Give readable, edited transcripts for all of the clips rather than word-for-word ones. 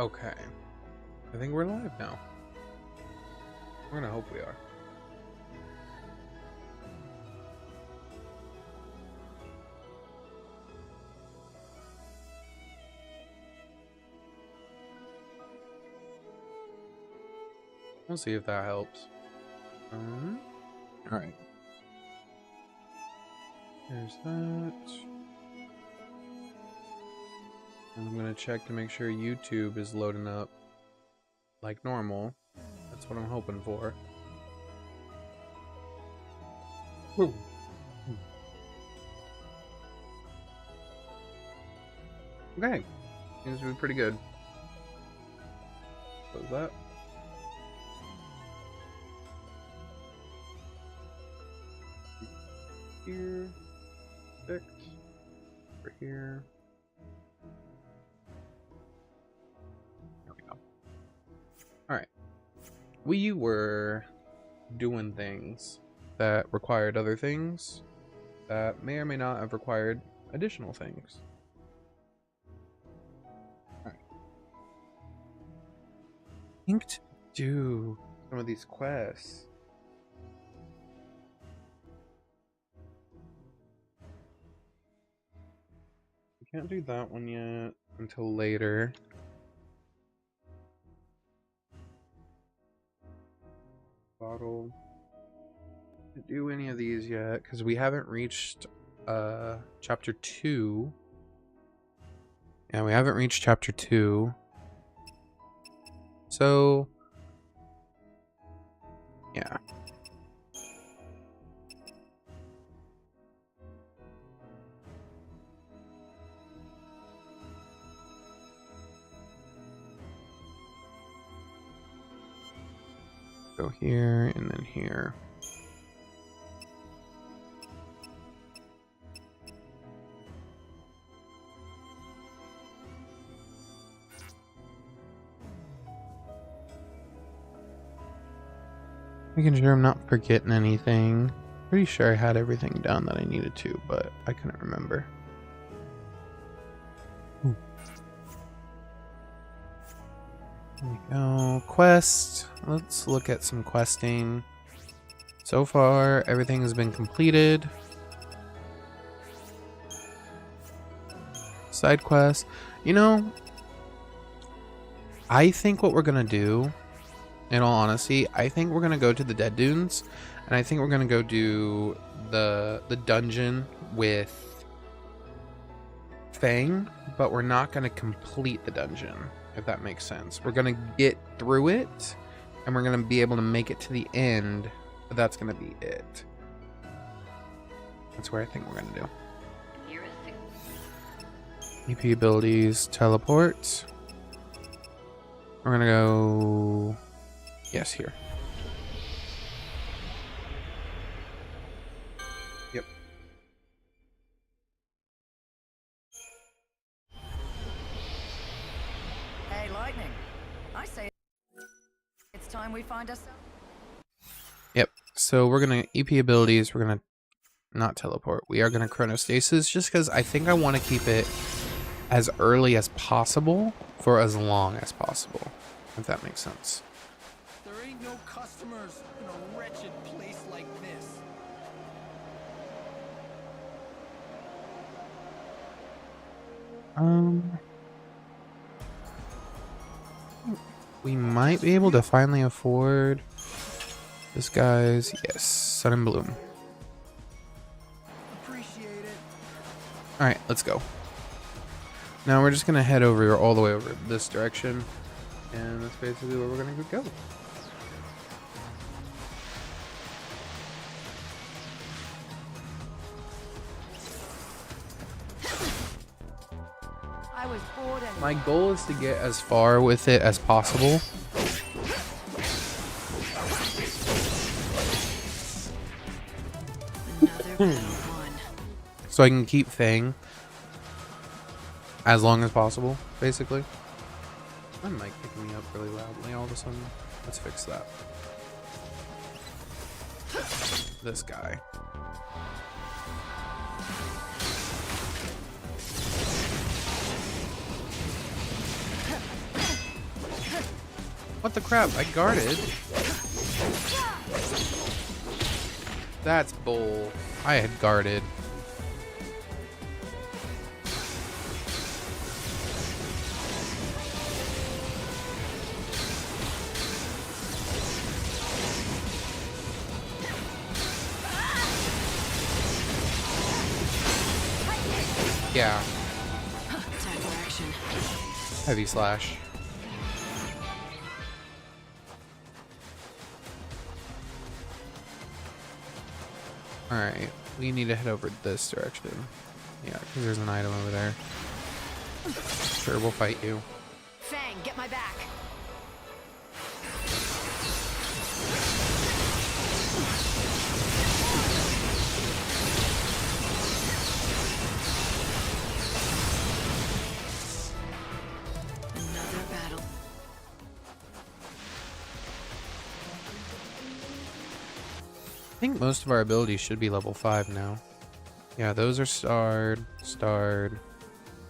Okay. I think we're live now. We're gonna hope we are. We'll see if that helps. All right. There's that. I'm gonna check to make sure YouTube is loading up like normal. That's what I'm hoping for. Woo. Okay. Seems to be pretty good. Close that. Here. Fix. Over here. There we go. Alright. We were doing things that required other things that may or may not have required additional things. Alright. I think to do some of these quests. We can't do that one yet until later. Bottle. Can't do any of these yet because we haven't reached chapter 2. Yeah, we haven't reached chapter 2. So yeah. Go here and then here. Making sure I'm not forgetting anything. Pretty sure I had everything down that I needed to, but I couldn't remember. There we go. Quest. Let's look at some questing. So far, everything has been completed. Side quest. You know, I think what we're gonna do, in all honesty, I think we're gonna go to the Dead Dunes, and I think we're gonna go do the dungeon with Fang, but we're not gonna complete the dungeon, if that makes sense. We're gonna get through it, and we're gonna be able to make it to the end, but that's gonna be it. That's where I think we're gonna do. EP abilities, teleport. We're gonna go, yes, here. Yep. Hey, Lightning. I say it's time we find ourselves. Yep. So we're gonna EP abilities. We're gonna not teleport. We are gonna chronostasis just because I think I want to keep it as early as possible for as long as possible, if that makes sense. There ain't no customers in a wretched place like this. We might be able to finally afford this guy's, yes, Sun and Bloom. Appreciate it. All right, let's go. Now we're just gonna head over all the way over this direction, and that's basically where we're gonna go. I was bored and My goal is to get as far with it as possible. another one. So I can keep Fang as long as possible, basically. My mic picking me up really loudly all of a sudden. Let's fix that. This guy. What the crap? I guarded. That's bull. I had guarded. Yeah. Time for action. Heavy slash. Alright, we need to head over this direction. Yeah, because there's an item over there. Sure, we'll fight you. Fang, get my back. Another battle. I think most of our abilities should be level 5 now. Yeah, those are starred.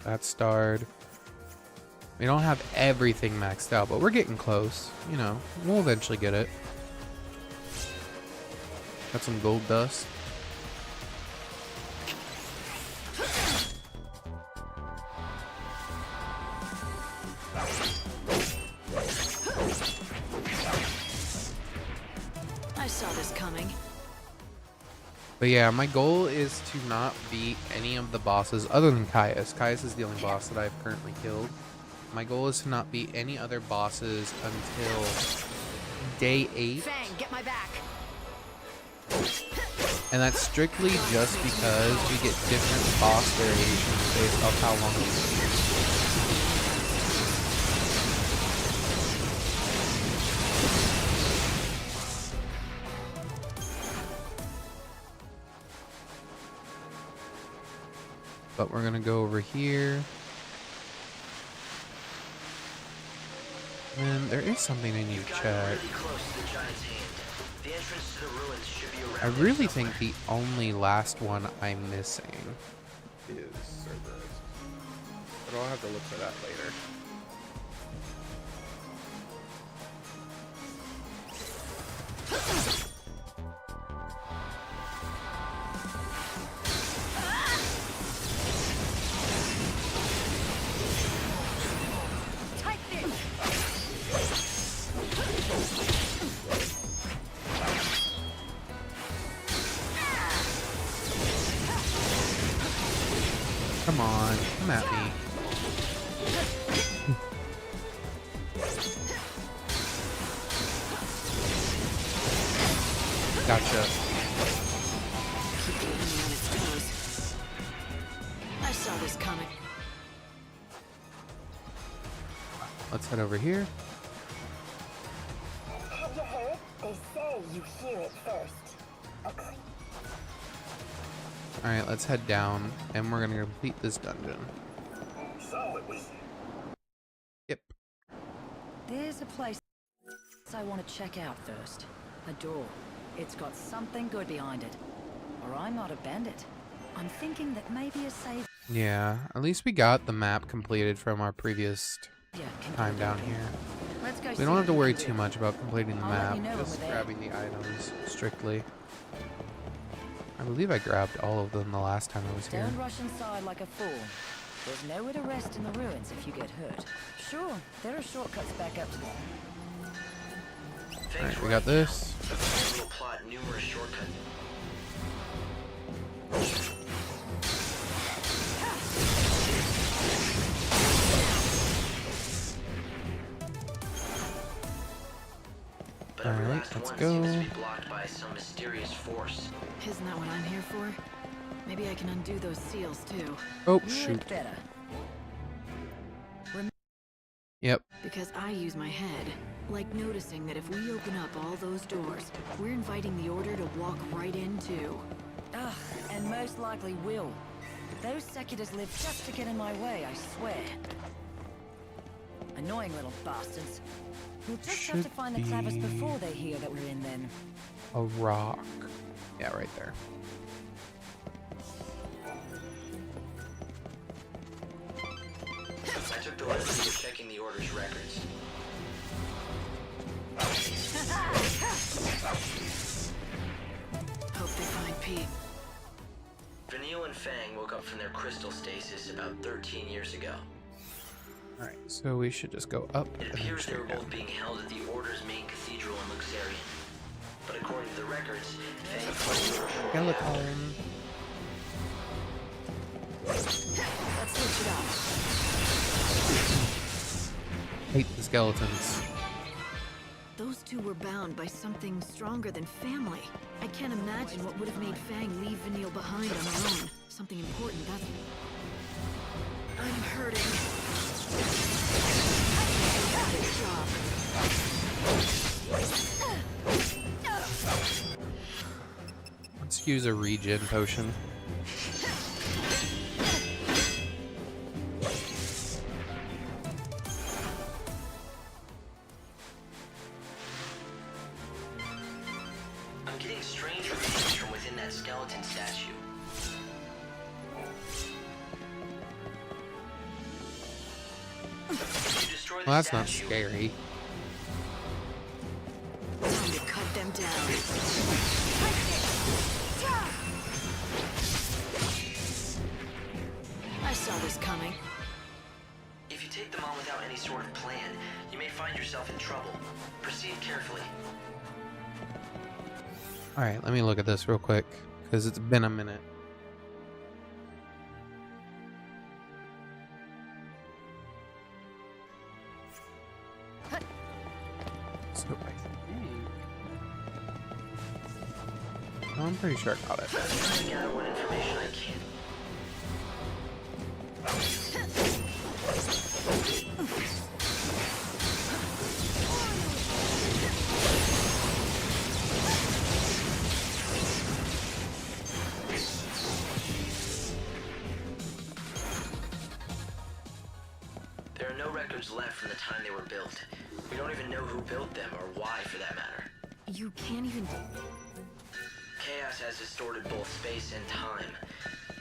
That's starred. We don't have everything maxed out, but we're getting close. You know, we'll eventually get it. Got some gold dust. I saw this coming. But yeah, my goal is to not beat any of the bosses other than Caius. Caius is the only boss that I've currently killed. My goal is to not beat any other bosses until day 8. Fang, get my back. And that's strictly just because we get different boss variations based off how long we But we're gonna go over here. And there is something I need to check. I really think the only last one I'm missing is Cerberus. But I'll have to look for that later. Come on, come at me. Gotcha. Keep the enemy on its toes. I saw this coming. Let's head over here. Have you heard? They say you hear it first. Okay. Alright, let's head down, and we're gonna complete this dungeon. So it was. Yep. There's a place I want to check out first. A door. It's got something good behind it. Or I might have banned it. I'm thinking that maybe a save. Yeah, at least we got the map completed from our previous time down here. Let's go. We don't have to worry too much about completing the I'll let map, you know just over there. grabbing the items strictly. I believe I grabbed all of them the last time I was here. Don't rush inside like a fool. There's nowhere to rest in the ruins if you get hurt. Sure, there are shortcuts back up to there. Alright, we got this. We'll plot numerous shortcuts. But every Alright, last let's one go. seems to be blocked by some mysterious force. Isn't that what I'm here for? Maybe I can undo those seals too. Oh, You shoot. look better. Yep. Because I use my head. Like noticing that if we open up all those doors, we're inviting the Order to walk right into. Ugh, and most likely will. Those Secuitors live just to get in my way, I swear. Annoying little bastards. We'll just have to Should find the clavers be- before they hear that we're in then. A rock. Yeah, right there. I took the liberty of checking the Order's records. their crystal stasis about 13 years ago. Alright, so we should just go up It and then appears they straight were down. both being held at the Order's main cathedral in Luxarian. But according to the records, Skeleton. Let's switch it up. Hate the skeletons. Those two were bound by something stronger than family. I can't imagine what would have made Fang leave Vanille behind on her own. Something important, that's... I'm hurting. Good job. Let's use a regen potion. I'm getting strange readings from within that skeleton statue. If you destroy the Well, that's not statue, scary. Time to cut them down. I saw this coming. if you take them on without any sort of plan, you may find yourself in trouble. Proceed carefully. Alright, let me look at this real quick, because it's been a minute. So I think... I'm pretty sure I got it. I'm trying to gather what information I can. There are no records left from the time they were built. We don't even know who built them or why, for that matter. You can't even... Chaos has distorted both space and time.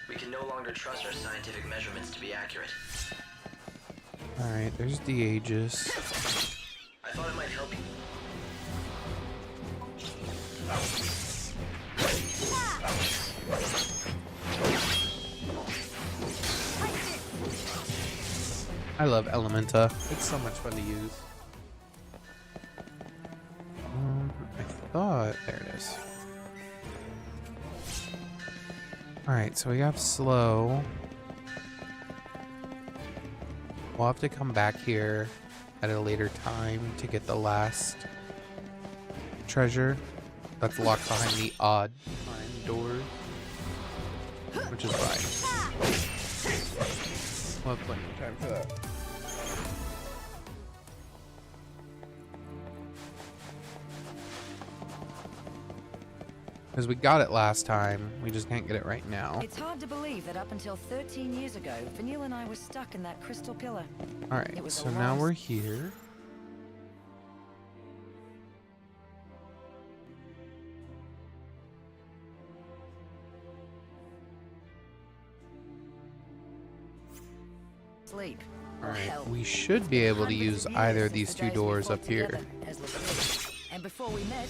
We can no longer trust our scientific measurements to be accurate. Alright, there's the Aegis. I thought it might help you. I love Elementa. It's so much fun to use. I thought... There it is. Alright, so we have slow. We'll have to come back here at a later time to get the last treasure that's locked behind the odd time doors, which is fine. We'll have plenty of time for that. Because we got it last time, we just can't get it right now. It's hard to believe that up until 13 years ago, Vanille and I were stuck in that crystal pillar. Alright, It was so a now lost- we're here. Sleep. Alright, we should be able to use either of these two doors up here. And before we met,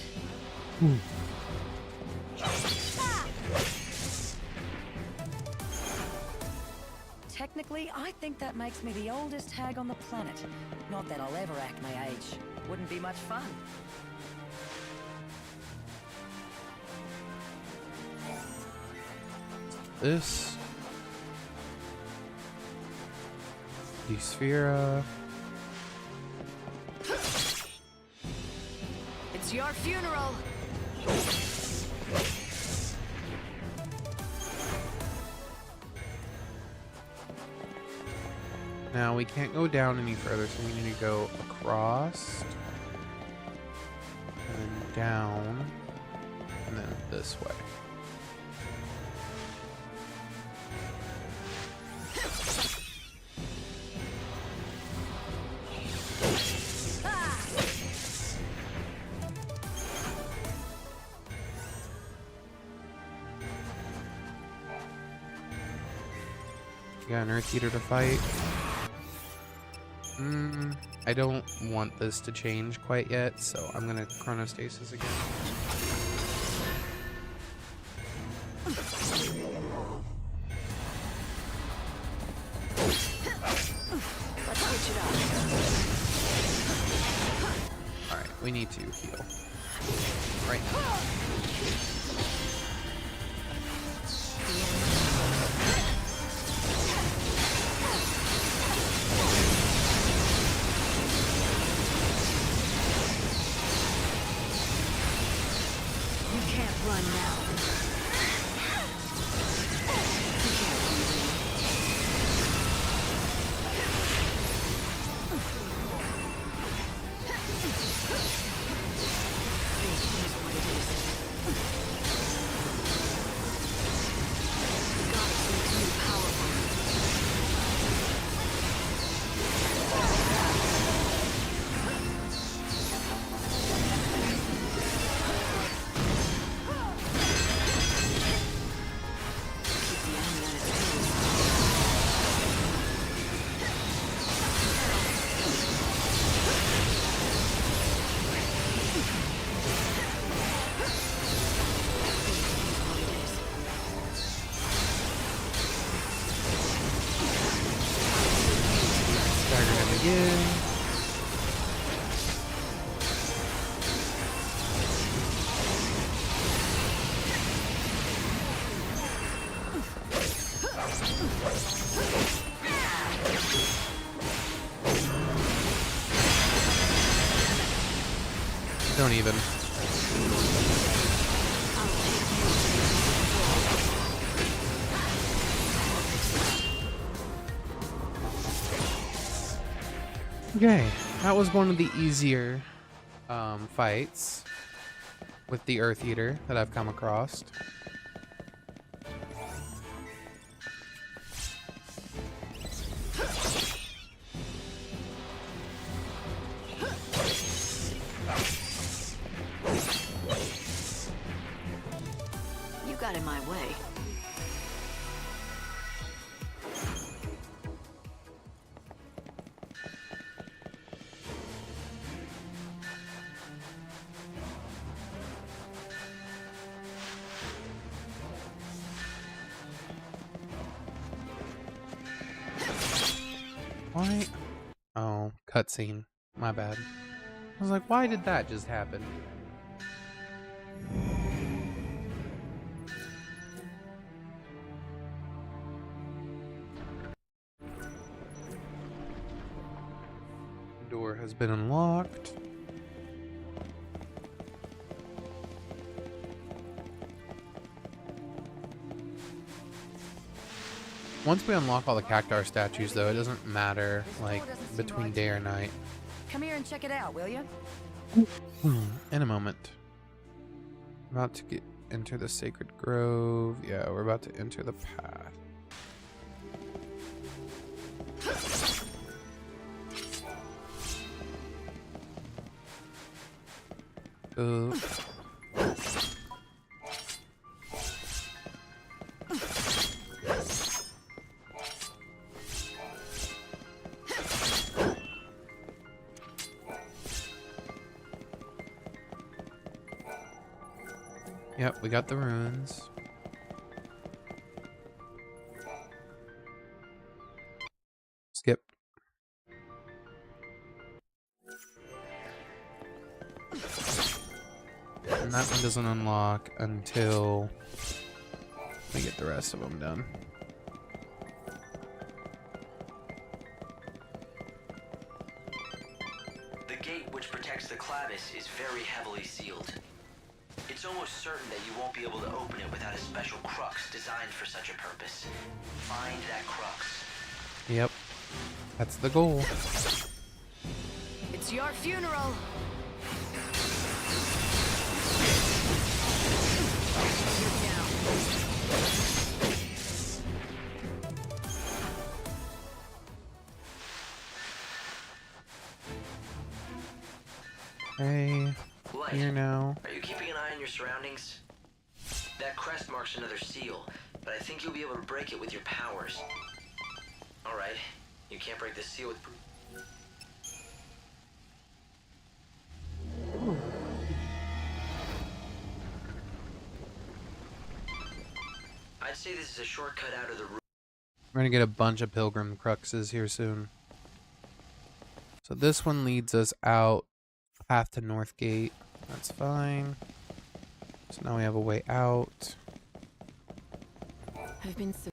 technically, I think that makes me the oldest hag on the planet. Not that I'll ever act my age. Wouldn't be much fun. This. The Sphera. It's your funeral! Now we can't go down any further, so we need to go across. And then down. And then this way. We got an Earth Eater to fight. I don't want this to change quite yet, so I'm gonna chronostasis again. we need to heal. Right now. You can't run now. Again. Don't even. Okay, that was one of the easier fights with the Earth Eater that I've come across. You got in my way. Why? Oh, cutscene. My bad. I was like, why did that just happen? Door has been unlocked. Once we unlock all the Cactar statues, though, it doesn't matter, like, between day or night. Come here and check it out, will you? In a moment. About to enter the Sacred Grove. Yeah, we're about to enter the path. Yep, we got the runes. Skip. And that one doesn't unlock until we get the rest of them done. The gate which protects the Clavis is very heavily sealed. It's almost certain that you won't be able to open it without a special crux designed for such a purpose. Find that crux. Yep. That's the goal. It's your funeral. Hey, Light, here now. are you keeping an eye on your surroundings? That crest marks another seal, but I think you'll be able to break it with your powers. Alright, you can't break this seal with... I'd say this is a shortcut out of the room. We're gonna get a bunch of pilgrim cruxes here soon. So this one leads us out path to North Gate. That's fine. So now we have a way out. I've been so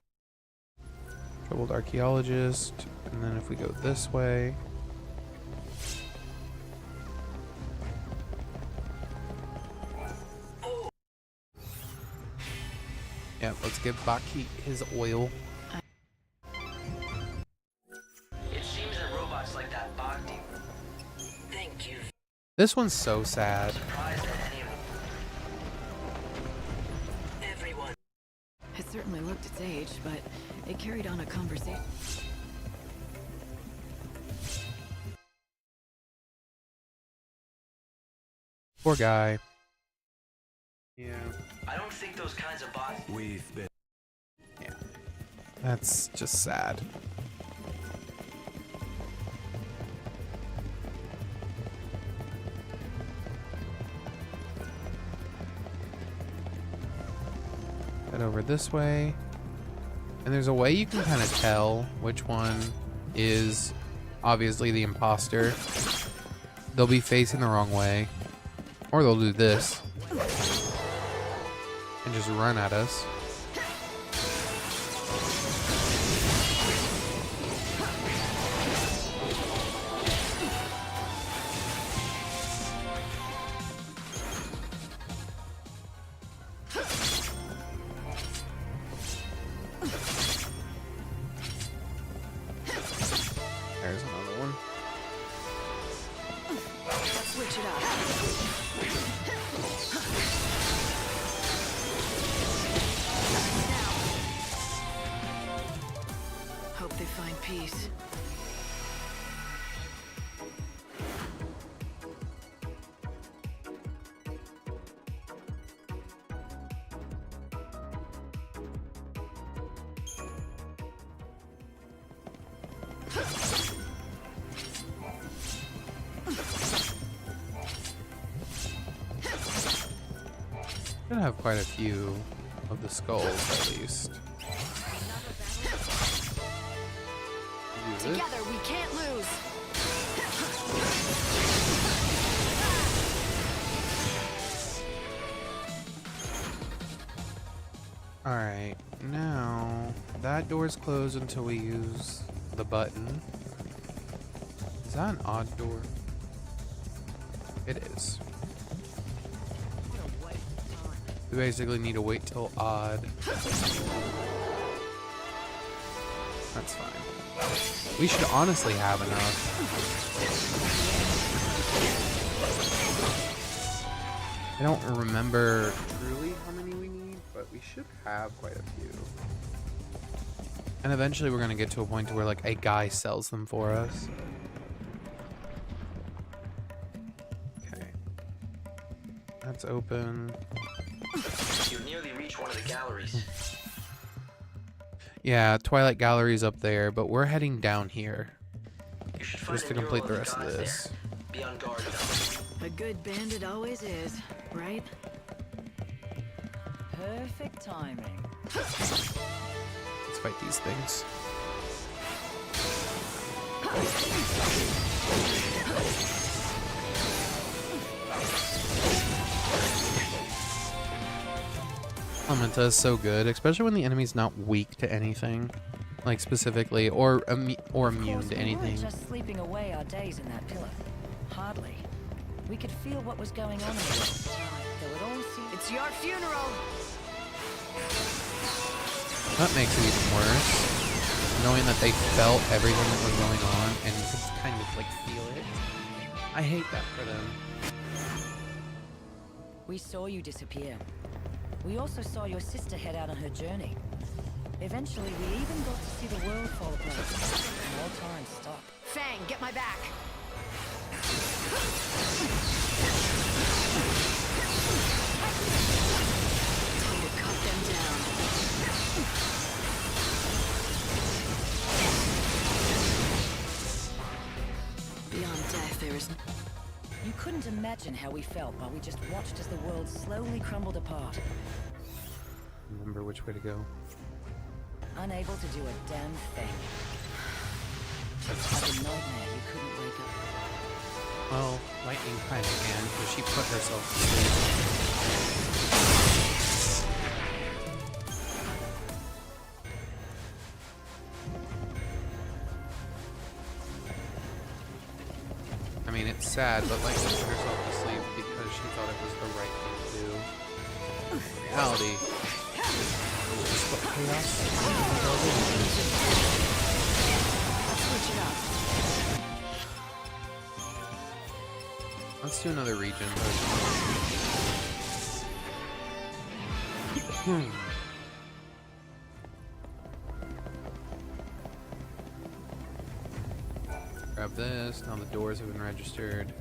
Troubled archaeologist. And then if we go this way. Yeah, let's give Baki his oil. It seems that robots like that Bhakti. Thank you. This one's so sad. Surprised that any of everyone. it certainly looked its age, but it carried on a conversation. Poor guy. Yeah. I don't think those kinds of bots. Yeah. That's just sad. Head over this way. And there's a way you can kind of tell which one is obviously the imposter. They'll be facing the wrong way. Or they'll do this. And just run at us. There's another one. Let's switch it up. Hope they find peace. Should have quite a few of the skulls at least. Use it. Together, we can't lose. Alright, now that door's closed until we use the button. Is that an odd door? It is. We basically need to wait till odd. That's fine. We should honestly have enough. I don't remember truly how many we need, but we should have quite a few. And eventually we're gonna get to a point to where like a guy sells them for us. Okay. That's open. You nearly reached one of the galleries. Yeah, Twilight Gallery's up there, but we're heading down here You should find just to a mural complete of the rest of gods this. there. Be on guard though. A good bandit always is, right? Perfect timing. Let's fight these things. Elementa is so good, especially when the enemy's not weak to anything, like specifically, or immune Of course, to we weren't anything. just sleeping away our days in that pillar. Hardly. We could feel what was going on in the world, though it all seemed... It's your funeral. That makes it even worse, knowing that they felt everything that was going on and could kind of like feel it. I hate that for them. We saw you disappear. We also saw your sister head out on her journey. Eventually, we even got to see the world fall apart. And all time stop. Fang, get my back. Time to cut them down. Beyond death, there is You couldn't imagine how we felt while we just watched as the world slowly crumbled apart. Remember which way to go. Unable to do a damn thing. Like a nightmare you couldn't wake up. Well, lightning kind of can, because she put herself to sleep. I mean, it's sad, but lightning put herself to sleep because she thought it was the right thing to do. In reality, it's just what chaos Switch it up. Let's do another region. Grab this. Now the doors have been registered.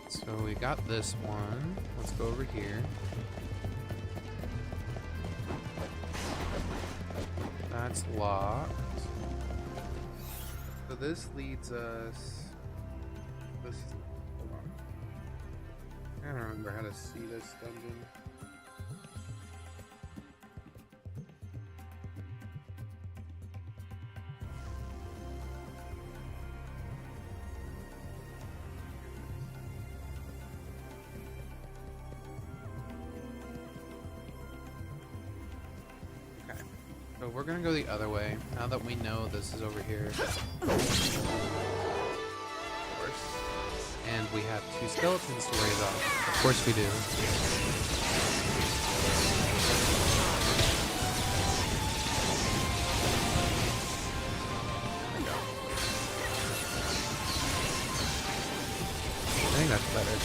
So we got this one. Let's go over here. That's locked. So this leads us. This. Hold on. I don't remember how to see this dungeon. So we're gonna go the other way, now that we know this is over here. Of course. And we have 2 skeletons to raise off. Of course we do. I think that's better.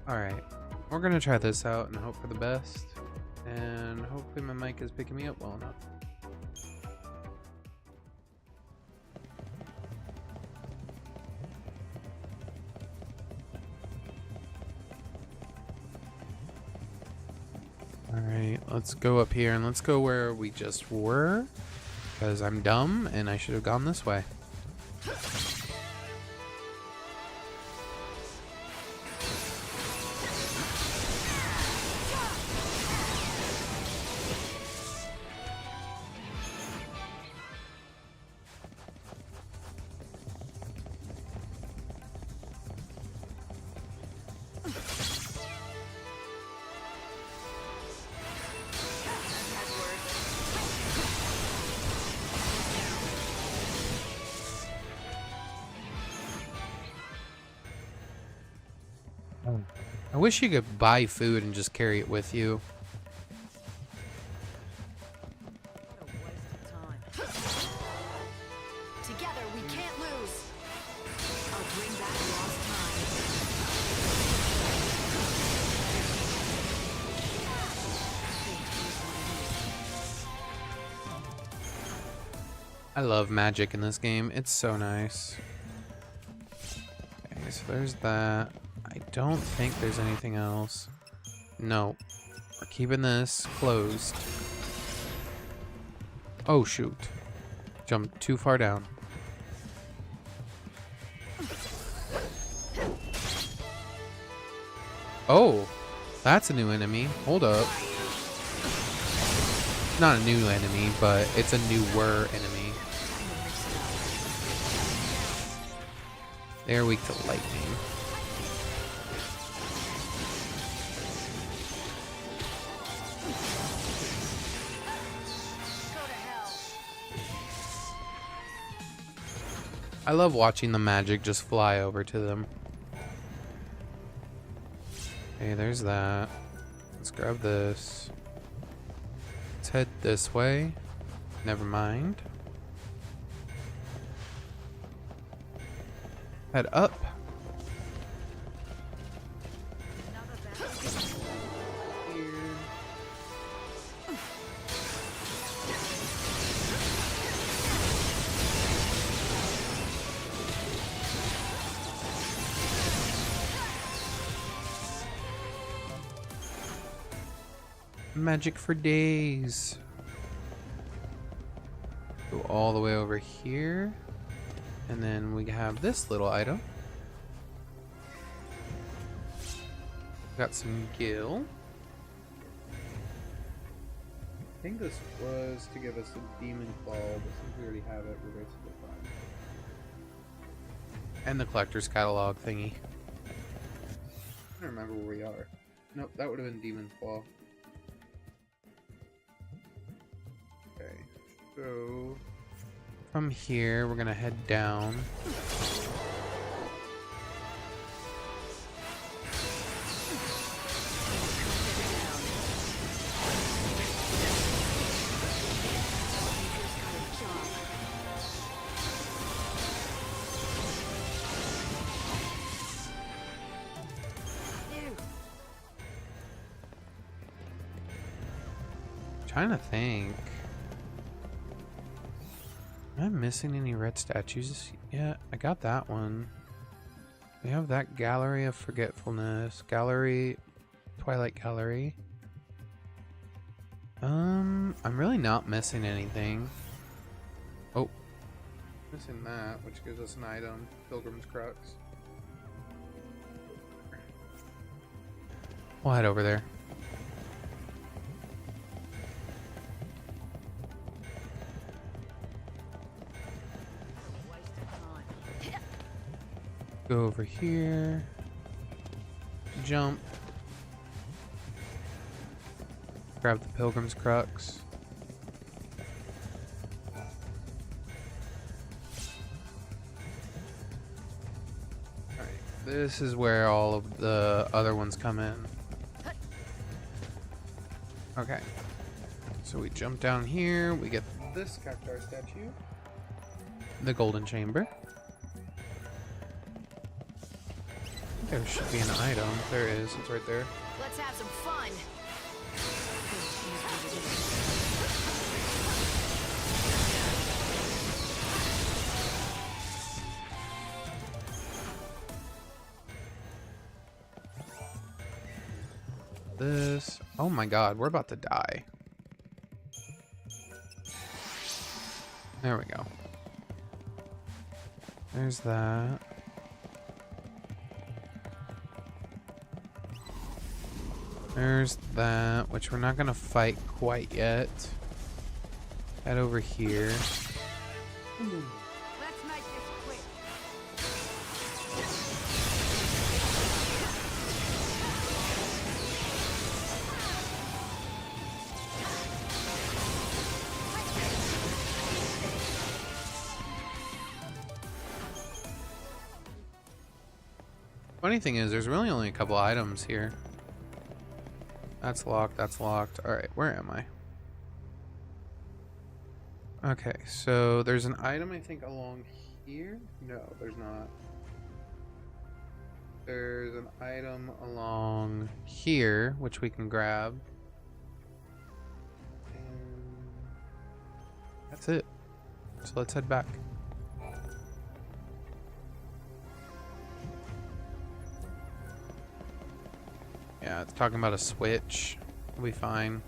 Alright, we're gonna try this out and hope for the best. And hopefully my mic is picking me up well enough. Alright, let's go up here and let's go where we just were. Because I'm dumb and I should have gone this way. I wish you could buy food and just carry it with you. What a waste of time. Together, we can't lose. I'll bring back lost time. I love magic in this game. It's so nice. Okay, so there's that. I don't think there's anything else. No. We're keeping this closed. Oh, shoot. Jumped too far down. Oh, that's a new enemy. Hold up. Not a new enemy, but it's a newer enemy. They're weak to lightning. I love watching the magic just fly over to them. Okay, there's that. Let's grab this. Let's head this way. Never mind. Head up. Magic for days. Go all the way over here. And then we have this little item. Got some gil. I think this was to give us a demon claw, but since we already have it, we're basically fine. And the collector's catalog thingy. I don't remember where we are. Nope, that would have been demon claw. Okay, so from here we're gonna head down. Trying to think. Am I missing any red statues? Yeah, I got that one. We have that Gallery of Forgetfulness. Gallery... Twilight Gallery. I'm really not missing anything. Oh. Missing that, which gives us an item. Pilgrim's Crux. We'll head over there. Go over here. Jump. Grab the Pilgrim's Crux. Alright, this is where all of the other ones come in. Okay. So we jump down here, we get this Cactuar statue. The Golden Chamber. There should be an item. There is. It's right there. Let's have some fun. This. Oh my god, we're about to die. There we go. There's that. There's that, which we're not gonna fight quite yet. Head over here. Let's make this quick. Funny thing is, there's really only a couple items here. That's locked, that's locked. Alright, where am I? Okay, so there's an item I think along here? No, there's not. There's an item along here, which we can grab. And that's it. So let's head back. Yeah, it's talking about a switch. We'll be fine.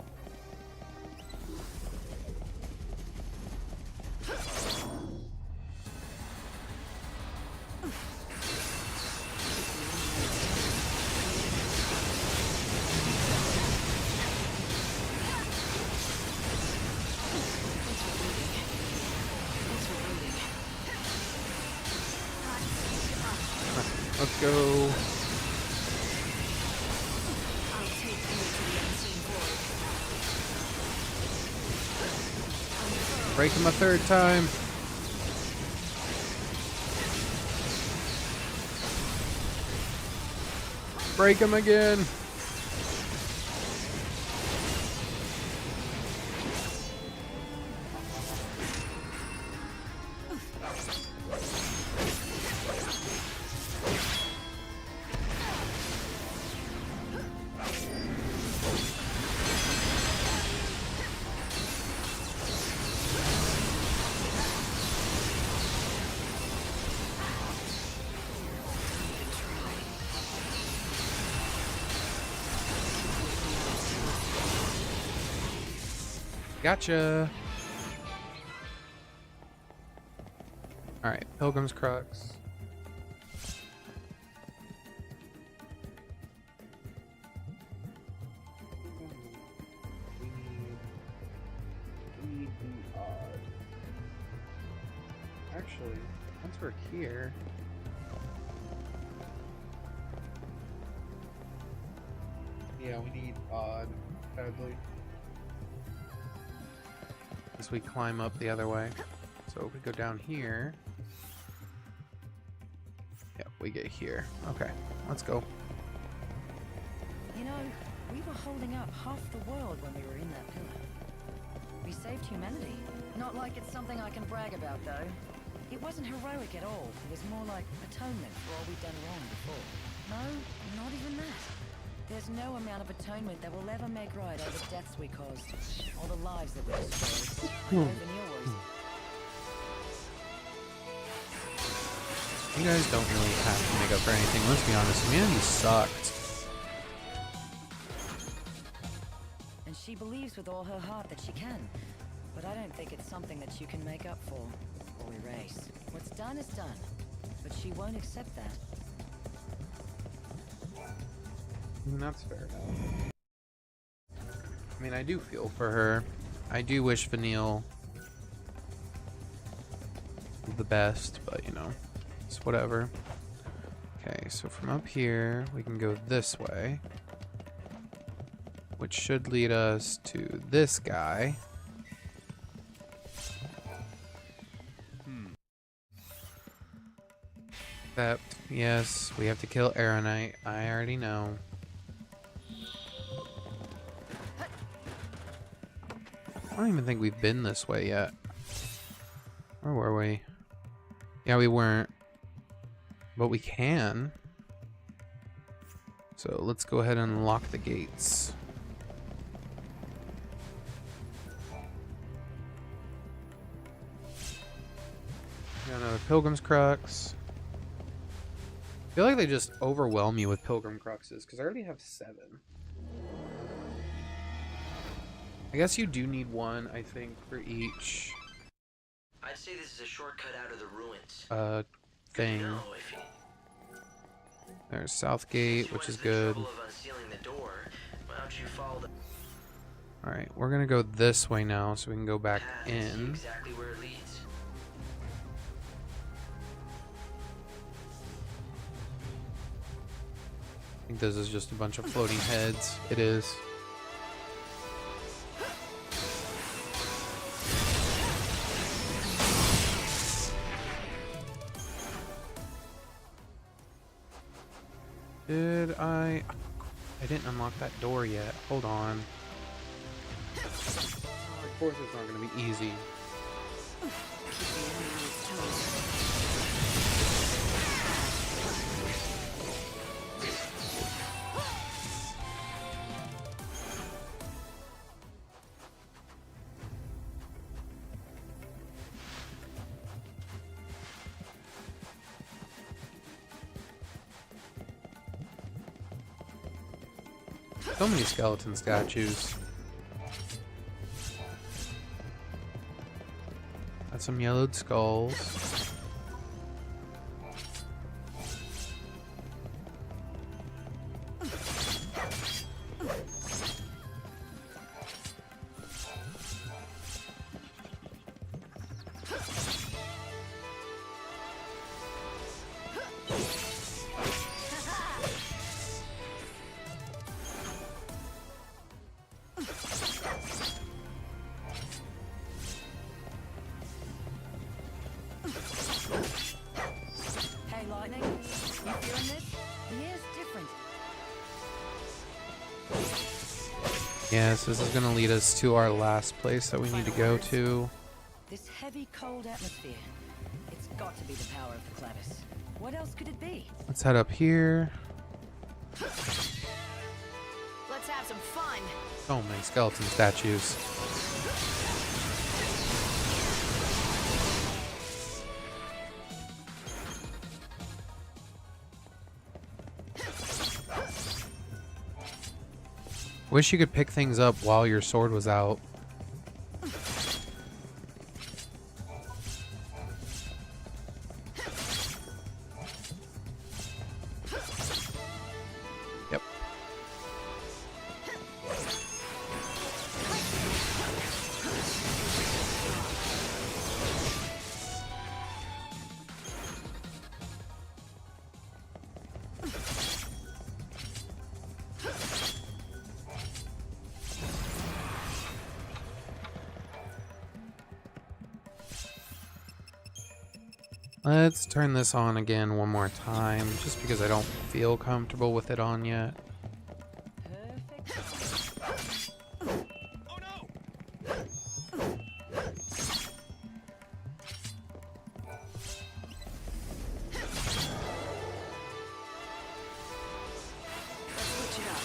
Let's go. Break him a third time. Break him again. Gotcha. Alright, Pilgrim's Crux. Actually, once we're here... Yeah, we need odd, badly. As we climb up the other way. So if we go down here... Yeah, we get here. Okay, let's go. You know, we were holding up half the world when we were in that pillar. We saved humanity. Not like it's something I can brag about, though. It wasn't heroic at all. It was more like atonement for all we'd done wrong before. No, not even that. There's no amount of atonement that will ever make right all the deaths we caused, all the lives that we destroyed. I know Vanille worries. You guys don't really have to make up for anything. Let's be honest, humanity sucked. And she believes with all her heart that she can. But I don't think it's something that you can make up for, or erase. What's done is done. But she won't accept that. That's fair enough. I mean, I do feel for her. I do wish Vanille the best, but you know, it's whatever. Okay, so from up here, we can go this way, which should lead us to this guy. Except, yes, we have to kill Aeronite. I already know. I don't even think we've been this way yet. Where were we? Yeah, we weren't. But we can. So let's go ahead and lock the gates. Got another Pilgrim's Crux. I feel like they just overwhelm you with Pilgrim Cruxes, because I already have 7. I guess you do need one, I think, for each I'd say this is a shortcut out of the ruins. thing. No, if you... There's Southgate, which is good. Alright, we're gonna go this way now so we can go back in. Exactly where it leads. I think this is just a bunch of floating heads. It is. Did I didn't unlock that door yet. Hold on. Of course it's not going to be easy. So many skeleton statues. Got some yellowed skulls. Hey, Lightning, you feeling this? The air's different. Yes, this is going to lead us to our last place that we need to go to. This heavy, cold atmosphere. It's got to be the power of the Clavis. What else could it be? Let's head up here. Let's have some fun. So many skeleton statues. Wish you could pick things up while your sword was out. Let's turn this on again one more time, just because I don't feel comfortable with it on yet. Oh no! Switch it up.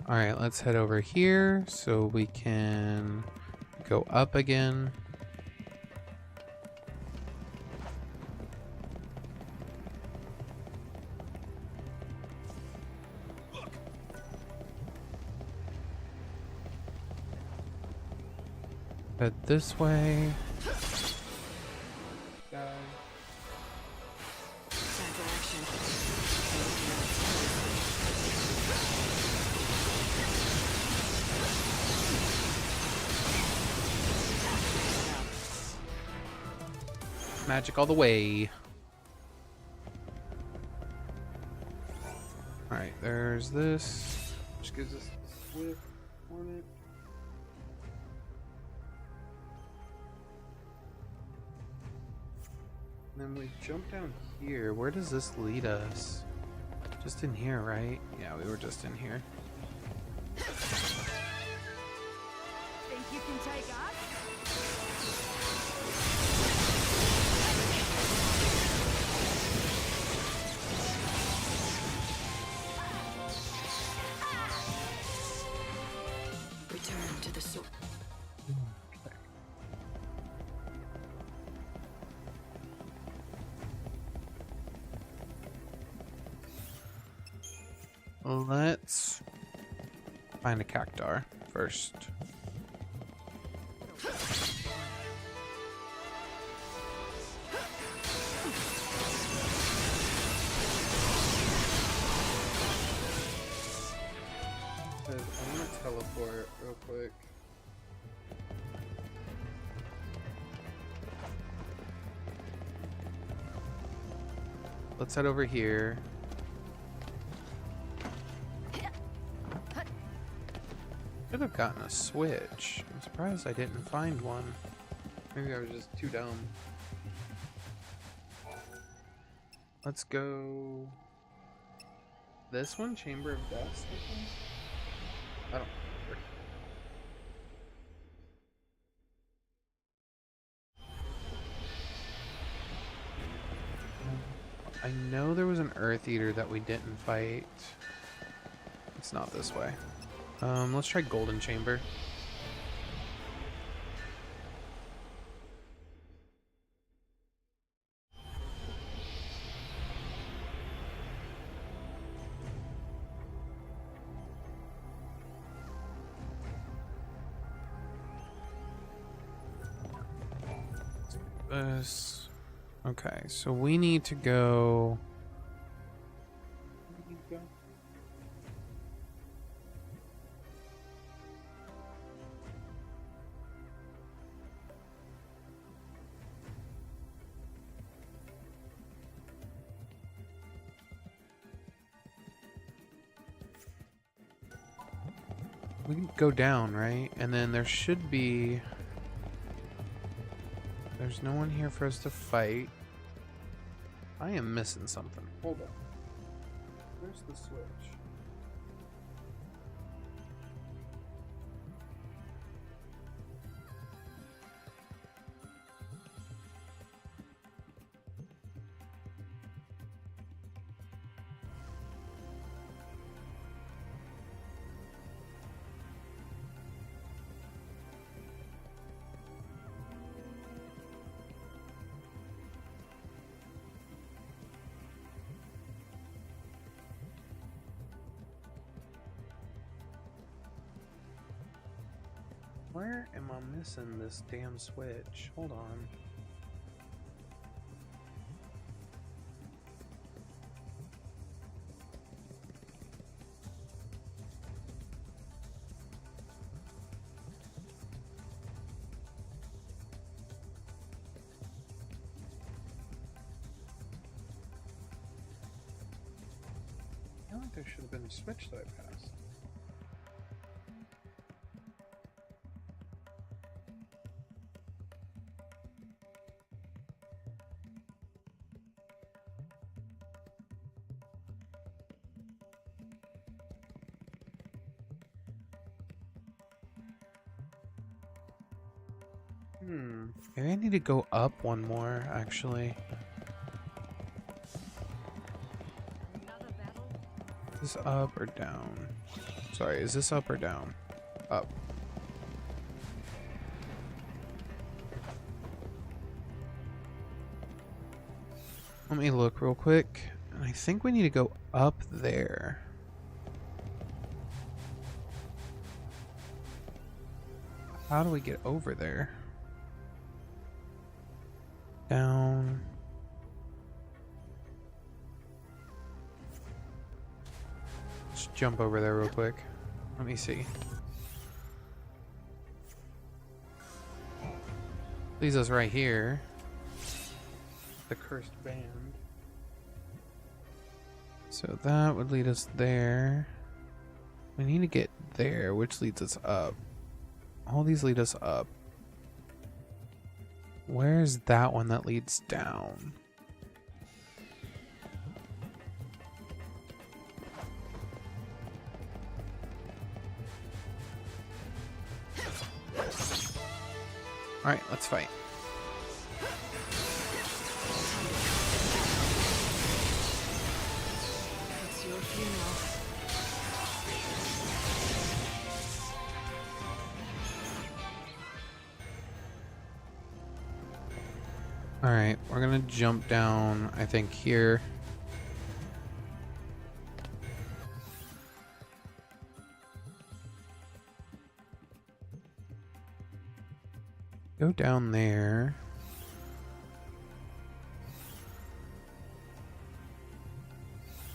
Alright, let's head over here so we can go up again. Head this way. Time for action. Magic all the way. Alright, there's this. Which gives us Swift Hornet. And then we jump down here. Where does this lead us? Just in here, right? Yeah, we were just in here. Think you can take us? Return to the source. Let's find a cactar first. I'm gonna teleport real quick. Let's head over here. Could have gotten a switch. I'm surprised I didn't find one. Maybe I was just too dumb. Let's go. This one, Chamber of Dust, I think? I don't remember. I know there was an Earth Eater that we didn't fight. It's not this way. Let's try Golden Chamber. This. Okay, so we need to go. Where do we need to go? We can go down, right? And then there should be... There's no one here for us to fight. I am missing something. Hold on. Where's the switch? Where am I missing this damn switch? Hold on. think there should have been a switch that I passed. Maybe I need to go up one more, actually. Is this up or down? Sorry, is this up or down? Up. Let me look real quick. And I think we need to go up there. How do we get over there? Down. Let's jump over there real quick. Let me see. Leaves us right here. The cursed band. So that would lead us there. We need to get there, which leads us up. All these lead us up. Where's that one that leads down? Alright, let's fight. It's your funeral. Alright, we're gonna jump down, I think, here. Go down there.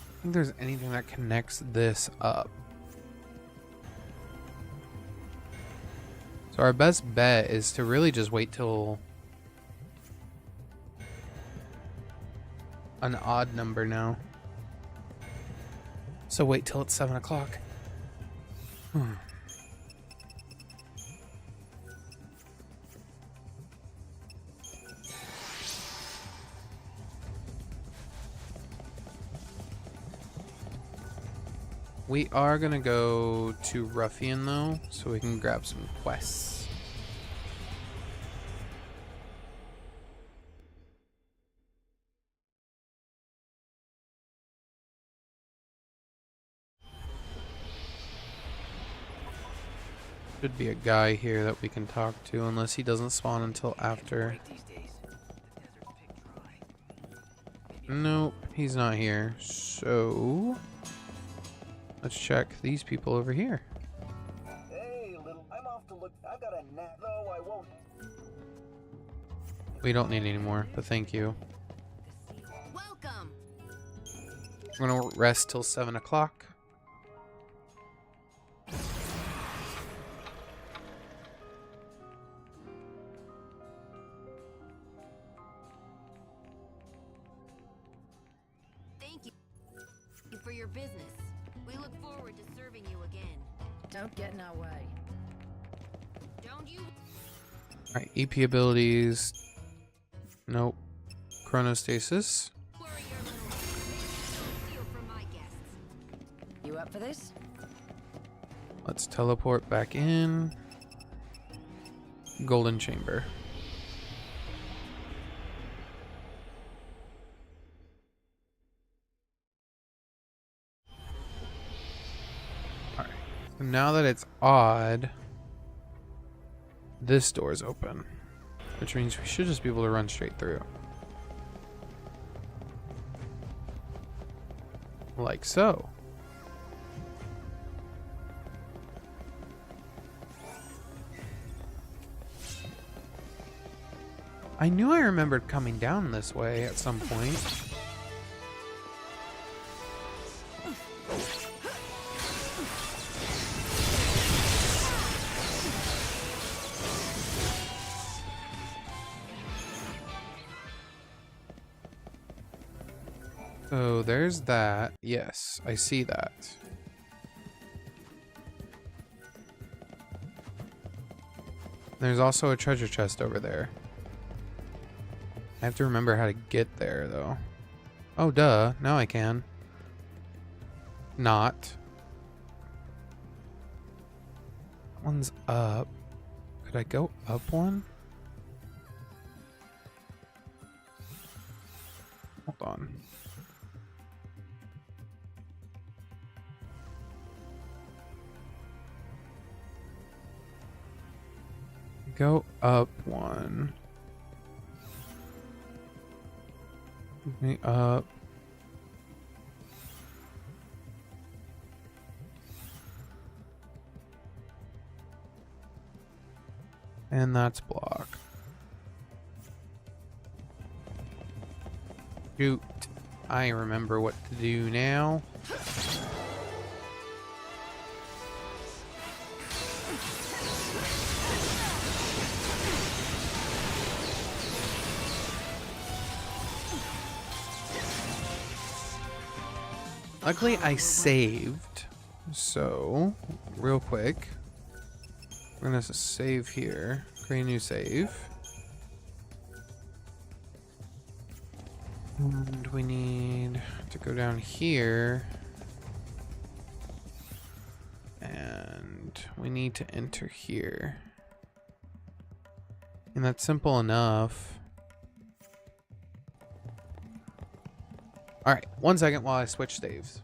I think there's anything that connects this up. So our best bet is to really just wait till an odd number now. So wait till it's 7 o'clock. We are gonna go to Ruffian though, so we can grab some quests. Should be a guy here that we can talk to, unless he doesn't spawn until after. Nope, he's not here. So let's check these people over here. Hey, little, I'm off to look. I got a nap. No, I won't. We don't need any more, but thank you. Welcome. We're gonna rest till 7 o'clock. Thank you for your business. We look forward to serving you again. Don't get in our way. Don't you? Alright, EP abilities. Nope. Chronostasis. Worry your little head. Don't steal from my guests. You up for this? Let's teleport back in. Golden Chamber. Alright. So now that it's odd, this door is open, which means we should just be able to run straight through. Like so. I knew I remembered coming down this way at some point. So there's that. Yes, I see that. There's also a treasure chest over there. I have to remember how to get there, though. Oh, duh. Now I can. Not. One's up. Could I go up one? Hold on. Go up one. Move me up. And that's block. Shoot. I remember what to do now. Luckily, I saved. So, real quick, we're gonna save here. Create a new save. And we need to go down here. And we need to enter here. And that's simple enough. Alright, 1 second while I switch saves.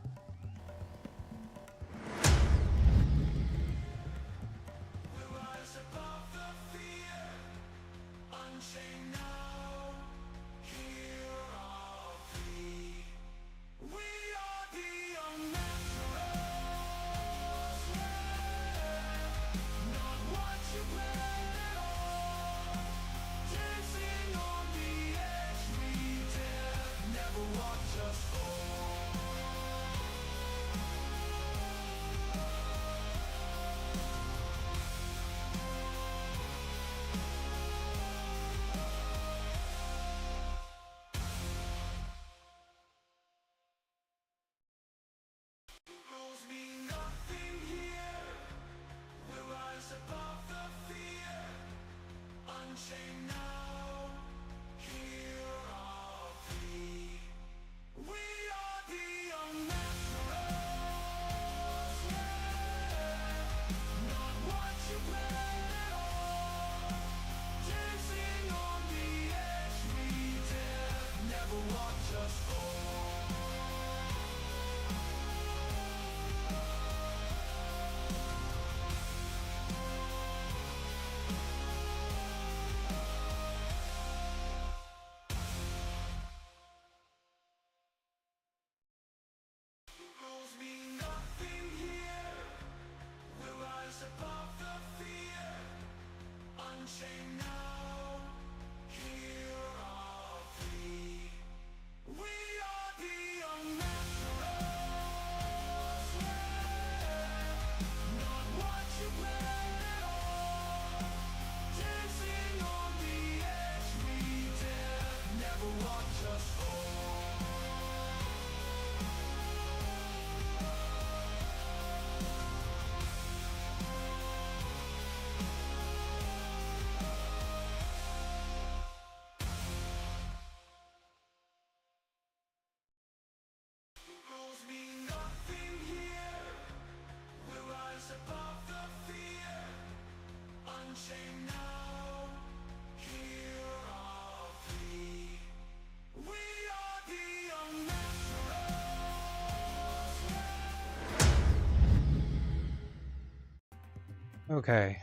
Okay,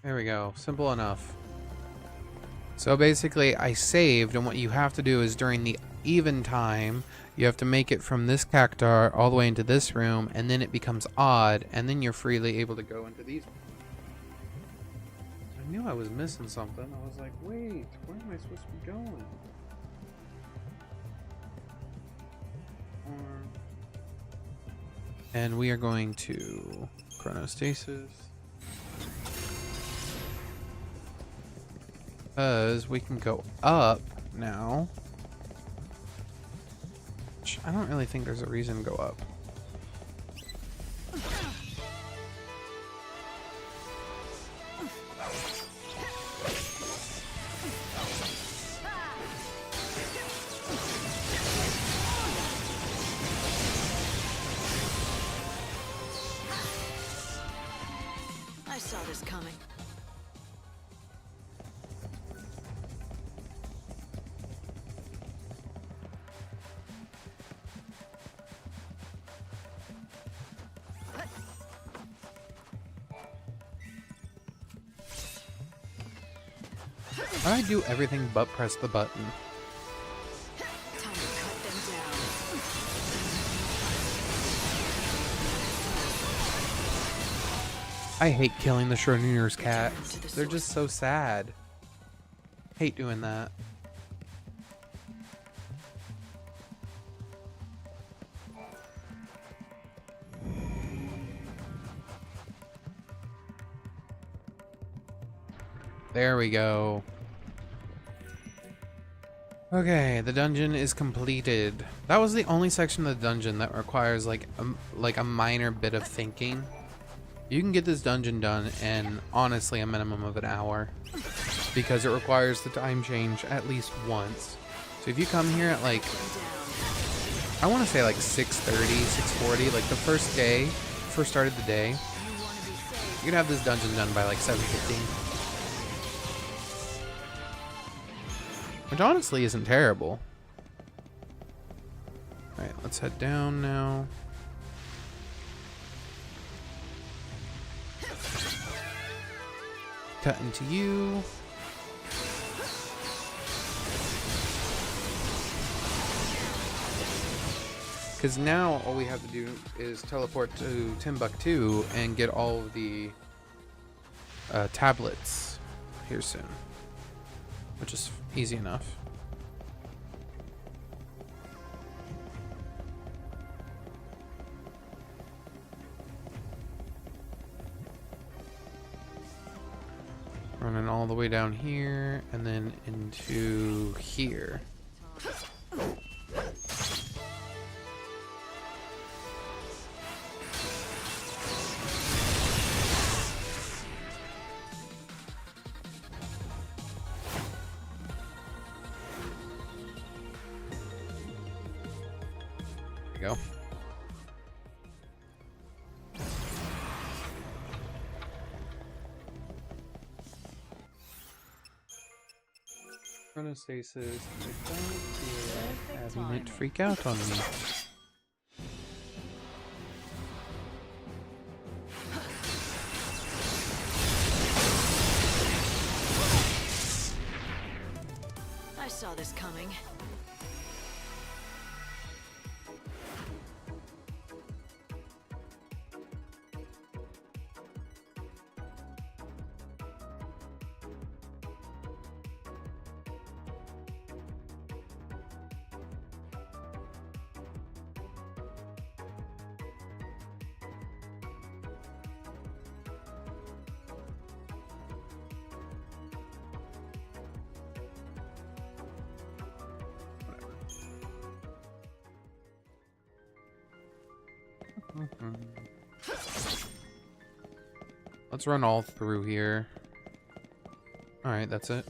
there we go. Simple enough. So basically, I saved, and what you have to do is during the even time, you have to make it from this cactar all the way into this room, and then it becomes odd, and then you're freely able to go into these. I knew I was missing something. I was like, wait, where am I supposed to be going? And we are going to chronostasis. Because we can go up now. which I don't really think there's a reason to go up. I saw this coming. I do everything but press the button. Time to cut them down. I hate killing the Schrodinger's cat. Return to the They're source. just so sad. Hate doing that. There we go. Okay, the dungeon is completed. That was the only section of the dungeon that requires like a minor bit of thinking. You can get this dungeon done in honestly a minimum of an hour because it requires the time change at least once. So if you come here at like, I want to say like 6:30, 6:40, like the first start of the day, you can have this dungeon done by like 7:15. Which honestly isn't terrible. Alright, let's head down now. Cut into you. Because now all we have to do is teleport to Timbuktu and get all of the tablets here soon. Which is easy enough. Running all the way down here and then into here. Go. Chronostasis. I don't feel like having it freak out on me. I saw this coming. Let's run all through here. Alright, that's it.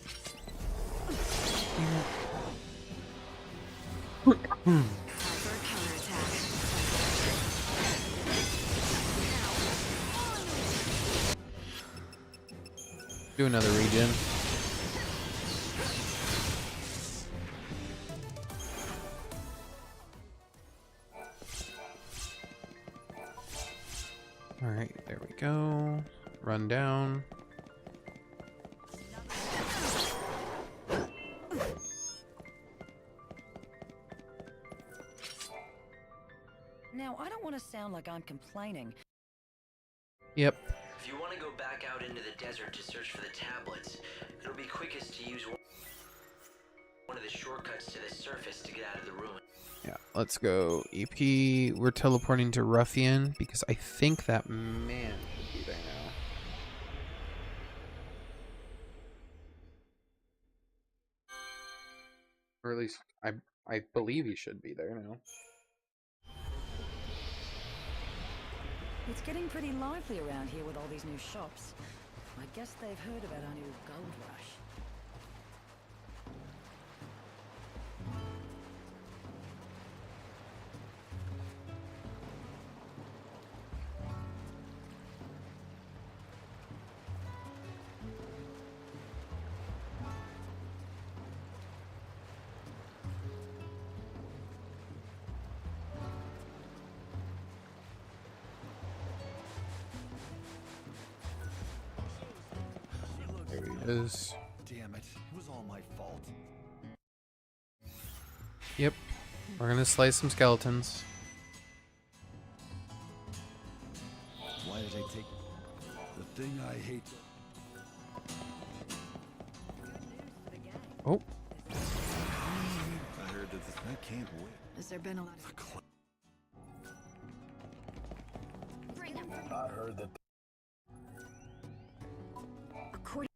Time for a counterattack. Do another regen. Alright, there we go. Run down. Now, I don't want to sound like I'm complaining. Yep. If you want to go back out into the desert to search for the tablets, it'll be quickest to use one of the shortcuts to the surface to get out of the ruin. Yeah, let's go. EP, we're teleporting to Ruffian because I think that man should be there now. Or at least I believe he should be there now. It's getting pretty lively around here with all these new shops. I guess they've heard about our new gold rush. There he is. Damn it. It was all my fault. Yep. We're gonna slay some skeletons. Why did I take the thing I hate? Oh, I heard that this. I can't wait. Has there been a lot of... I heard that. According...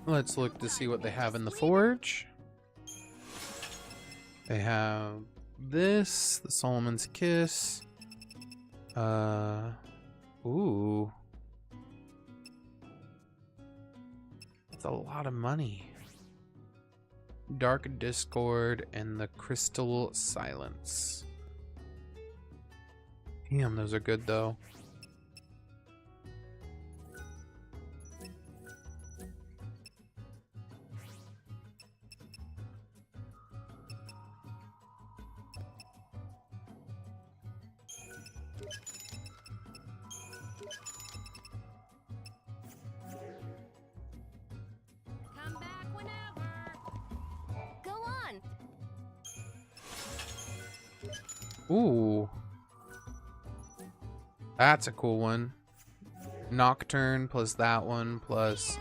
let's look to see what they have in the forge. They have this, the Solomon's Kiss. Ooh. That's a lot of money. Dark Discord and the Crystal Silence. Damn, those are good though. Come back whenever. Go on. Ooh. That's a cool one. Nocturne plus that one plus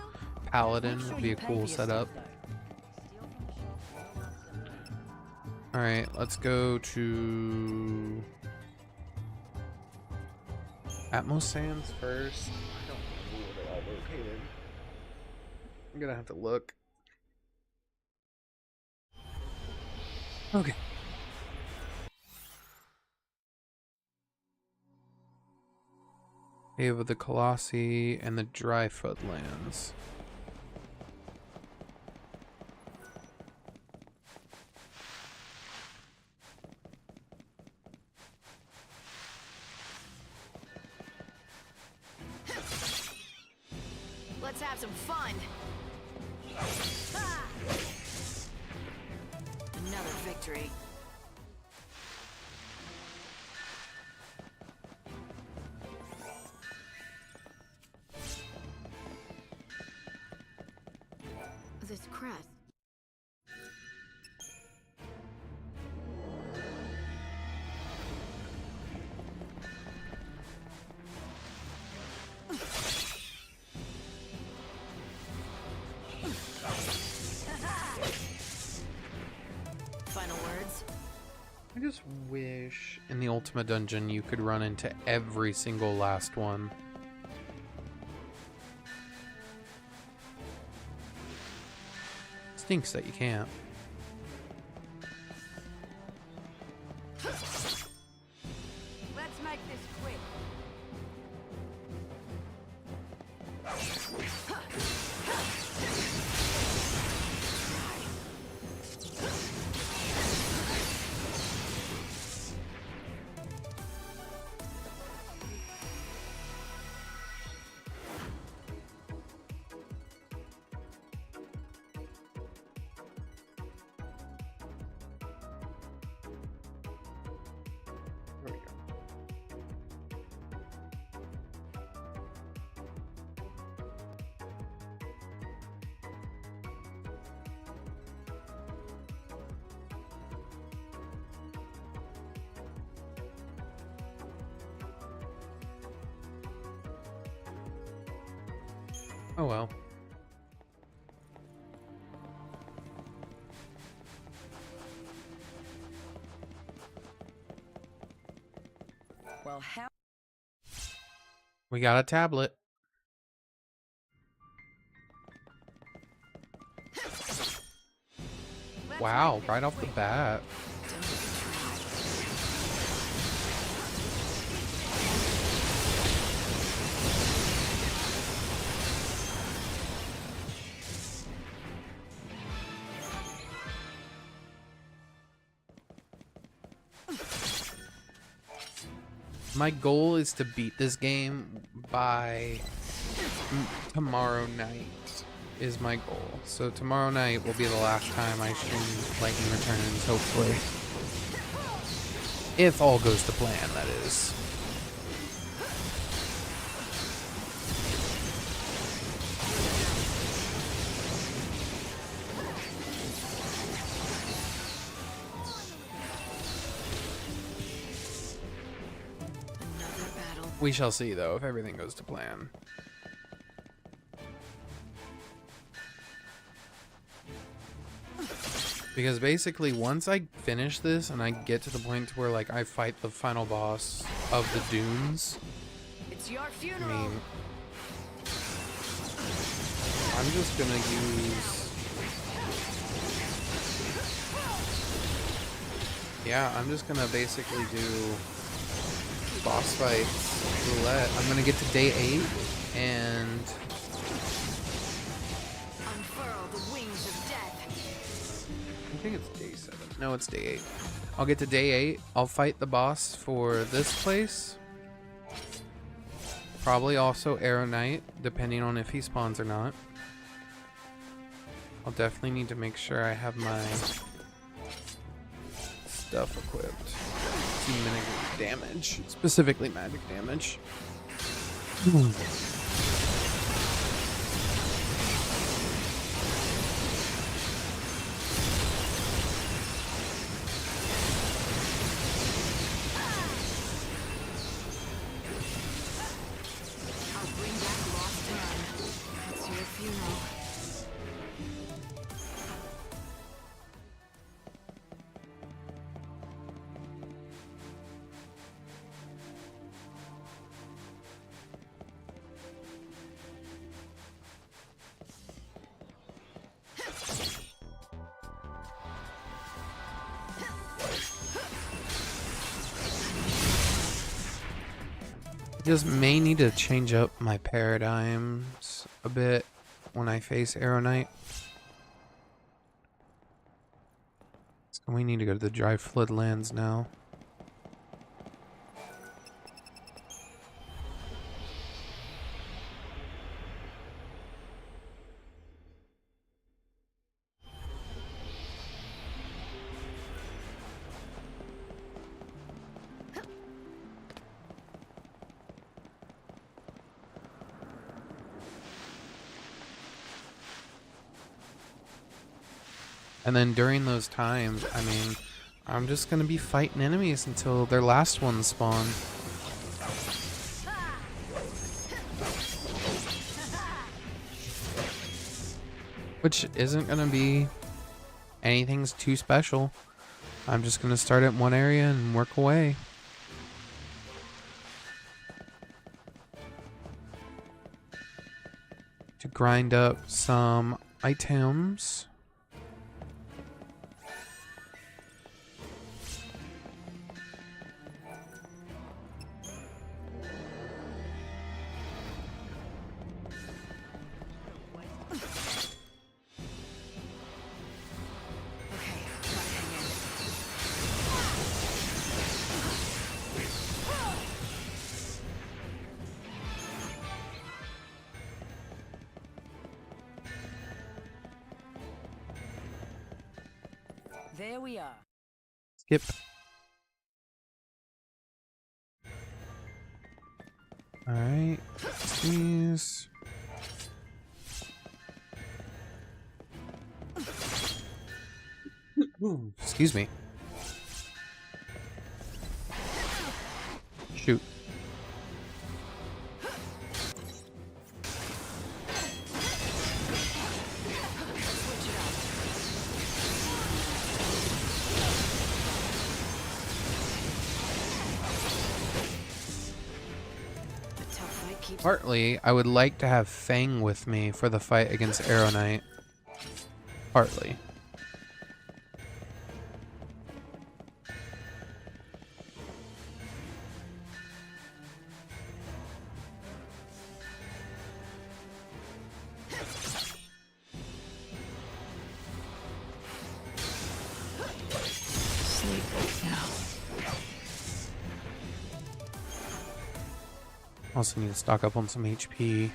Paladin would be a cool setup. Alright, let's go to Atmos Sands first. I don't remember where they're all located. I'm gonna have to look. Okay. Cave of the Colossi and the Dryfoot Lands. Let's have some fun. Ha! Another victory. This crest. Final words? I just wish in the Ultima Dungeon you could run into every single last one. Stinks that you can't. Let's make this quick. There we go. Oh well. Well, how? We got a tablet. Wow, right off the bat. My goal is to beat this game by tomorrow night is my goal. So tomorrow night will be the last time I stream Lightning Returns, hopefully. If all goes to plan, that is. We shall see, though, if everything goes to plan. Because basically, once I finish this and I get to the point where, like, I fight the final boss of the dunes, It's your I funeral. mean, I'm just gonna use... Yeah, I'm just gonna basically do boss fights roulette. I'm gonna get to day 8 and Unfurl the wings of death. I think it's day 7. No, it's day 8. I'll get to day 8. I'll fight the boss for this place. Probably also Arrow Knight, depending on if he spawns or not. I'll definitely need to make sure I have my stuff equipped. See magic damage, specifically magic damage. I'll bring back lost time. It's your funeral. Just may need to change up my paradigms a bit when I face Arrow Knight. So we need to go to the Dry Floodlands now. And then during those times, I mean, I'm just gonna be fighting enemies until their last ones spawn. Which isn't gonna be anything's too special. I'm just gonna start at one area and work away. To grind up some items. There we are. Skip. Alright. These. Ooh, excuse me. Shoot. Partly, I would like to have Fang with me for the fight against Arrow Knight. Partly. Sleep now. Also need to stock up on some HP.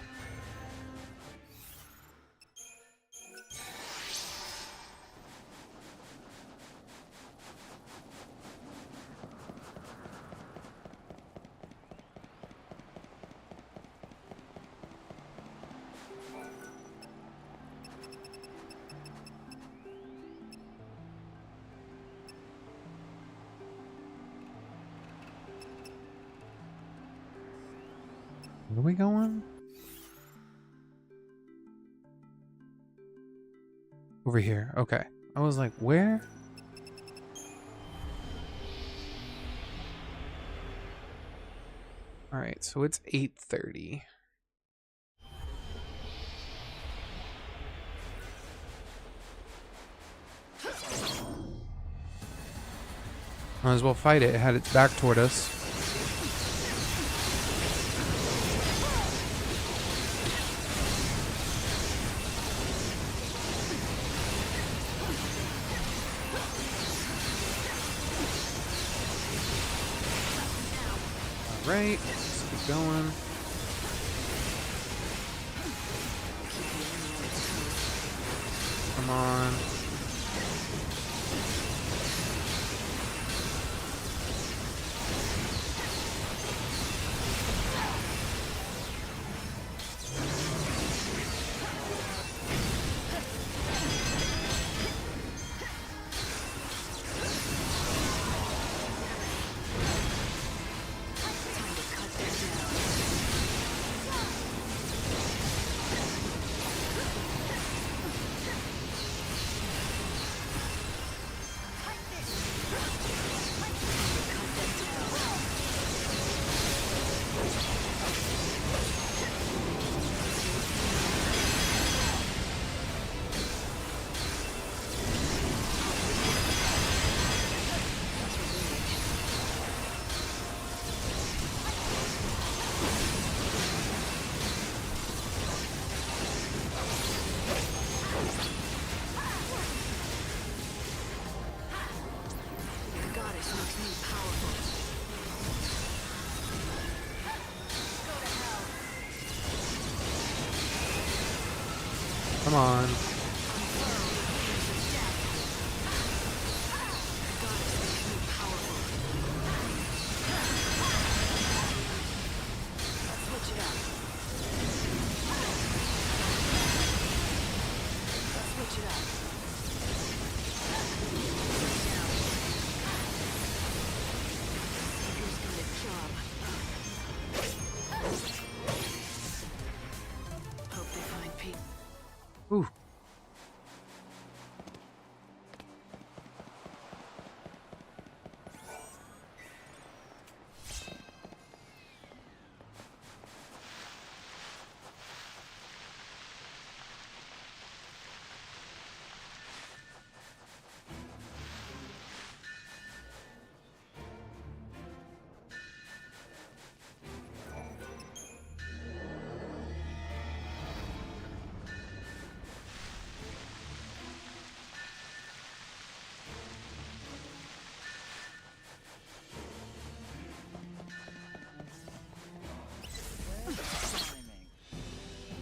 Where are we going? Over here. Okay. I was like, where? All right, so it's 8:30. Might as well fight it. It had its back toward us. All right, let's keep going. Come on. Come on. Ooh.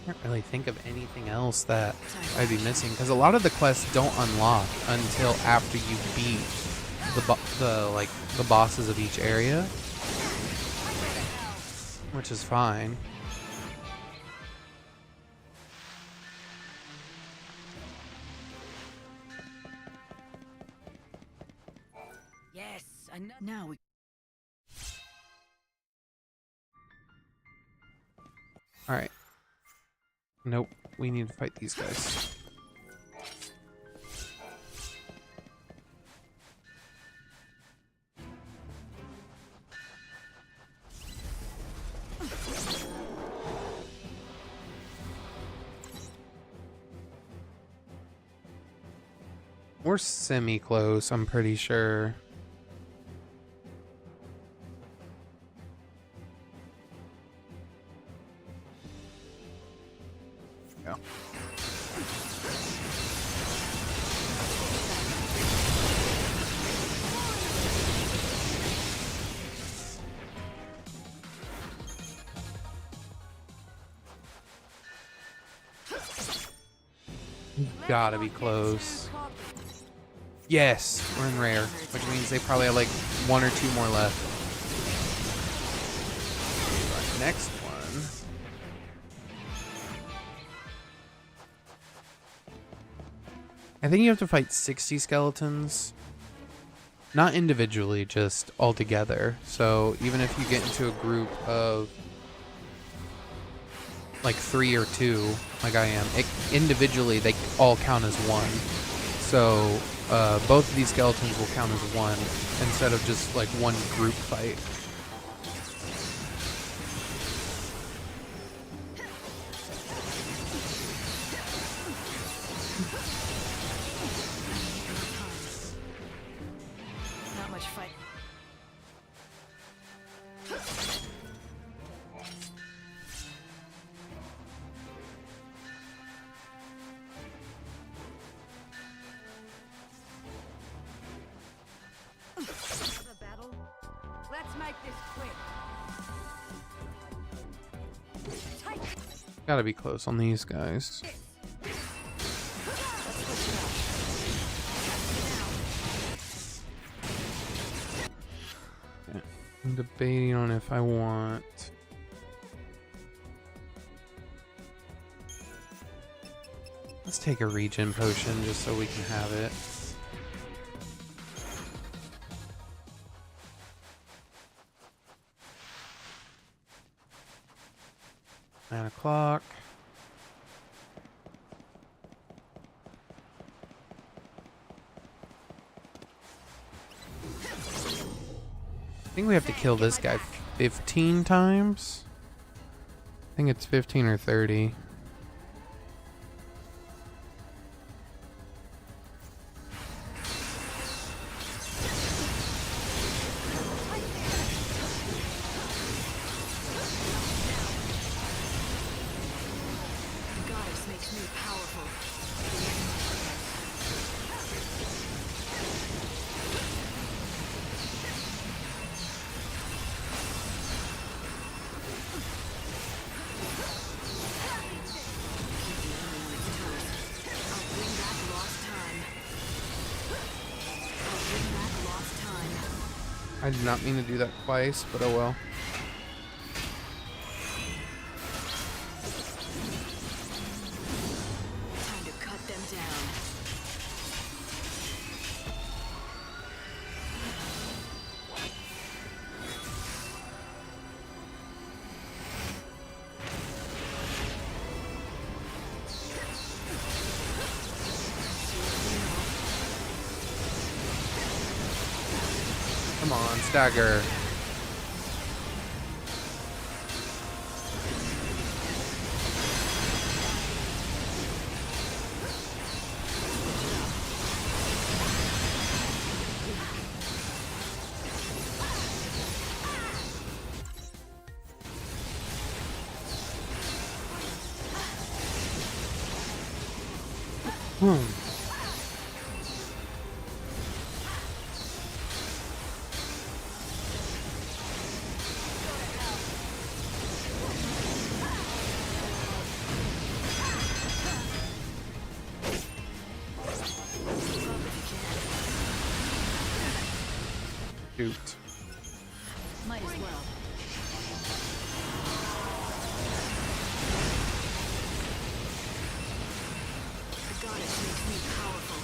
I can't really think of anything else that I'd be missing because a lot of the quests don't unlock until after you beat the bosses of each area, which is fine. Yes, I know. Now we All right. Nope. We need to fight these guys. We're semi-close, I'm pretty sure. Go. gotta be close. Yes, we're in rare, which means they probably have like 1 or 2 more left. Next one. I think you have to fight 60 skeletons. Not individually, just all together. So even if you get into a group of like 3 or 2, like I am, individually they all count as 1. So both of these skeletons will count as 1 instead of just like one group fight. Not much fight. The battle? Let's make this quick. Gotta be close on these guys. Okay. I'm debating on if I want... Let's take a regen potion just so we can have it. Nine o'clock. I think we have to kill this guy 15 times. I think it's 15 or 30. Goddess makes me powerful. I did not mean to do that twice, but oh well. Time to cut them down. Come on, stagger. Shoot. Might as well. The goddess makes me powerful.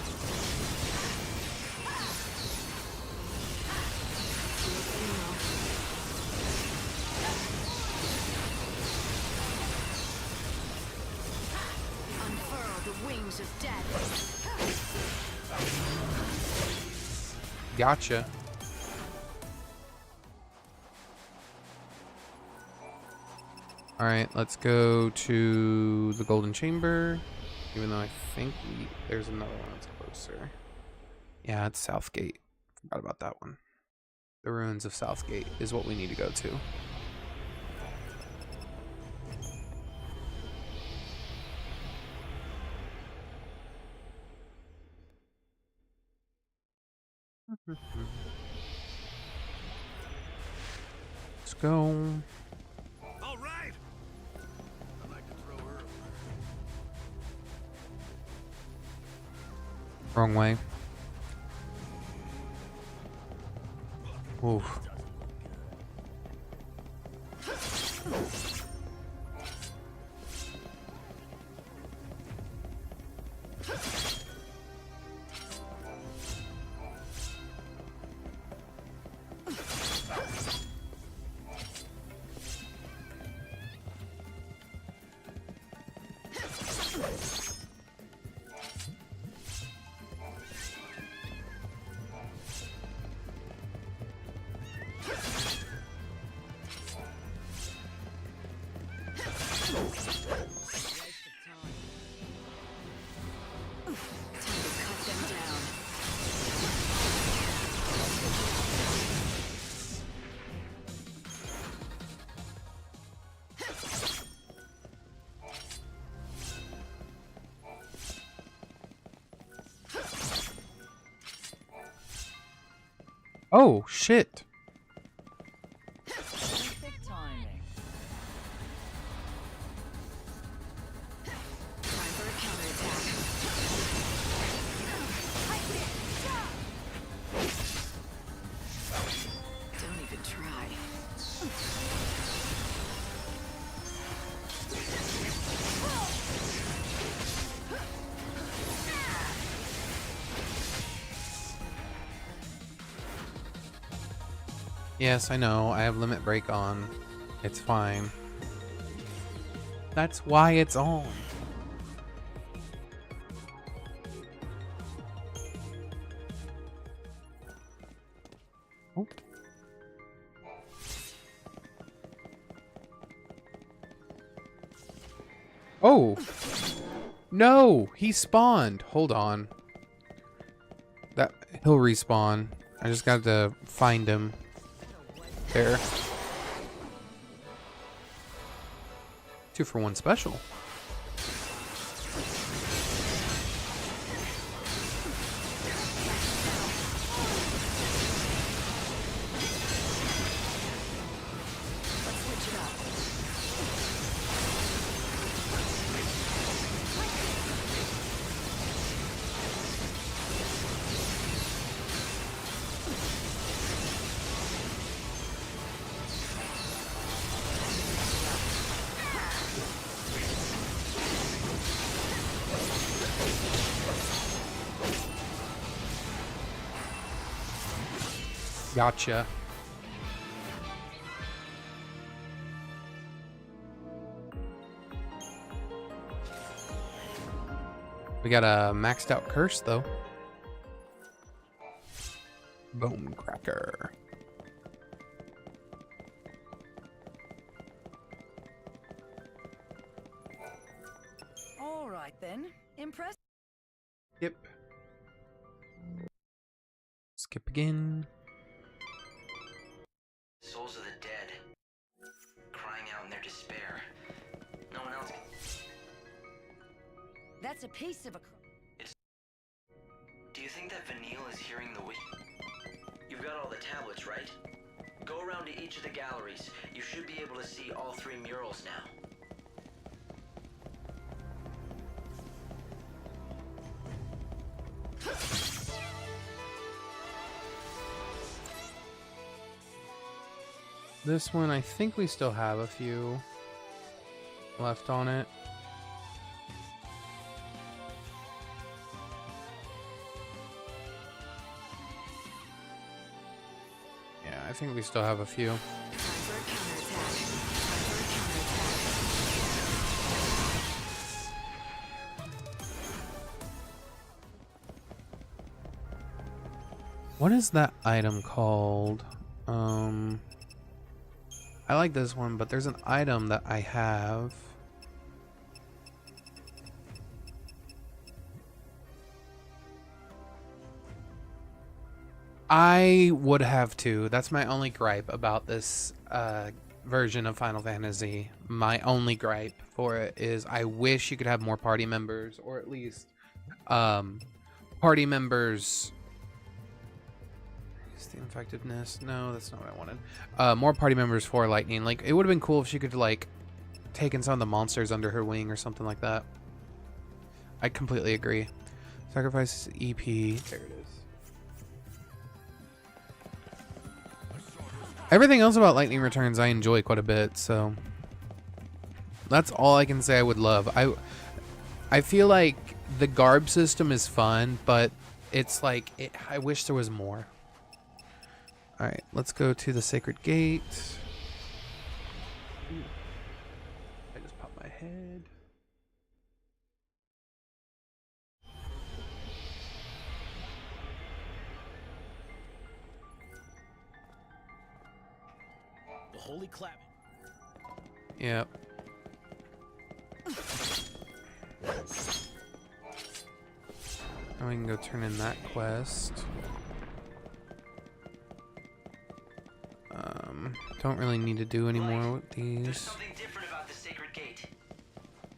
Unfurl the wings of death. Gotcha. Alright, let's go to the Golden Chamber. Even though I think there's another one that's closer. Yeah, it's Southgate. Forgot about that one. The ruins of Southgate is what we need to go to. Let's go. All right. I'd like to throw her a Wrong way. Oof. Oh, shit. Perfect timing. Time for a counterattack. Don't even try. Yes, I know. I have limit break on. It's fine. That's why it's on. Oh. Oh. No, he spawned. Hold on. That he'll respawn. I just got to find him. There. 2-for-1 special. Let's switch it up. Gotcha. We got a maxed out curse though. Bone cracker. All right then. Impressed? Yep. Skip again. Souls of the dead, crying out in their despair. No one else can. That's a piece of a... Do you think that Vanille is hearing the wish? You've got all the tablets, right? Go around to each of the galleries. You should be able to see all 3 murals now. This one, I think we still have a few left on it. Yeah, I think we still have a few. Time for a counterattack. What is that item called? I like this one, but there's an item that I have. I would have to. That's my only gripe about this version of Final Fantasy. My only gripe for it is I wish you could have more party members, or at least party members. Is the effectiveness? No, that's not what I wanted. More party members for Lightning. Like, it would have been cool if she could like taken some of the monsters under her wing or something like that. I completely agree. Sacrifice EP. There it is. Everything else about Lightning Returns I enjoy quite a bit, so that's all I can say I would love. I feel like the garb system is fun, but it's like I wish there was more. All right, let's go to the Sacred Gate. Ooh. I just popped my head. The Holy Clabbing. Yep. Now we can go turn in that quest. Don't really need to do any more with There's these. something different about the Sacred Gate.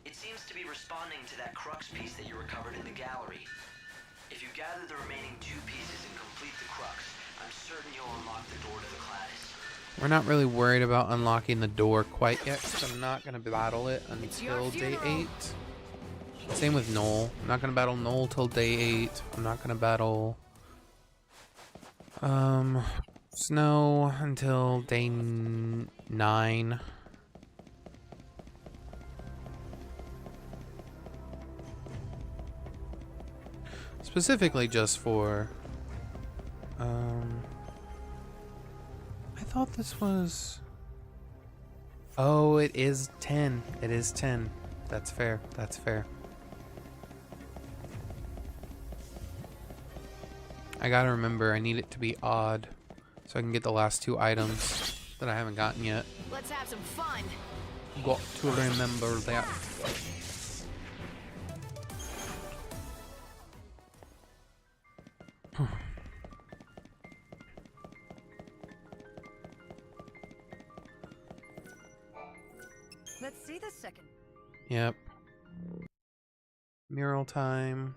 It seems to be responding to that crux piece that you recovered in the gallery. If you gather the remaining 2 pieces and complete the crux, I'm certain you'll unlock the door to the Cladis. We're not really worried about unlocking the door quite yet, because I'm not going to battle it until day 8. Same with Noel. I'm not going to battle Noel till day 8. I'm not going to battle Snow until day 9. Specifically just for I thought this was, oh, it is 10. It is 10. That's fair. That's fair. I gotta remember, I need it to be odd so I can get the last 2 items that I haven't gotten yet. Let's have some fun. Got to remember that. Let's see the second. Yep. Mural time.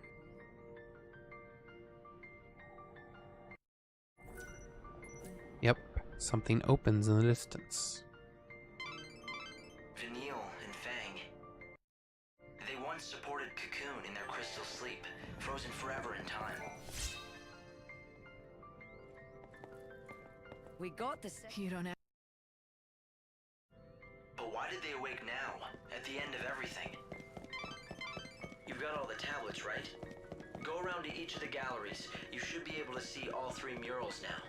Yep. Something opens in the distance. Vanille and Fang. They once supported Cocoon in their crystal sleep, frozen forever in time. We got the second. You don't have. But why did they awake now, at the end of everything? You've got all the tablets, right? Go around to each of the galleries. You should be able to see all 3 murals now.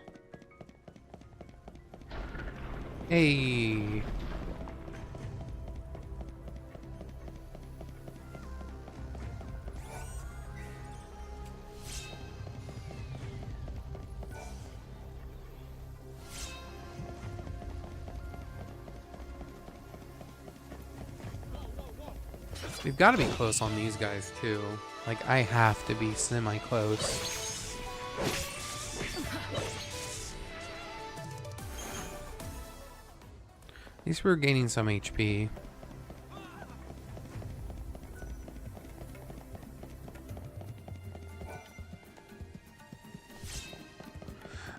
Hey. We've got to be close on these guys too. Like, I have to be semi-close. At least we're gaining some HP.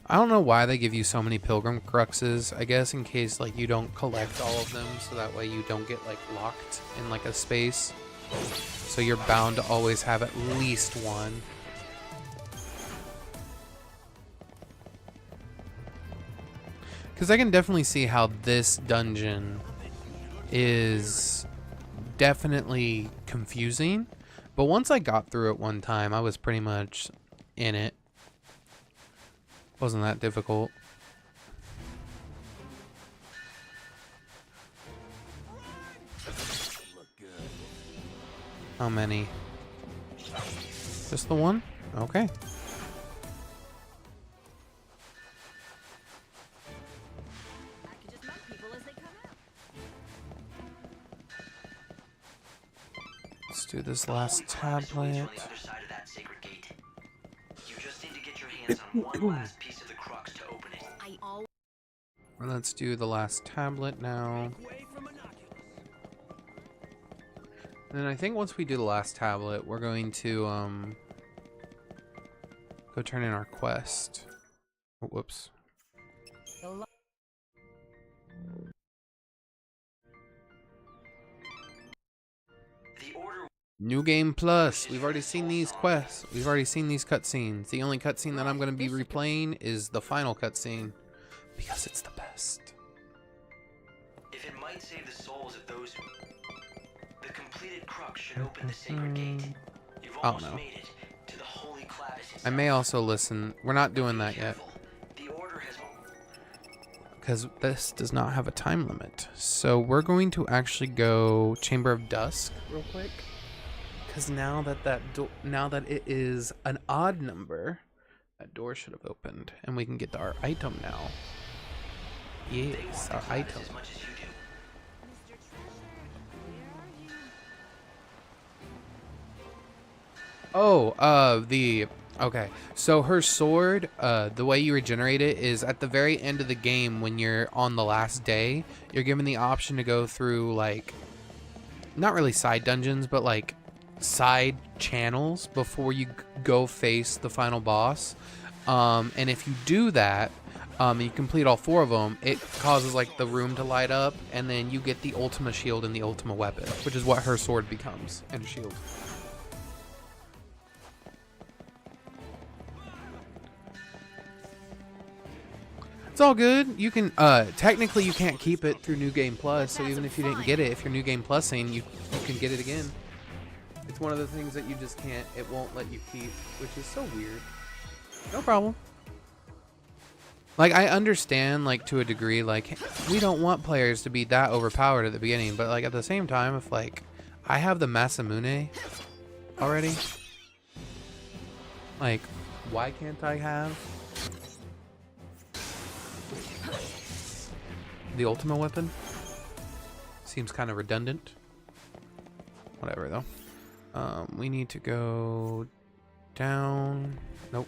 I don't know why they give you so many pilgrim cruxes. I guess in case like you don't collect all of them, so that way you don't get like locked in like a space. So you're bound to always have at least one. Because I can definitely see how this dungeon is definitely confusing. But once I got through it one time, I was pretty much in it. Wasn't that difficult. How many? Just the one? Okay. I can just meet people as they come out. Let's do this last tablet. On the other side of that sacred gate. You just need to get your hands on one last piece of the crux to open it. I always. Let's do the last tablet now. Way from Monoculus. And then I think once we do the last tablet, we're going to go turn in our quest. Oh, whoops. The order New Game Plus. We've already seen these quests. We've already seen these cutscenes. The only cutscene that I'm going to be replaying is the final cutscene because it's the best. If it might save the souls of those who... The completed crux should open the sacred gate. You've almost made it to the holy clavis itself. I may also listen. We're not doing that yet. The order has... Because this does not have a time limit. So we're going to actually go Chamber of Dusk real quick. Because now that it is an odd number, that door should have opened, and we can get to our item now. Yes, our item. As much as you do. Mr. Treasure, where are you? Oh, okay. So her sword, the way you regenerate it is at the very end of the game when you're on the last day, you're given the option to go through, like, not really side dungeons, but like side channels before you go face the final boss. And if you do that, you complete all 4 of them, it causes like the room to light up, and then you get the Ultima shield and the Ultima weapon, which is what her sword becomes, and shield. It's all good. You can technically you can't keep it through New Game Plus, so even if you didn't get it, if you're New Game Plusing, you can get it again. It's one of the things that you just can't, it won't let you keep, which is so weird. No problem. Like, I understand, like, to a degree, like, we don't want players to be that overpowered at the beginning, but, like, at the same time, if, like, I have the Masamune already, like, why can't I have the Ultima weapon? Seems kind of redundant. Whatever, though. We need to go down. Nope.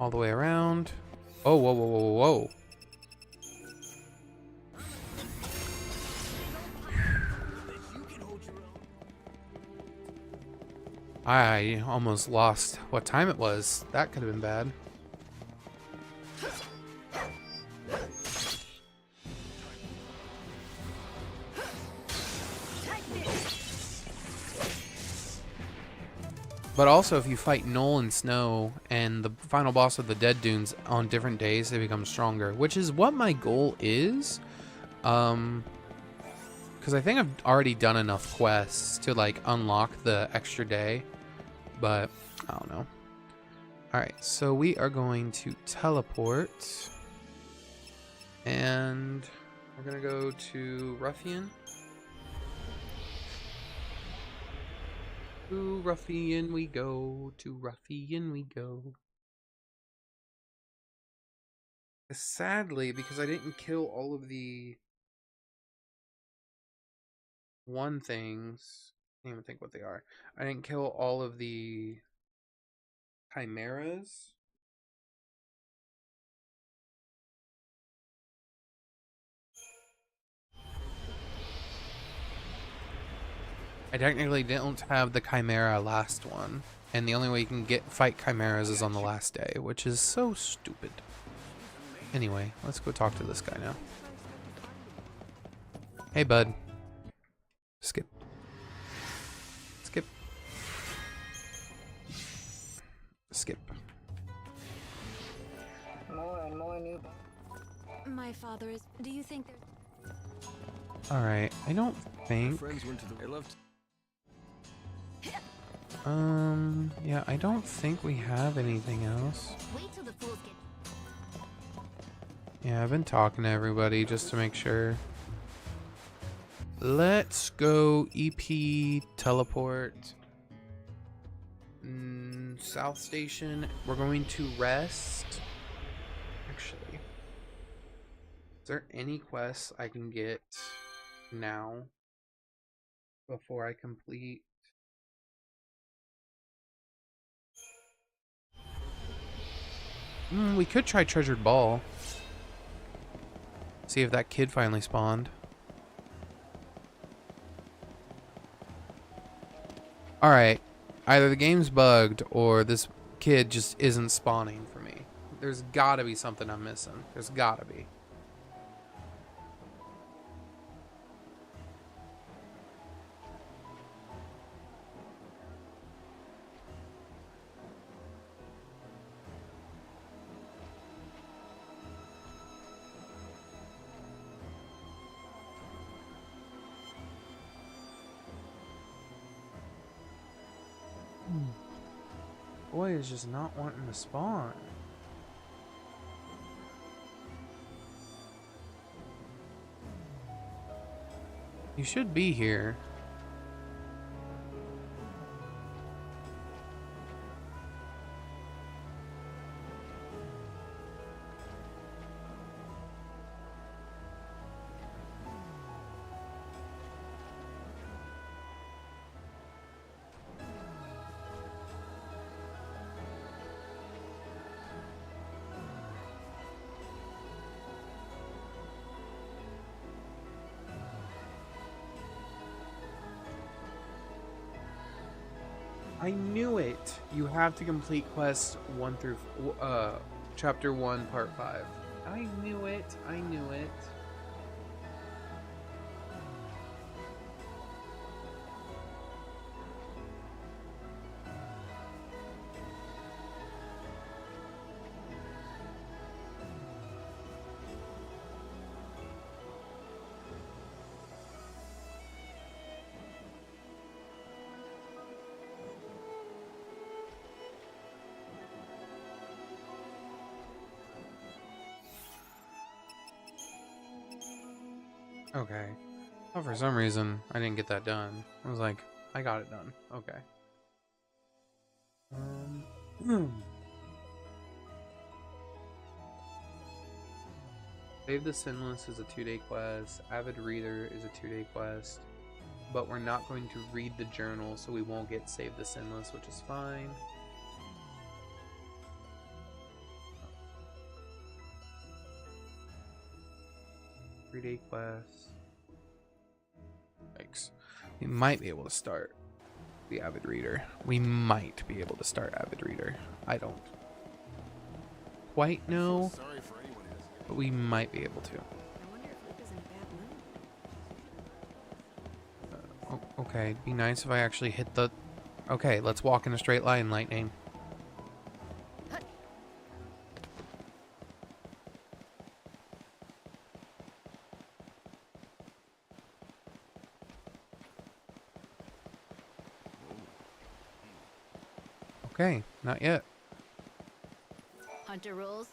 All the way around. Oh, whoa, whoa, whoa, whoa, whoa. I almost lost what time it was. That could have been bad. But also, if you fight Null and Snow and the final boss of the Dead Dunes on different days, they become stronger, which is what my goal is. Because I think I've already done enough quests to, like, unlock the extra day. But, I don't know. Alright, so we are going to teleport. And we're going to go to Ruffian. To Ruffian we go, to Ruffian we go. Sadly, because I didn't kill all of the one things, I can't even think what they are. I didn't kill all of the chimeras. I technically didn't have the chimera last one, and the only way you can fight chimeras is on the last day, which is so stupid. Anyway, let's go talk to this guy now. Hey, bud. Skip. Skip. Skip. More and more new. My father is... Do you think there's... Alright, I don't think... Friends went to the... I left. Yeah, I don't think we have anything else. Wait till the fools get... Yeah, I've been talking to everybody just to make sure. Let's go EP teleport. South Station. We're going to rest. Actually, is there any quests I can get now before I complete? We could try Treasured Ball. See if that kid finally spawned. Alright. Either the game's bugged or this kid just isn't spawning for me. There's gotta be something I'm missing. There's gotta be. boy is just not wanting to spawn. You should be here. I knew it. You have to complete quest 1 through chapter 1 part 5. I knew it. I knew it. Okay. Oh, for some reason, I didn't get that done. I was like, I got it done. Okay. Save the Sinless is a 2-day quest. Avid Reader is a 2-day quest. But we're not going to read the journal, so we won't get Save the Sinless, which is fine. Three-day quest. Yikes. We might be able to start the Avid Reader. We might be able to start Avid Reader. I don't quite know, but we might be able to. I wonder if Luke is in a bad mood. Okay, it'd be nice if I actually hit the... Okay, let's walk in a straight line, Lightning. Okay, not yet. Hunter rules.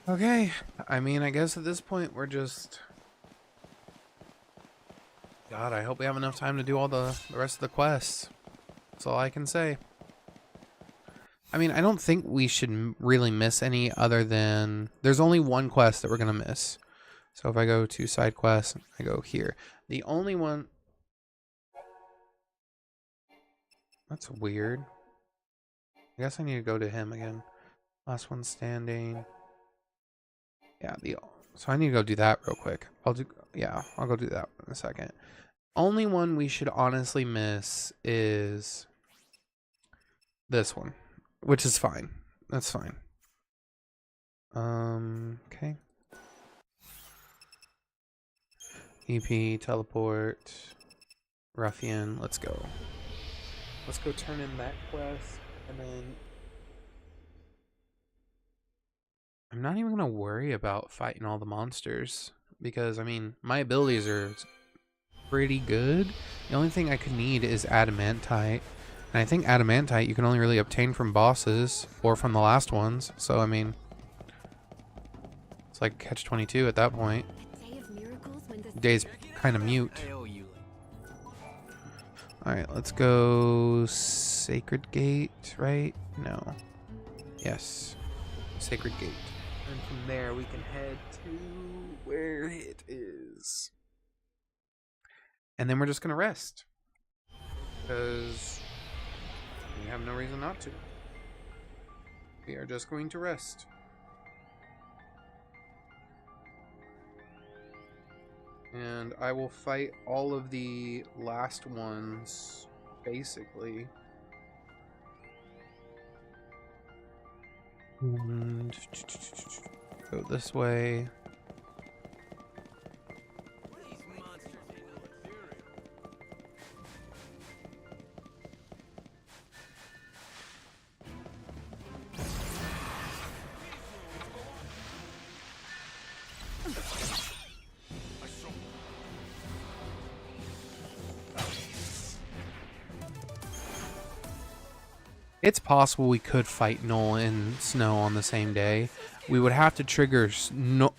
Okay, I mean, I guess at this point we're just... God, I hope we have enough time to do all the rest of the quests. That's all I can say. I mean, I don't think we should really miss any other than... There's only one quest that we're going to miss. So if I go to side quests, I go here. The only one... That's weird. I guess I need to go to him again. Last one standing. Yeah, so I need to go do that real quick. I'll go do that in a second. Only one we should honestly miss is this one, which is fine. That's fine. Okay. EP, teleport, ruffian, let's go. Let's go turn in that quest, and then I'm not even going to worry about fighting all the monsters, because, I mean, my abilities are pretty good. The only thing I could need is adamantite, and I think adamantite you can only really obtain from bosses, or from the last ones, so, I mean, it's like catch-22 at that point. Day of miracles when the Day's kind of mute. Alright, let's go Sacred Gate, right? No. Yes. Sacred Gate. And from there we can head to where it is. And then we're just going to rest. Because we have no reason not to. We are just going to rest. And I will fight all of the last ones, basically. And go this way. It's possible we could fight Null and Snow on the same day. We would have to trigger Sarah.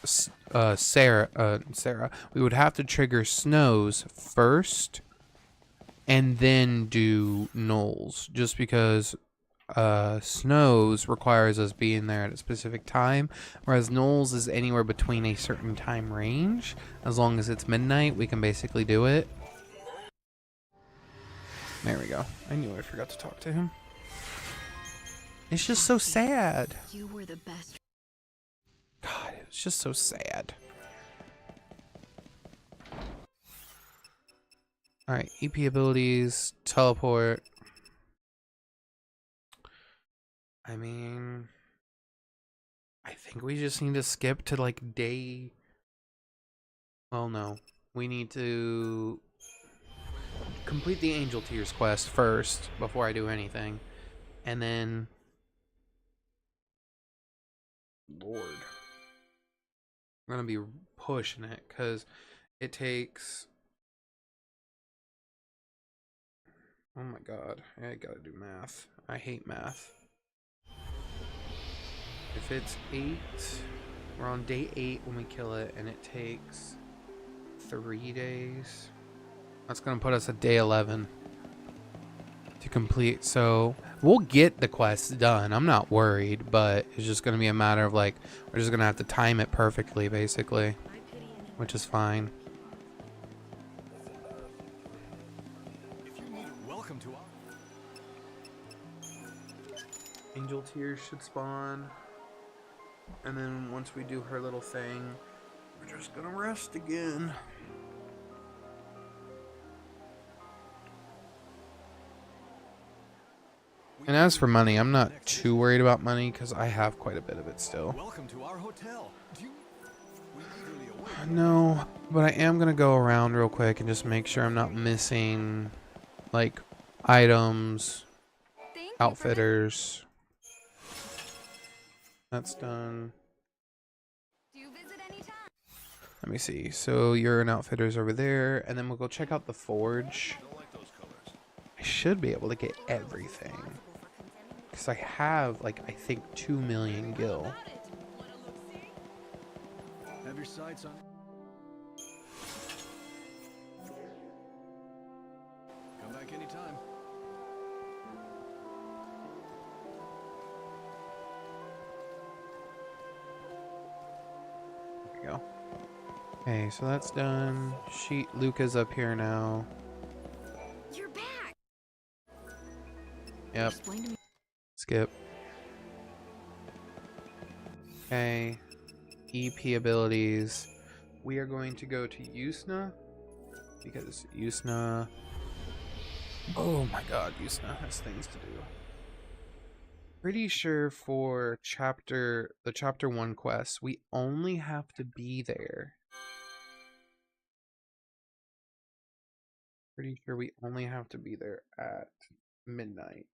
We would have to trigger Snow's first, and then do Null's, just because Snow's requires us being there at a specific time, whereas Null's is anywhere between a certain time range. As long as it's midnight, we can basically do it. There we go. I knew I forgot to talk to him. It's just so sad. You were the best. God, it's just so sad. Alright, EP abilities, teleport. I mean, I think we just need to skip to like day. Well, no. We need to complete the Angel Tears quest first before I do anything. And then, Lord, I'm gonna be pushing it because it takes, oh my god, I gotta do math. I hate math. If it's 8, we're on day 8 when we kill it, and it takes 3 days. That's gonna put us at day 11 to complete. So we'll get the quest done. I'm not worried, but it's just gonna be a matter of like, we're just gonna have to time it perfectly, basically, which is fine. Welcome to our... Angel Tears should spawn, and then once we do her little thing, we're just gonna rest again. And as for money, I'm not too worried about money because I have quite a bit of it still. Welcome to our hotel. We eagerly await. No, but I am gonna go around real quick and just make sure I'm not missing like items, outfitters. That's done. Do you visit any time? Let me see. So you're an outfitters over there, and then we'll go check out the forge. Don't like those colors. I should be able to get everything because I have like, I think 2 million gil. Have your sights on. Come back anytime. There we go. Okay, so that's done. Luca's up here now. You're back. Yep. Explain to me. Skip. Okay. EP abilities. We are going to go to Yusna because Yusna. Oh my god, Yusna has things to do. Pretty sure for the chapter 1 quest, we only have to be there. Pretty sure we only have to be there at midnight.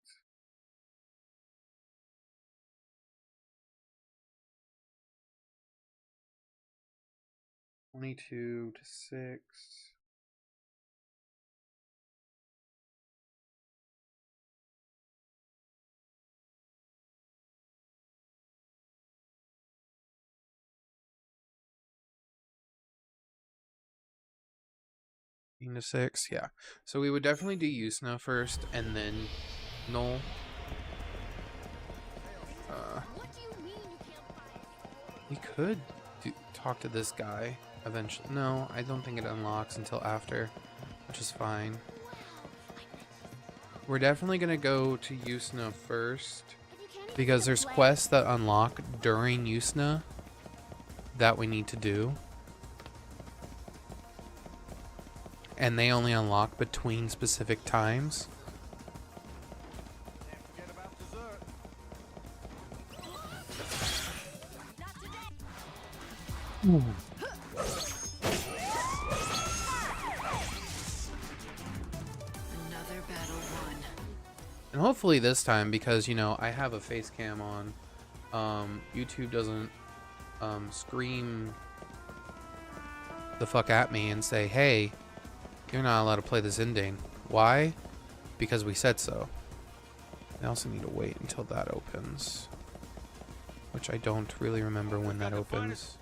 (22 to 6). To 6, yeah. So we would definitely do Yusna first, and then Null. What do you mean you can't buy? We could talk to this guy eventually. No, I don't think it unlocks until after, which is fine. We're definitely gonna go to Yusna first because there's quests that unlock during Yusna that we need to do. And they only unlock between specific times. Can't forget about dessert. Another battle won. And hopefully this time, because, you know, I have a face cam on, YouTube doesn't scream the fuck at me and say, hey, you're not allowed to play this ending. Why? Because we said so. I also need to wait until that opens, which I don't really remember when that opens.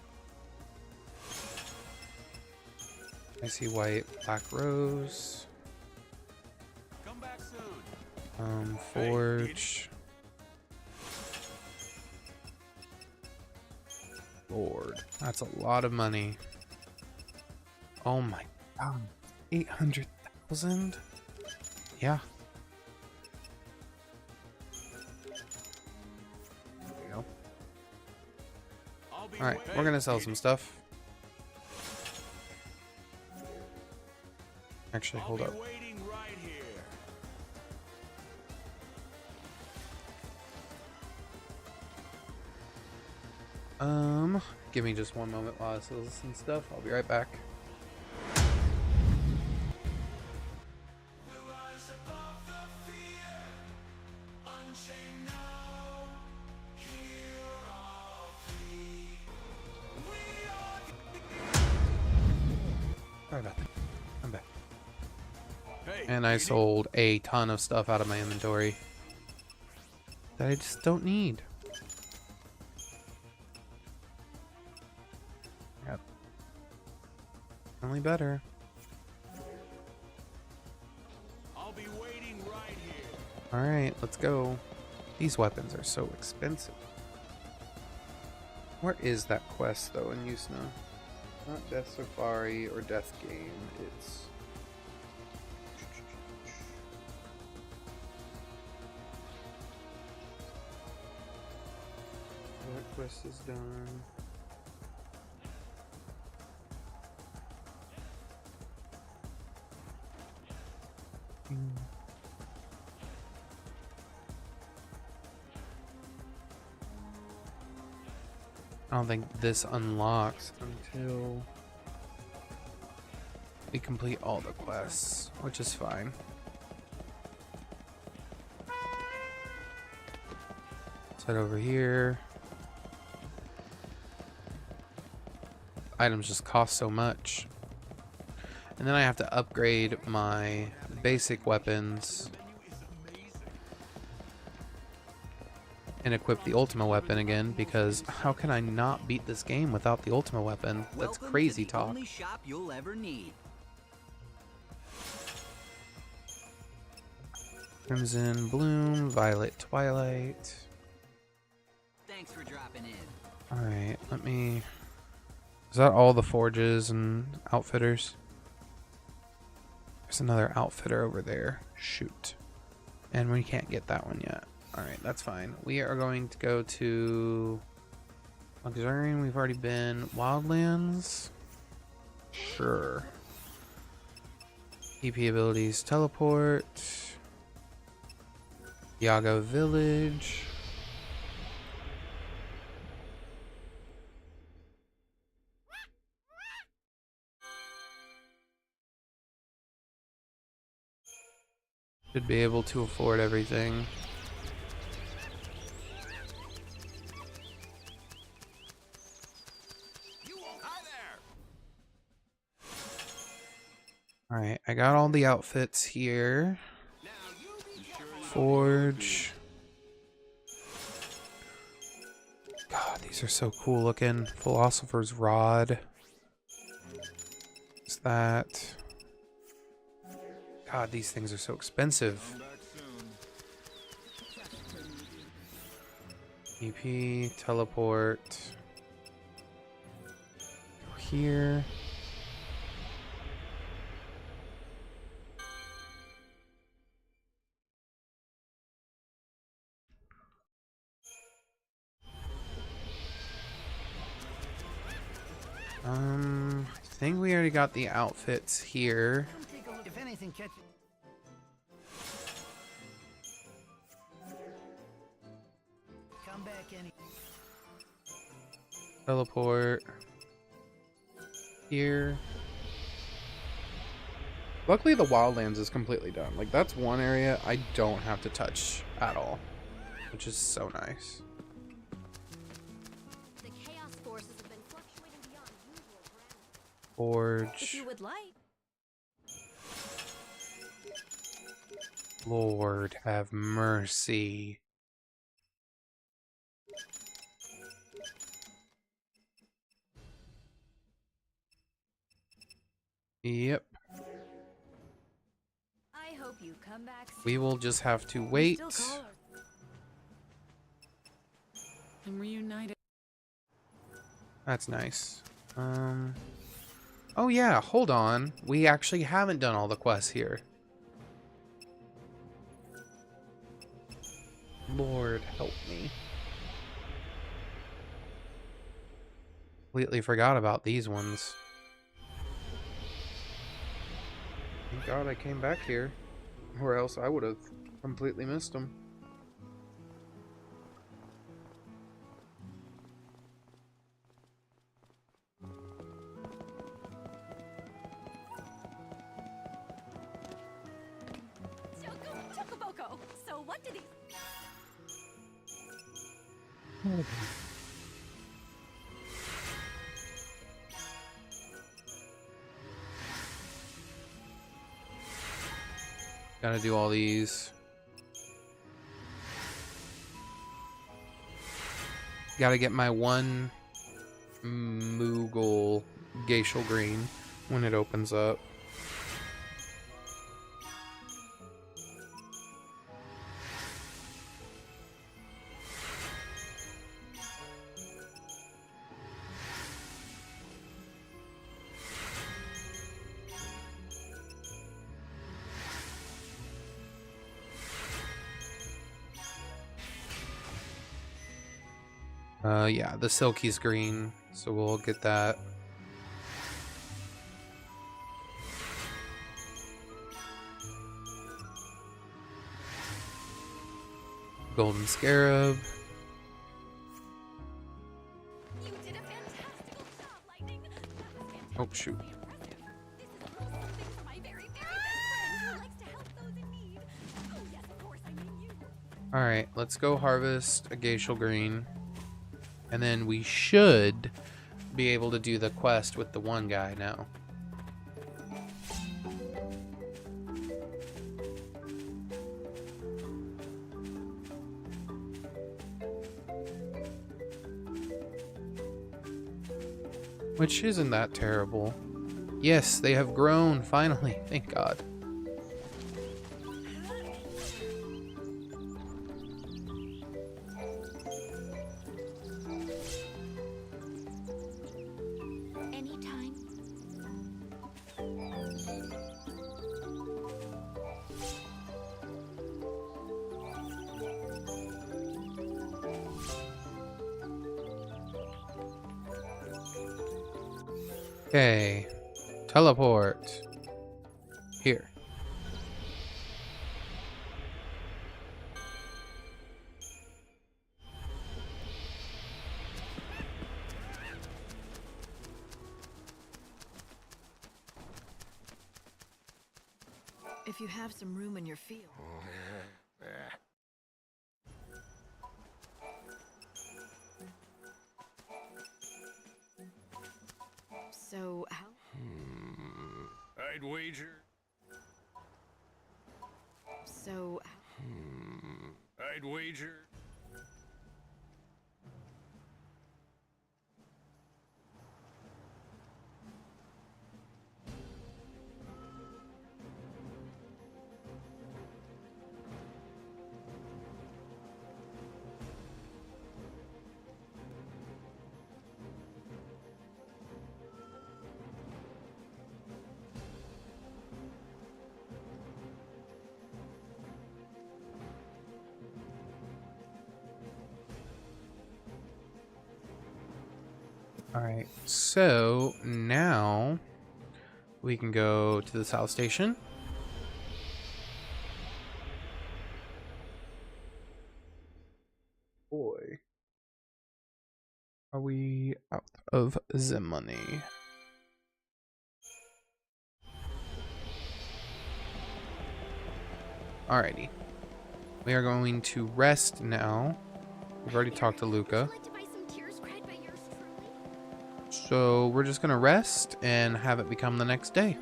I see white, black rose. Come back soon. Forge. Lord, that's a lot of money. Oh my god, 800,000? Yeah. There we go. I'll be Alright, we're gonna sell some stuff. Actually, hold up. waiting right here. Give me just one moment while I sell some stuff. I'll be right back. Sorry about that. I'm back. Hey, And I sold a ton of stuff out of my inventory that I just don't need. Yep. Only better. I'll be waiting right here. Alright, let's go. These weapons are so expensive. Where is that quest though in Yusna? Not Death Safari or Death Game, it's... What quest is done? I don't think this unlocks until we complete all the quests, which is fine. Let's head over here. Items just cost so much. And then I have to upgrade my basic weapons and equip the Ultima weapon again, because how can I not beat this game without the Ultima weapon? That's crazy talk. Only shop you'll ever need. Crimson Bloom, Violet Twilight. Thanks for dropping in. Alright, let me... Is that all the forges and outfitters? There's another outfitter over there. Shoot. And we can't get that one yet. Alright, that's fine. We are going to go to Luxurian. We've already been. Wildlands? Sure. EP abilities, teleport. Yago Village. Should be able to afford everything. Alright, I got all the outfits here. Forge. God, these are so cool looking. Philosopher's Rod. What's that? God, these things are so expensive. EP, teleport. Go here. I think we already got the outfits here. If anything catches. Come back any. Teleport. Here. Luckily the Wildlands is completely done. Like, that's one area I don't have to touch at all, which is so nice. The chaos forces have been fluctuating beyond usual parameters. Forge. If you would like. Lord have mercy. Yep. I hope you come back soon. We will just have to wait. I'm reunited. That's nice. Oh yeah, hold on. We actually haven't done all the quests here. Lord help me. Completely forgot about these ones. Thank God I came back here, or else I would have completely missed them. Chocoboko. So what did he... Gotta do all these. Gotta get my one Moogle Glacial Green when it opens up. Yeah, the Silky's green, so we'll get that. Golden Scarab. You did a fantastical job, Lightning. That was Oh, shoot. fantastically impressive. This is a little something for my very, very best friend who likes to help those in need. Oh yes, of course, I mean you. Alright, let's go harvest a Glacial Green. And then we should be able to do the quest with the one guy now. Which isn't that terrible. Yes, they have grown, finally. Thank God. Anytime. Okay. Teleport. Here. If you have some room in your field. So, how? I'd wager. So, I'd wager. Alright, so now we can go to the South Station. Boy. Are we out of the money? Alrighty. We are going to rest now. We've already talked to Luca. Would you like to buy some tears cried by yours truly? So we're just gonna rest and have it become the next day.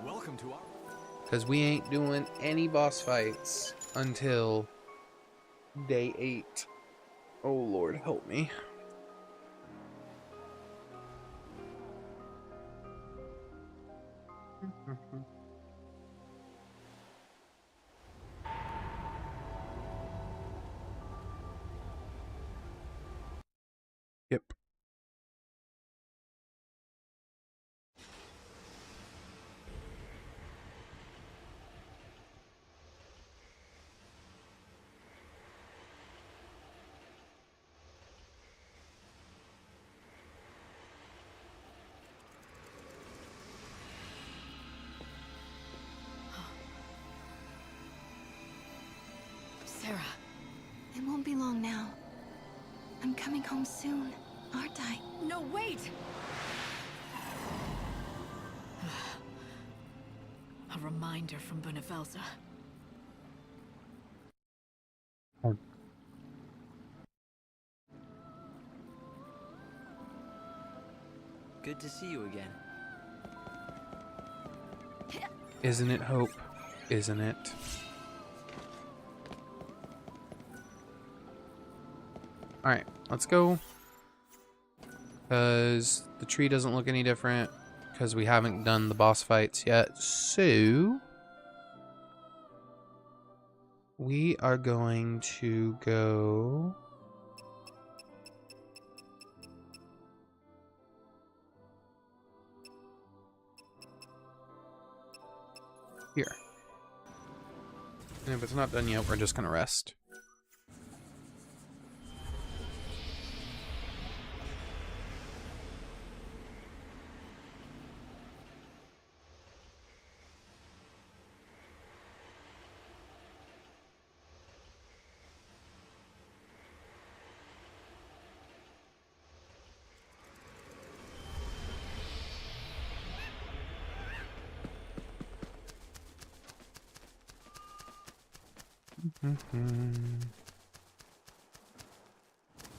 Welcome to our... Because we ain't doing any boss fights until day 8. Oh, Lord, help me. Yep. Sarah. It won't be long now. I'm coming home soon, aren't I? No, wait! A reminder from Benevelza. Good to see you again. Isn't it hope? Isn't it? Alright, let's go. Because the tree doesn't look any different. Because we haven't done the boss fights yet. So we are going to go here. And if it's not done yet, we're just going to rest.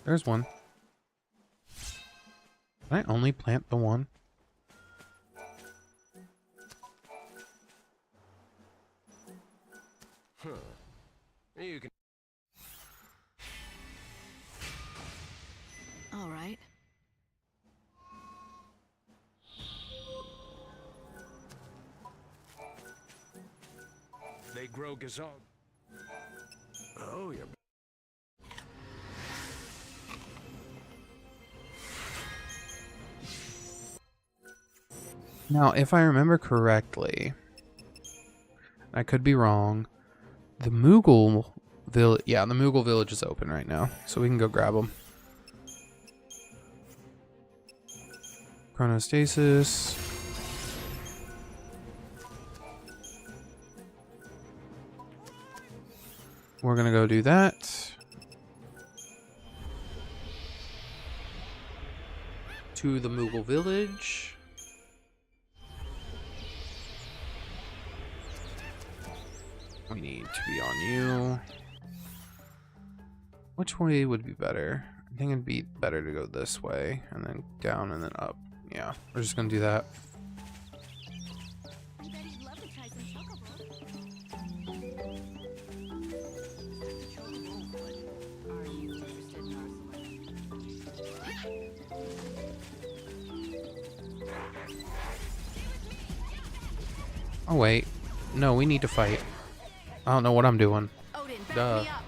There's one. Can I only plant the one? You can. All right. They grow gazon. Oh, you're. Now, if I remember correctly, I could be wrong, the Moogle village, yeah, the Moogle village is open right now, so we can go grab them. Chronostasis. We're gonna go do that. To the Moogle village. We need to be on you. Which way would be better? I think it'd be better to go this way and then down and then up. Yeah, we're just gonna do that. I bet he'd love to try some chocobo. Are you interested in our selection? Oh wait, no, we need to fight. I don't know what I'm doing. Odin, back Duh. me up.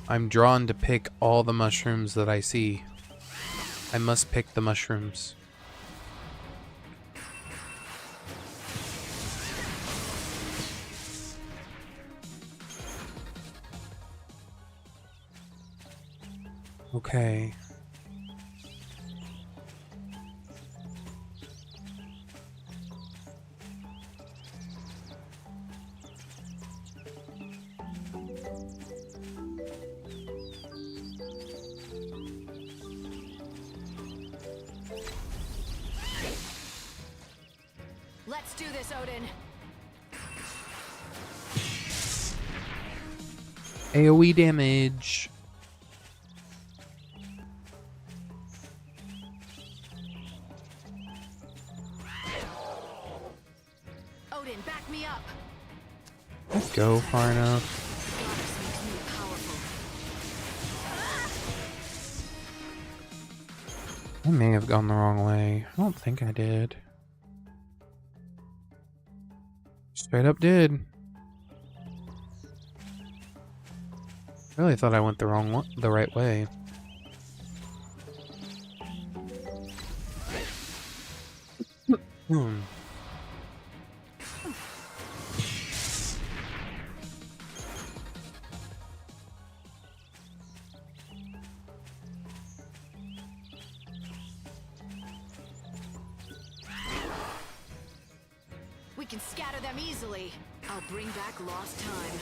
I'm drawn to pick all the mushrooms that I see. I must pick the mushrooms. Okay. Let's do this, Odin. AoE damage. Odin, back me up. Let's go far enough. Goddess makes me powerful. I may have gone the wrong way. I don't think I did. Straight up did. Really thought I went the wrong one, the right way. Hmm. We can scatter them easily. I'll bring back lost time.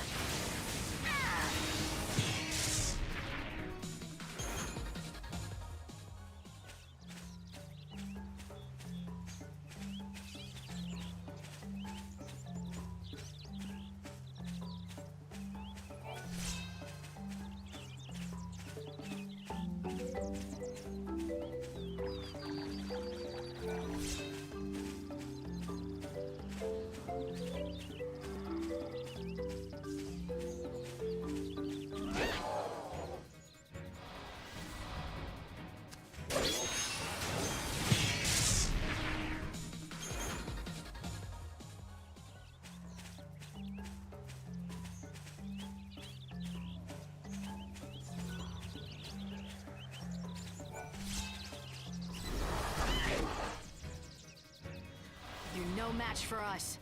You're no match for us.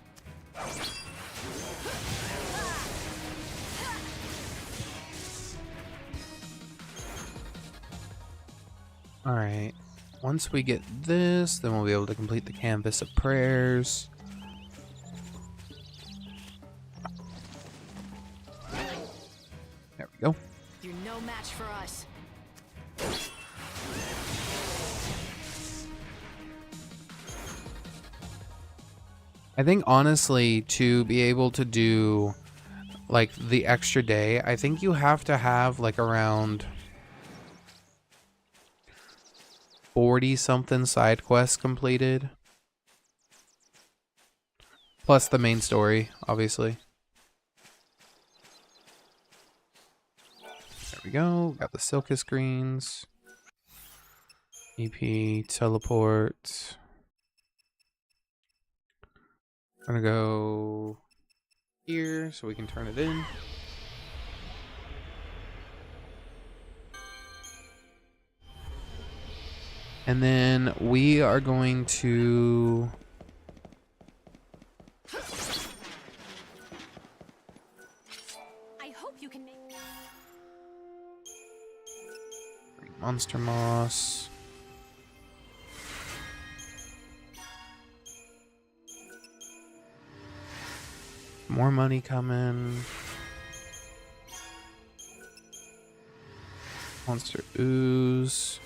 Alright. Once we get this, then we'll be able to complete the canvas of prayers. There we go. You're no match for us. I think honestly, to be able to do like the extra day, I think you have to have like around 40 something side quests completed. Plus the main story, obviously. There we go. Got the Silka screens. EP, teleport. I'm gonna go here so we can turn it in. And then we are going to I hope you can make. bring Monster Moss. More money coming. Monster Ooze.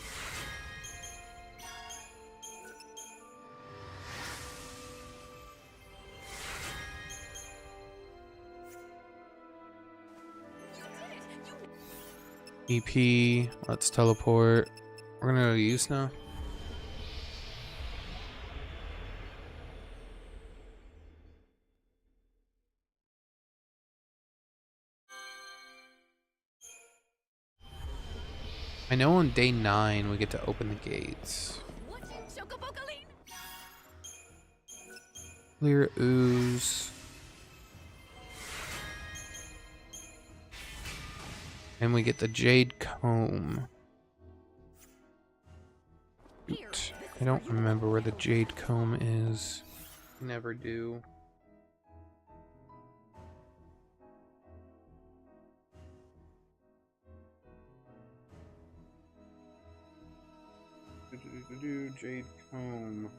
EP, let's teleport. We're gonna go use now. I know on day 9 we get to open the gates. What in Chocobocaline? Clear ooze. And we get the jade comb. Shoot. I don't remember where the jade comb is. Never do. Jade comb.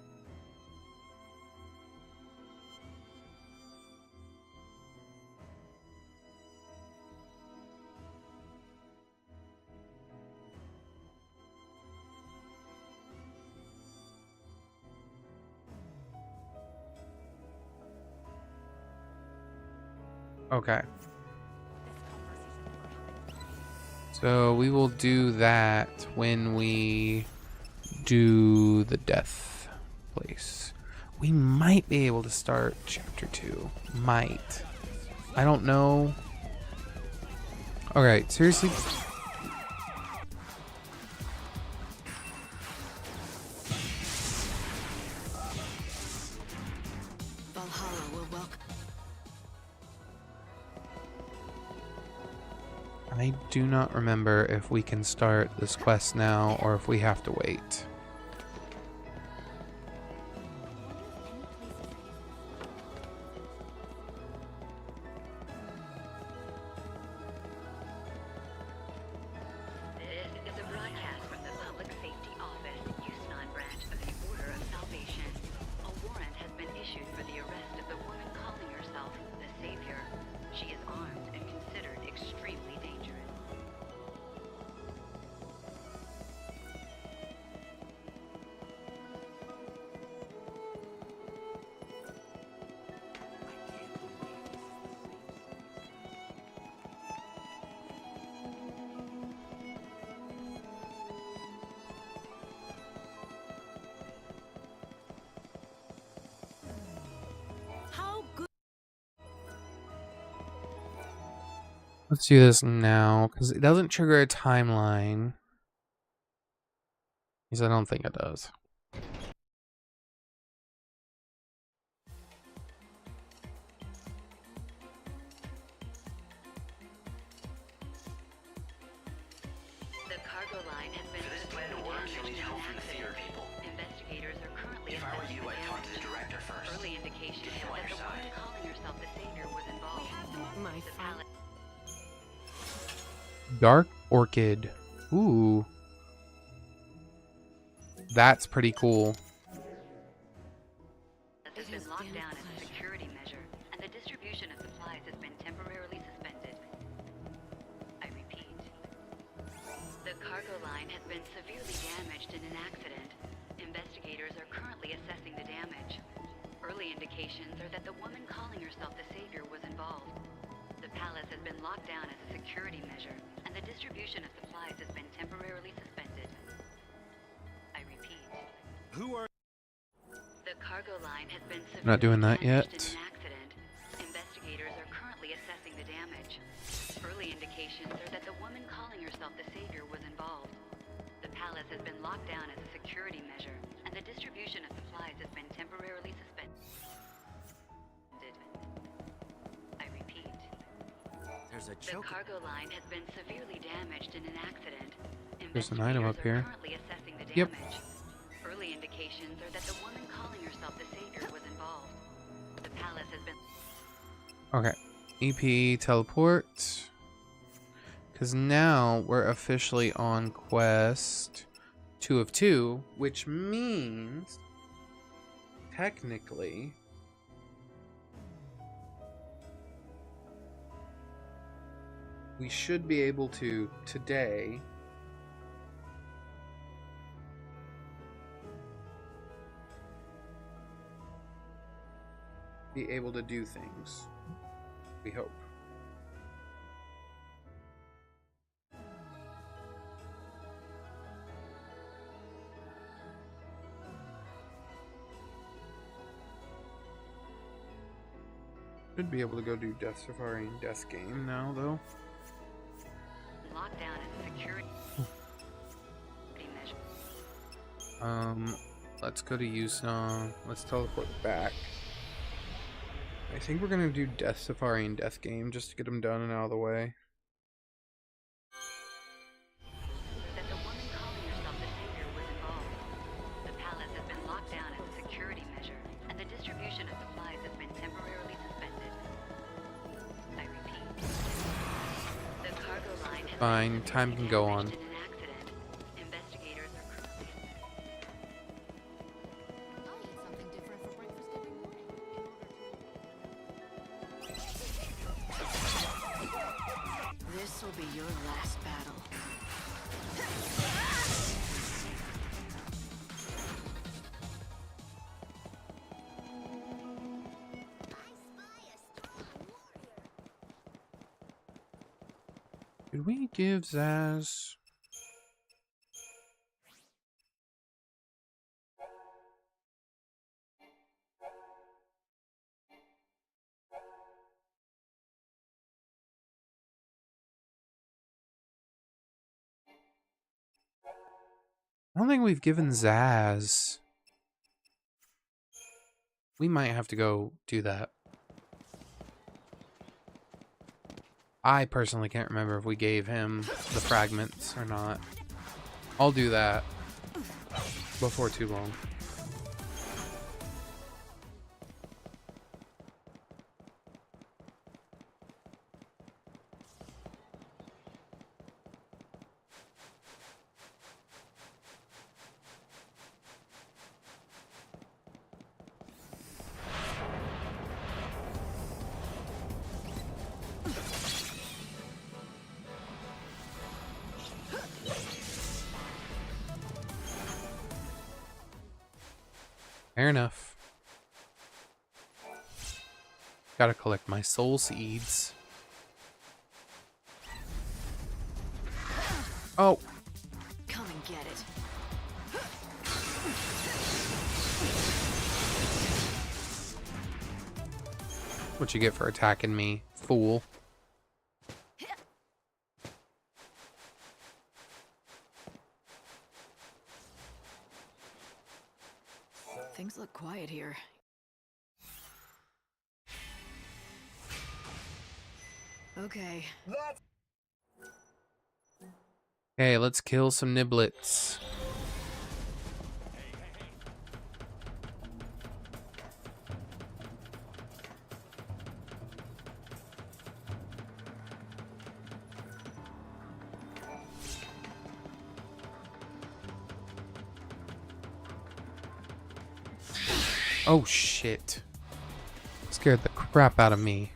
Okay. So we will do that when we do the death place. We might be able to start chapter 2. Might. I don't know. Alright, seriously. Valhalla will welcome. I do not remember if we can start this quest now or if we have to wait. This is a broadcast from the Public Safety Office, Houston branch of the Order of Salvation. A warrant has been issued for the arrest of the woman calling herself the Savior. She is armed and considered extremely dangerous. How good? Let's do this now, because it doesn't trigger a timeline. Because I don't think it does. The cargo line has been For this plan to work, you'll need help from the theater people. Investigators are currently If I were assessing you, the I'd talk to the damage. director first. Early indications Get him are on that your the woman side. calling herself the Savior was involved. My The friend. palace Dark Orchid. Ooh. That's pretty cool. has been locked down as a security measure, and the distribution of supplies has been temporarily suspended. I repeat. The cargo line has been severely damaged in an accident. Investigators are currently assessing the damage. Early indications are that the woman calling herself the Savior was involved. The palace has been locked down as a security measure, and the distribution of supplies has been temporarily suspended. I repeat. Who are The cargo line has been severely Not doing that damaged yet. in an accident. Investigators are currently assessing the damage. Early indications are that the woman calling herself the Savior was involved. The palace has been locked down as a security measure, and the distribution of supplies has been temporarily suspended. I repeat. there's a The choke? cargo line has been severely damaged in an accident. There's an item up Investigators are here. currently assessing the Yep. damage. Early indications are that the woman calling herself the Savior was involved. The palace has been Okay. EP teleport. Because now we're officially on quest 2 of 2, which means technically we should be able to today be able to do things. We hope. Should be able to go do Death Safari and Death Game now, though. locked down as a security measure. Let's go to Yusong. Let's teleport back. I think we're gonna do Death Safari and Death Game just to get them done and out of the way. That the woman calling herself the Savior was involved. The palace has been locked down as a security measure, and the distribution of supplies has been temporarily suspended. I repeat. The cargo line has Fine, been time can go on. damaged in an accident. Investigators are currently I'll eat something different for breakfast every morning. This will be your last battle. Did we give Zaz? I don't think we've given Zaz. We might have to go do that. I personally can't remember if we gave him the fragments or not. I'll do that before too long. Fair enough. Gotta collect my soul seeds. Oh! Come and get it. What you get for attacking me, fool? Things look quiet here. Okay. Okay, let's kill some niblets. Oh shit. Scared the crap out of me.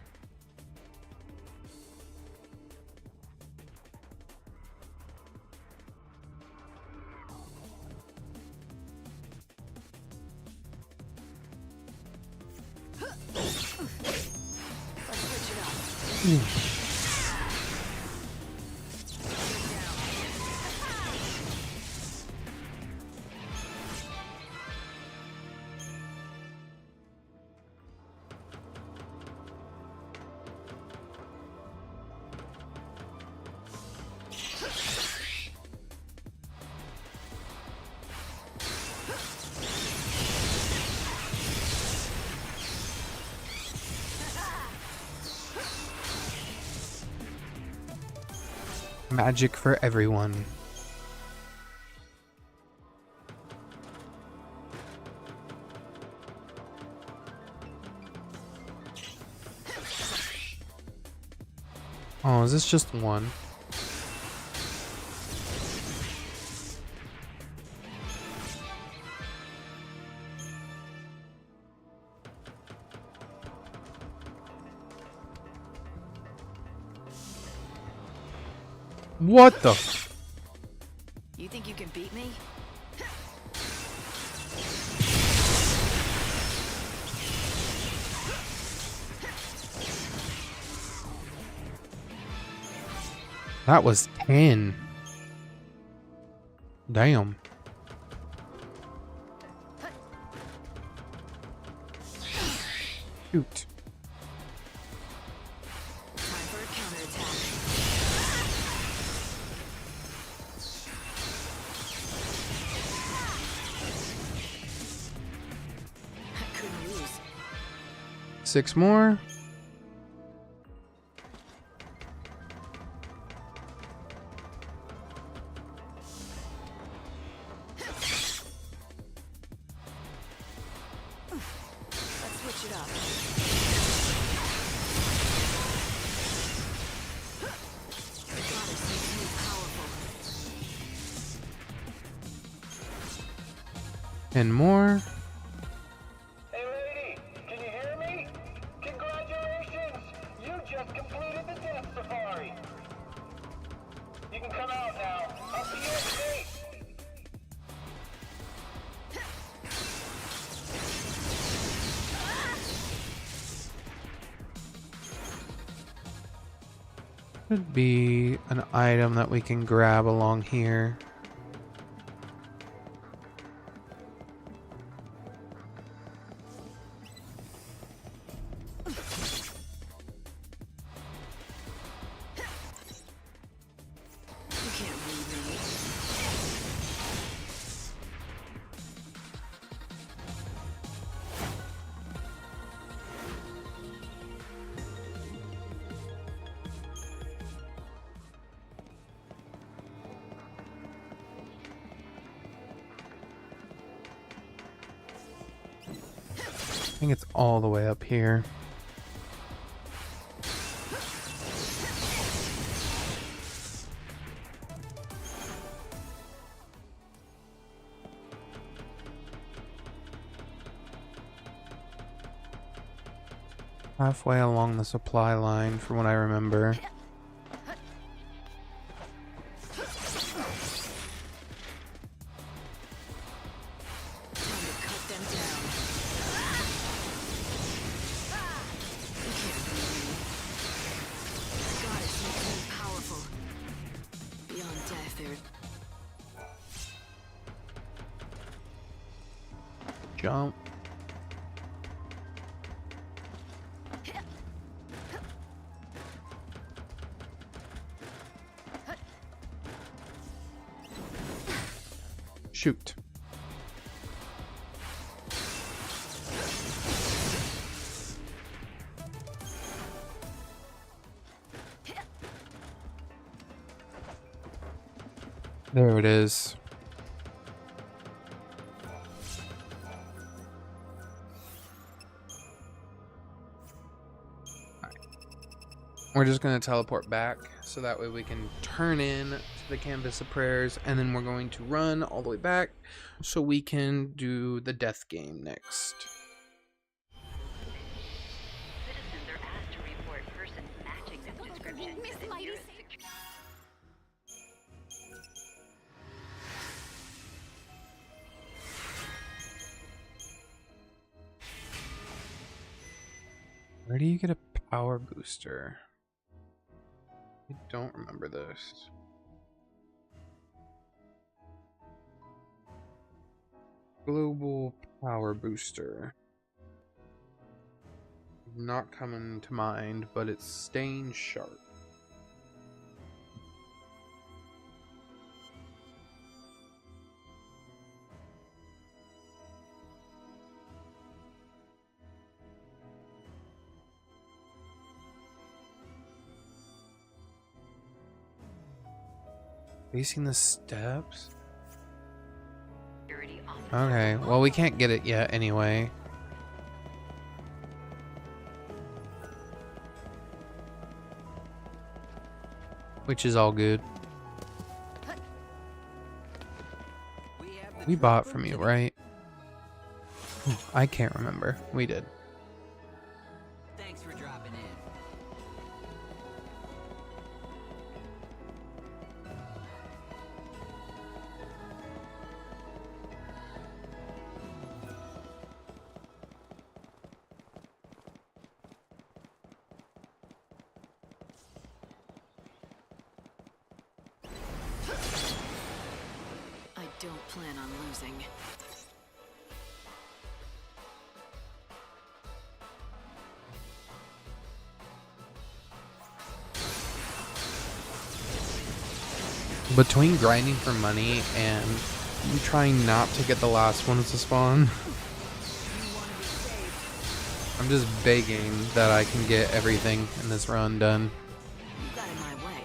Magic for everyone. Oh, is this just one? What the f- You think you can beat me? That was 10. Damn. Shoot. Time for a counterattack. I couldn't lose. 6 more. Let's switch it up. The goddess makes me powerful. 10 more. Hey lady, can you hear me? Congratulations! You just completed the death safari. You can come out now. I'll see you at the gate. Should be an item that we can grab along here. You can't leave me. I think it's all the way up here. Halfway along the supply line, from what I remember. Time to cut them down. You can't beat me. The goddess makes me powerful. Beyond death, there's Jump. Shoot. There it is. We're just going to teleport back so that way we can turn in to the Canvas of Prayers, and then we're going to run all the way back so we can do the death game next. Citizens are asked to report persons matching this description Miss to the Mighty nearest Sa- security. Where do you get a power booster? I don't remember this. Global power booster. Not coming to mind, but it's staying sharp. Facing the steps? Security officer. Okay, well we can't get it yet anyway. Which is all good. We bought from you, right? I can't remember. We did. Thanks for dropping in. I don't plan on losing. Between grinding for money and trying not to get the last ones to spawn, I'm just begging that I can get everything in this run done. You got in my way.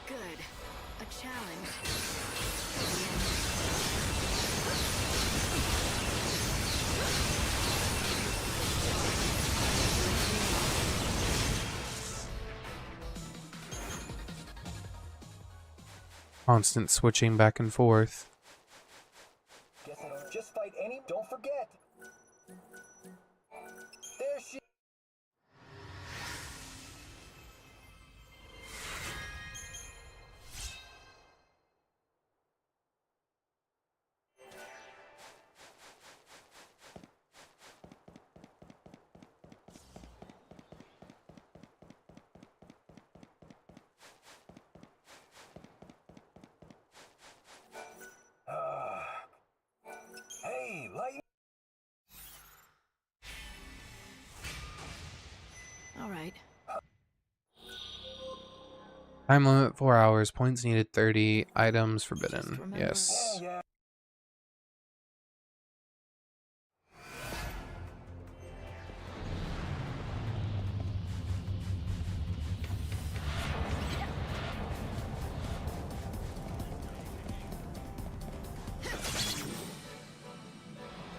Good. A challenge. Constant switching back and forth. Guess I don't just fight any. Don't forget. There she. Hey, light. All right. Time limit 4 hours. Points needed 30. Items forbidden. remember- Yes. Yeah.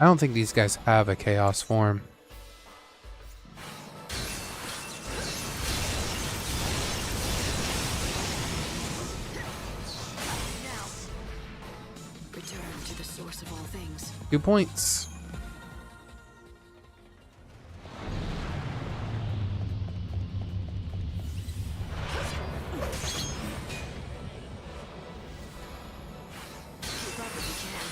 I don't think these guys have a chaos form. Return to the source of all things. 2 points. Keep up if you can.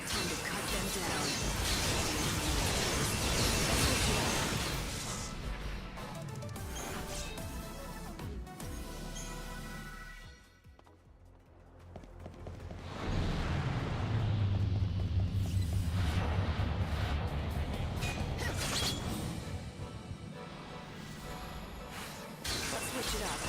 Time to cut them down. Let's switch it up.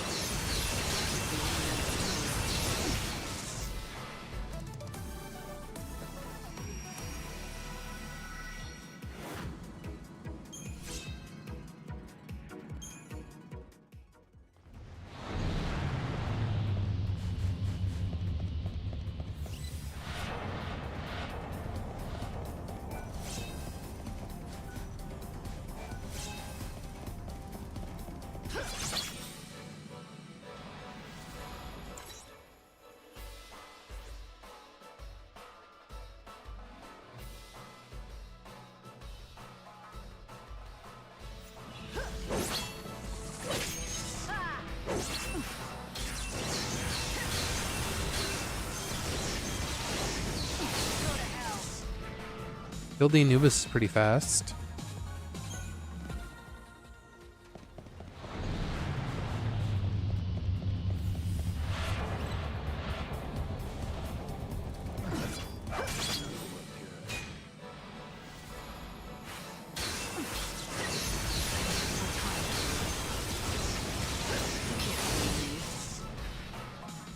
Killed the Anubis pretty fast.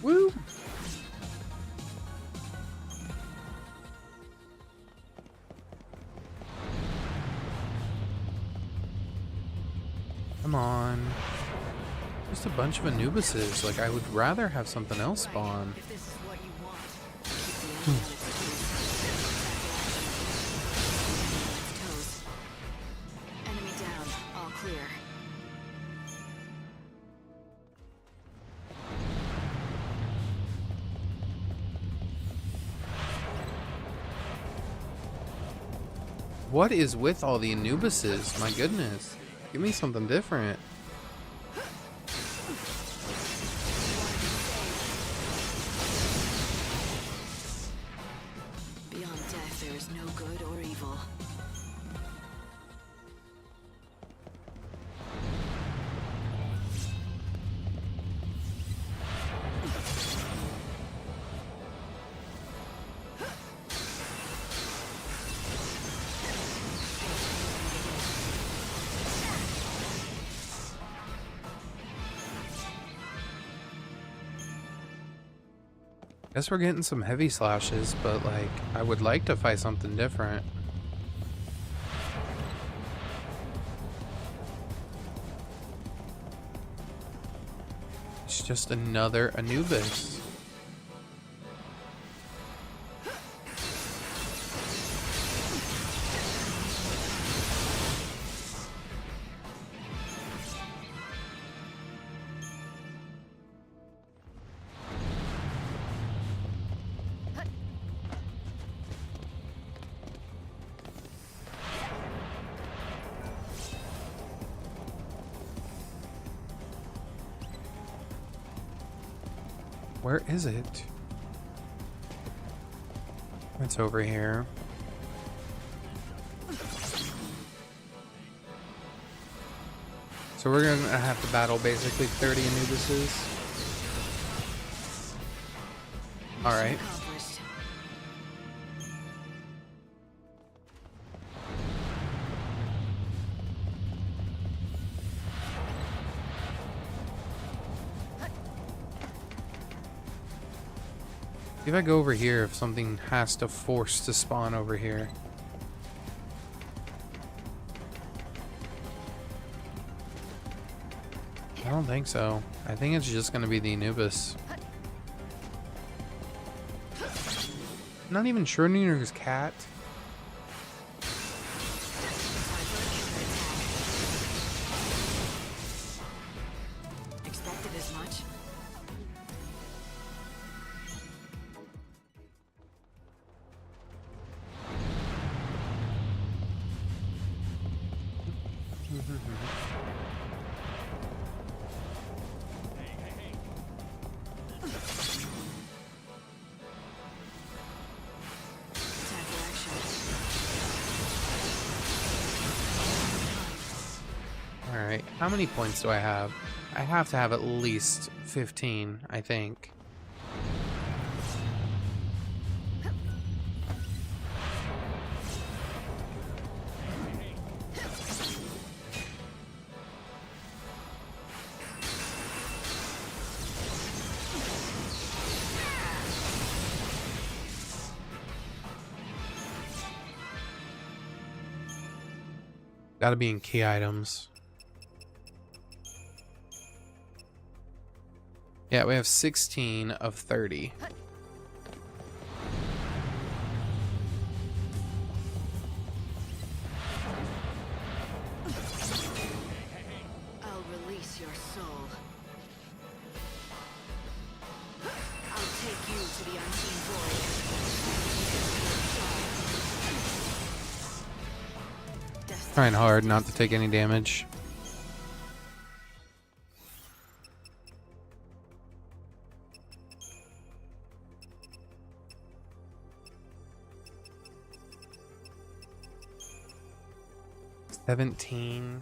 Woo! Come on. Just a bunch of Anubises. Like, I would rather have something else spawn. If this is what you want, keep the enemy on its toes. Enemy down. All clear. What is with all the Anubises? My goodness. Give me something different. Beyond death, there is no good or evil. Guess we're getting some heavy slashes, but like, I would like to fight something different. It's just another Anubis. Where is it? It's over here. So we're gonna have to battle basically 30 Anubises. Alright. Accomplished. If I go over here, if something has to force to spawn over here. I don't think so. I think it's just gonna be the Anubis. Not even Schrodinger's cat. Expected as much. Time for action. Alright, how many points do I have? I have to have at least 15, I think. Gotta be in key items. Yeah, we have 16 of 30. I'll release your soul. I'll take you to the unseen void. Trying hard not to take any damage. $17.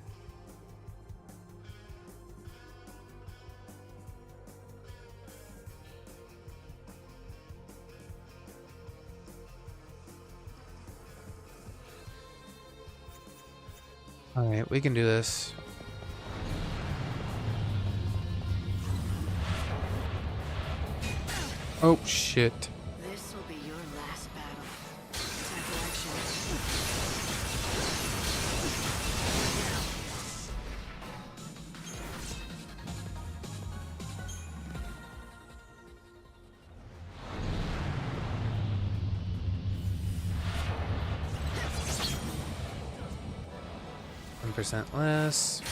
Alright, we can do this. Oh, shit. This will be your last battle. Time for action. Now. 1% less.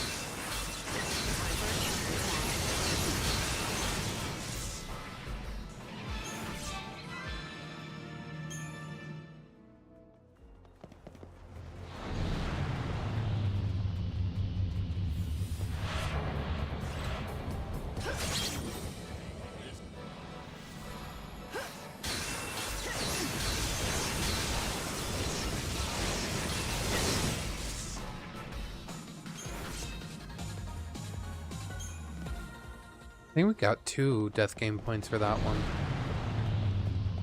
I think we got 2 death game points for that one.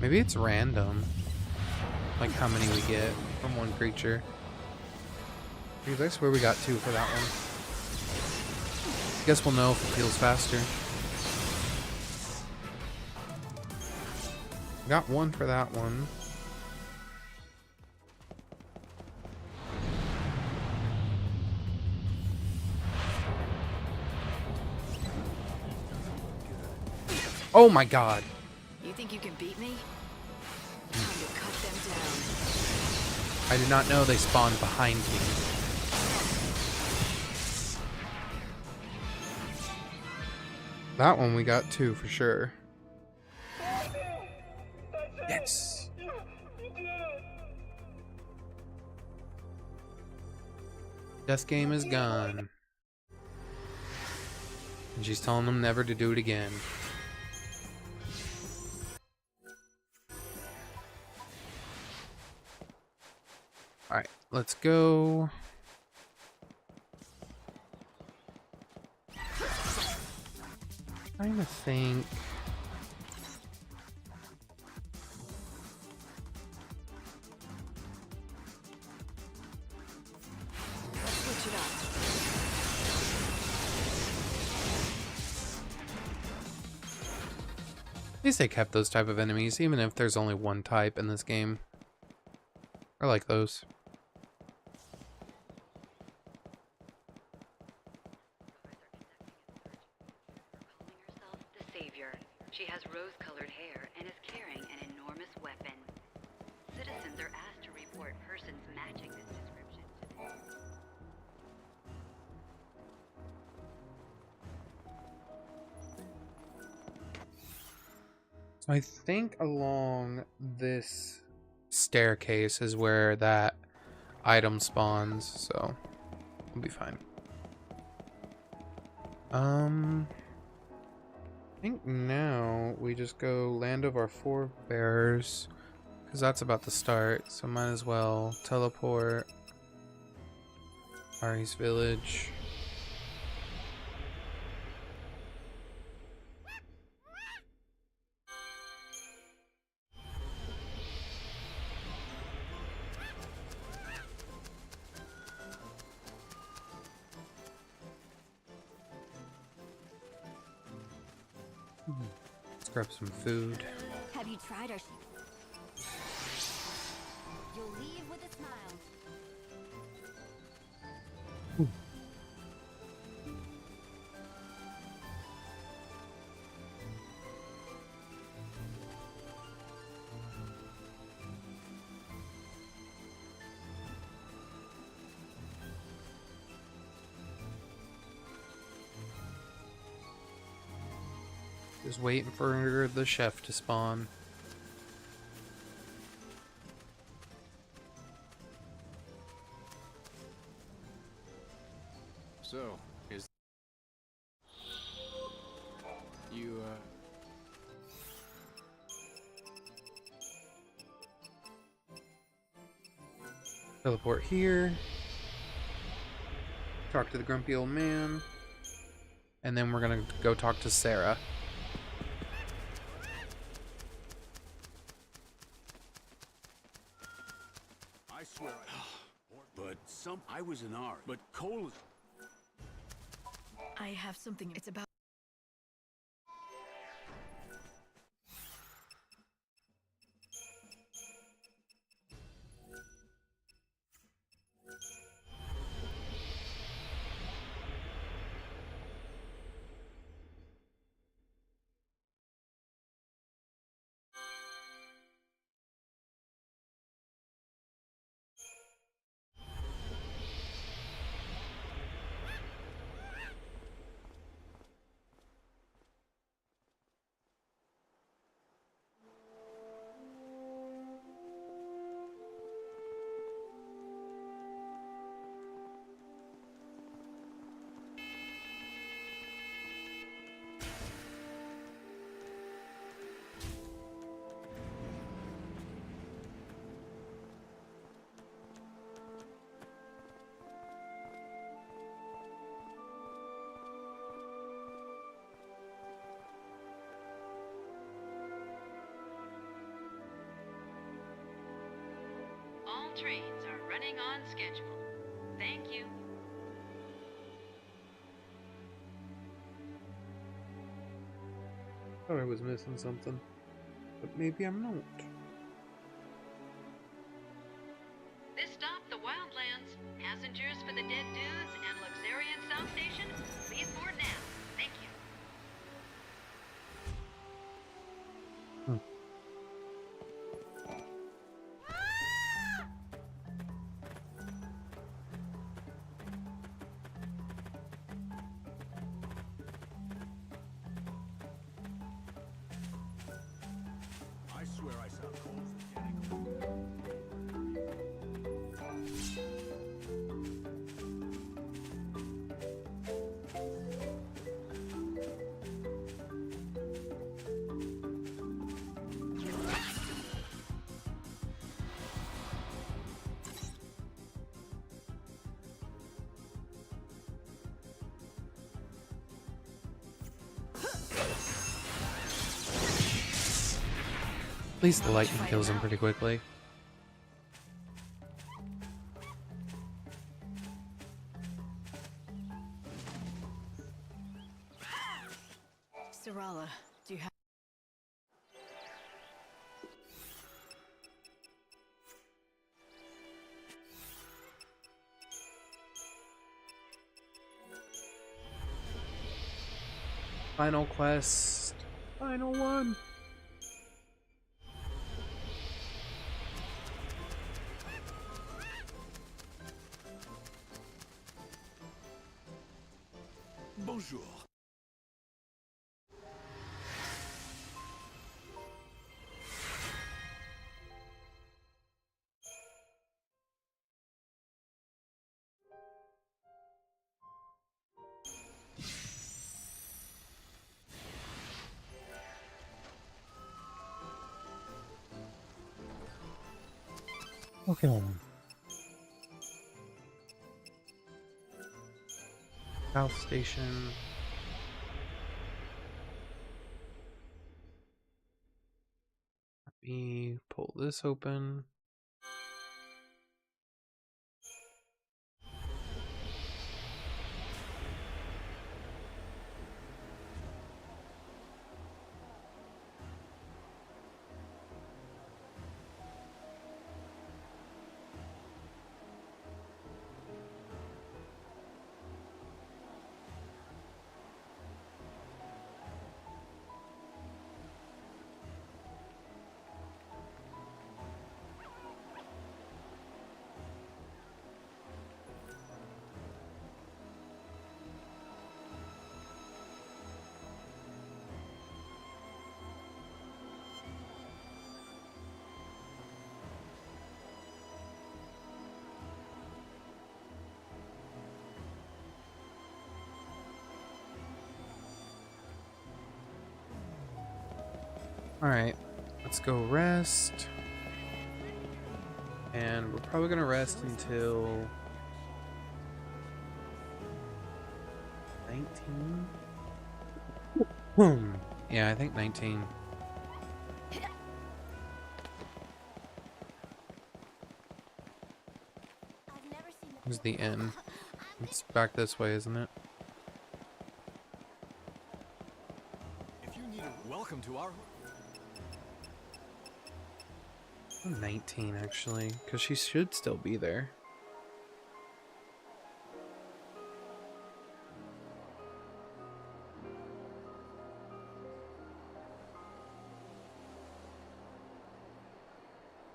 Maybe it's random. Like how many we get from one creature. Because I swear we got 2 for that one. Guess we'll know if it feels faster. Got 1 for that one. Oh my god. You think you can beat me? Time to cut them down. I did not know they spawned behind me. That one we got two for sure. Yes. You did it! Death game is gone. And she's telling them never to do it again. Alright, let's go. Trying to think. Let's switch it up. At least they kept those type of enemies, even if there's only one type in this game. I like those. Calling herself the Savior. She has rose-colored hair and is carrying an enormous weapon. Citizens are asked to report persons matching this description to the So I think along this staircase is where that item spawns, so we'll be fine. I think now we just go Land of Our Forebears, because that's about to start, so might as well teleport Ari's village. Let's grab some food. Have you tried our... You'll leave with a smile. Just waiting for the chef to spawn. So, is you, Teleport here. Talk to the grumpy old man. And then we're gonna go talk to Sarah. I swear but I was an art, but Cole... I have something. It's about. All trains are running on schedule. Thank you. Thought I was missing something, but maybe I'm not. This stop, the Wildlands. Passengers for the Dead Dudes and Luxuriant South Station, please board now. Thank you. At least the lightning kills him pretty quickly. Sarala, do you have... Final quest. Final one. Bonjour. Okay. South Station. Let me pull this open. Alright, let's go rest. And we're probably gonna rest until 19? Yeah, I think 19. Where's the inn? It's back this way, isn't it? If you need a welcome to our 19 actually, because she should still be there.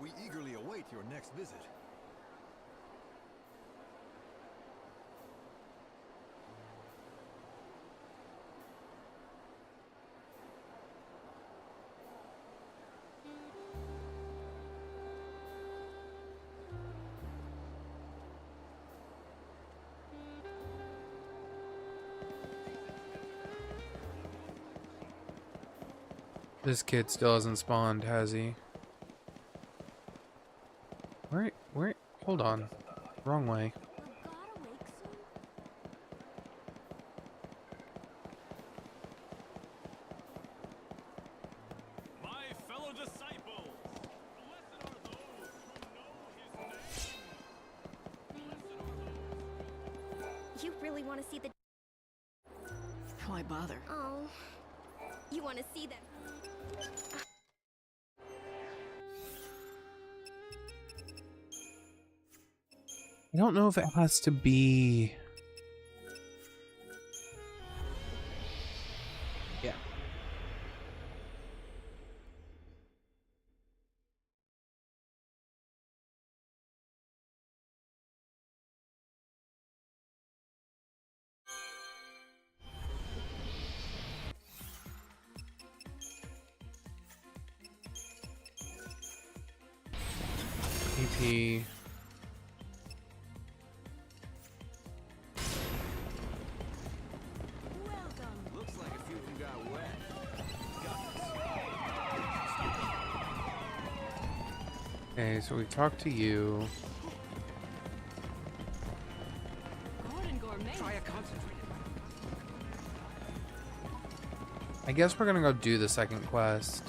We eagerly await your next visit. This kid still hasn't spawned, has he? Where, hold on. Wrong way. My fellow disciples, blessed are those who know his name. You really want to see the... Why bother? Oh. You want to see them? I don't know if it has to be... Yeah. EP. Looks like a few of them got wet. Okay, so we talked to you. Try a concentrated. I guess we're gonna go do the second quest.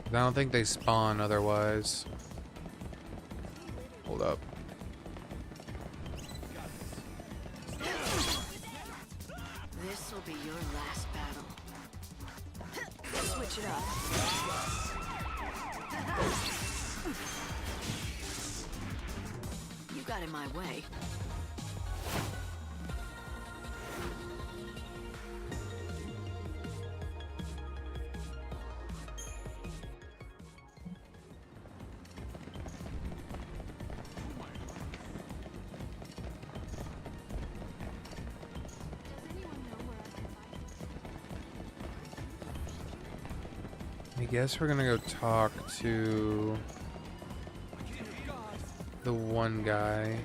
I don't think they spawn otherwise. Hold up. This will be your last battle. Switch it up. You got in my way. I guess we're gonna go talk to the one guy.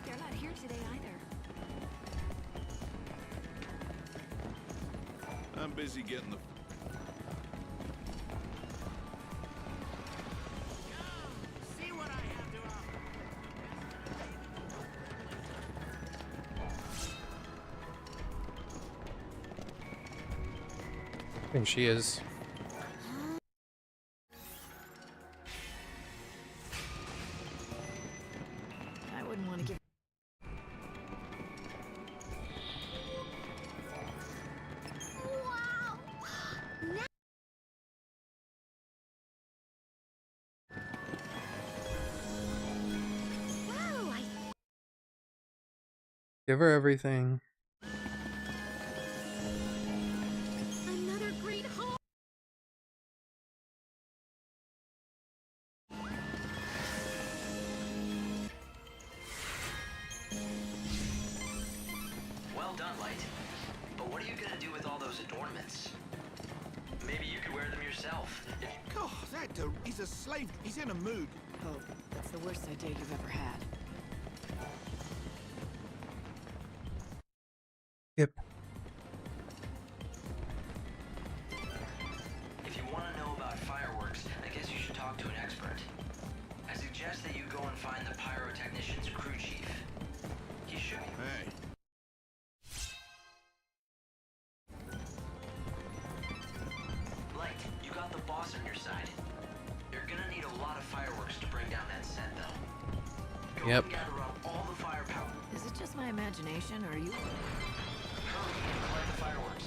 They're not here today either. I'm busy getting the... See what I have to offer. I think she is. I wouldn't want to give. Wow! Wow! Give her everything. Another great haul! Well done, Light. But what are you gonna do with all those adornments? Maybe you could wear them yourself. God, that dude, he's a slave. He's in a mood. Oh, that's the worst idea you've ever had. Yep. If you want to know about fireworks, I guess you should talk to an expert. I suggest that you go and find the pyrotechnician's crew chief. He should. Hey. Light, you got the boss on your side. You're gonna need a lot of fireworks to bring down that set, though. Go Yep. and gather up all the firepower. Is it just my imagination, or are you? Hurry and collect the fireworks.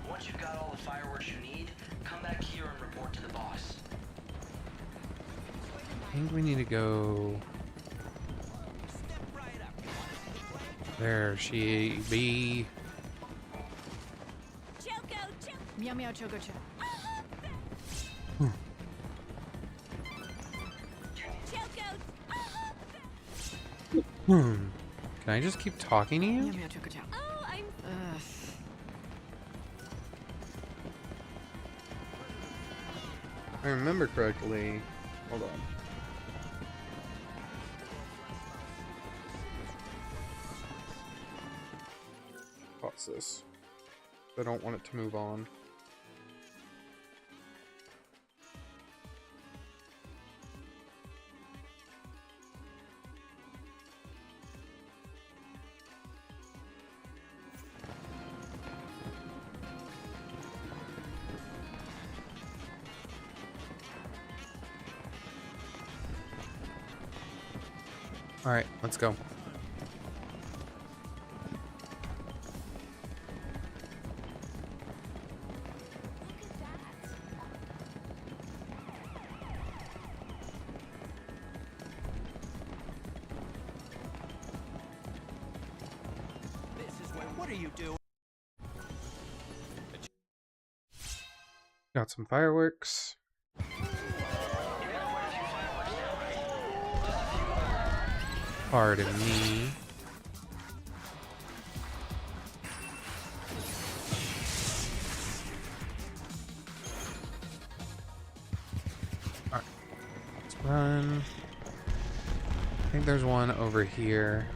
Once you've got all the fireworks you need, come back here and report to the boss. I think we need to go. There she be. Choco, Choco! Meow meow choco choco. Choco! Can I just keep talking to Meow you? meow choco choco. Oh, I'm... If I remember correctly. Hold on. Pause this. I don't want it to move on. All right, let's go. This is where. What are you doing? Got some fireworks. You got quite a few fireworks now, right? Pardon me. Alright. Let's run. I think there's one over here.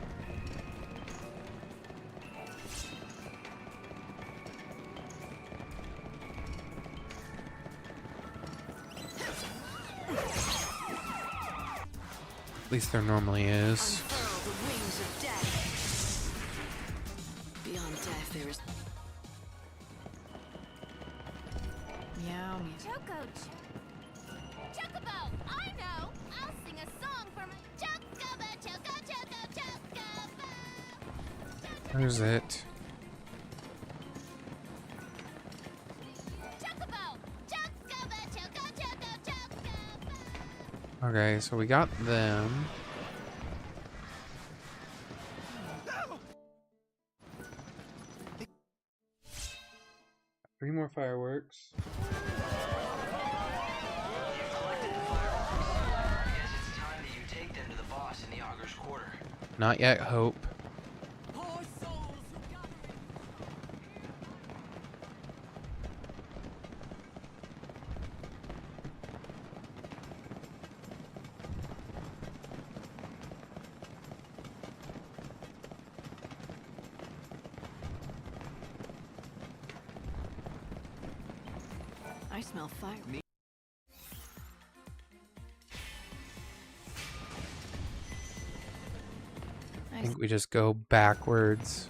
At least there normally is. Unfurl the wings of death. Beyond death, there is. Meow, meow. Choco Chocobo, I know. I'll sing a song for my Chocobo, Chocobo. Where's it? Chocobo, Chocobo. Okay, so we got them. Three more fireworks. You've collected the fireworks. I guess it's time that you take them to the boss in the Augur's Quarter. Not yet, Hope. Poor souls who gather in. I smell fire. I think we just go backwards.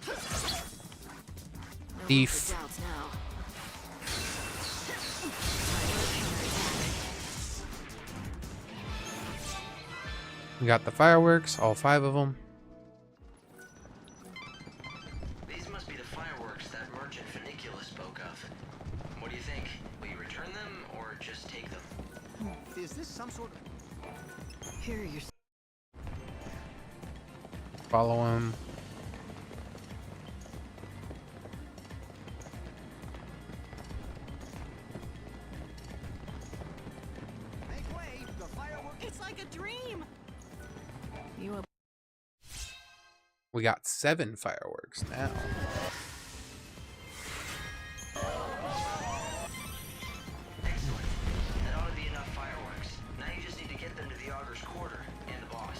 No Thief. longer doubts now. We got the fireworks, all 5 of them. These must be the fireworks that merchant Funicula spoke of. What do you think? Will you return them or just take them? Is this some sort of... Here are your. Follow him. Make way! The firework... It's like a dream. You up? We got 7 fireworks now. Excellent. That ought to be enough fireworks. Now you just need to get them to the Augur's Quarter and the boss.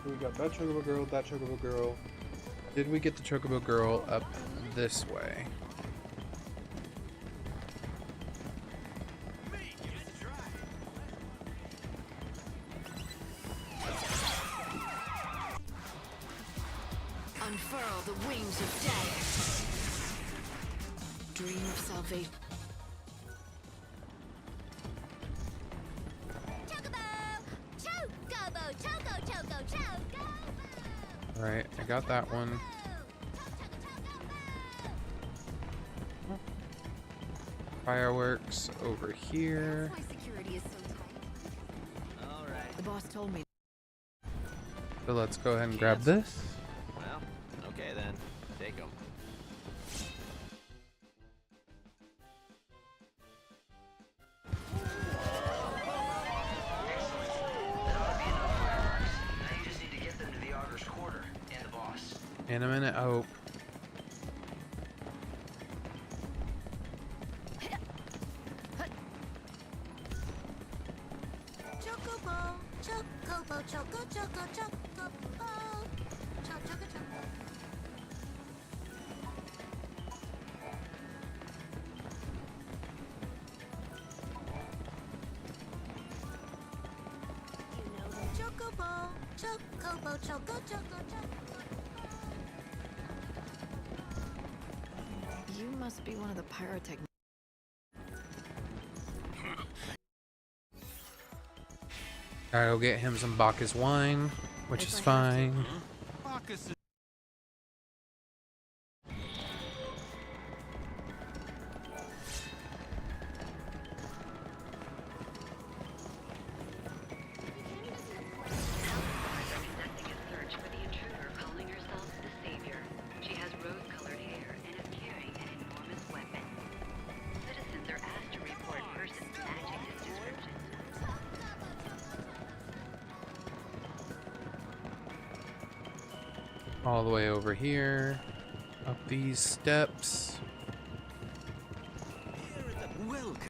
We got that Chocobo Girl, that Chocobo Girl. Did we get the Chocobo Girl up this way? Unfurl the wings of death. Dream of salvation. Choco. Alright, I got that one. Fireworks over here. My security is so tight. All right. The boss told me. So let's go ahead and grab this. Well, okay then. Take them. That ought to be enough fireworks. Now you just need to get them to the Augur's Quarter and the boss. In a minute, Hope. Chocobo, Chocobo, Chocobo. Choco. You know the Chocobo, Choco. You must be one of the pyrotech. Gotta go get him some Bacchus wine, which If is I have to. fine. Bacchus is... Conducting a search for the intruder All the way over here. Up these steps. Welcome.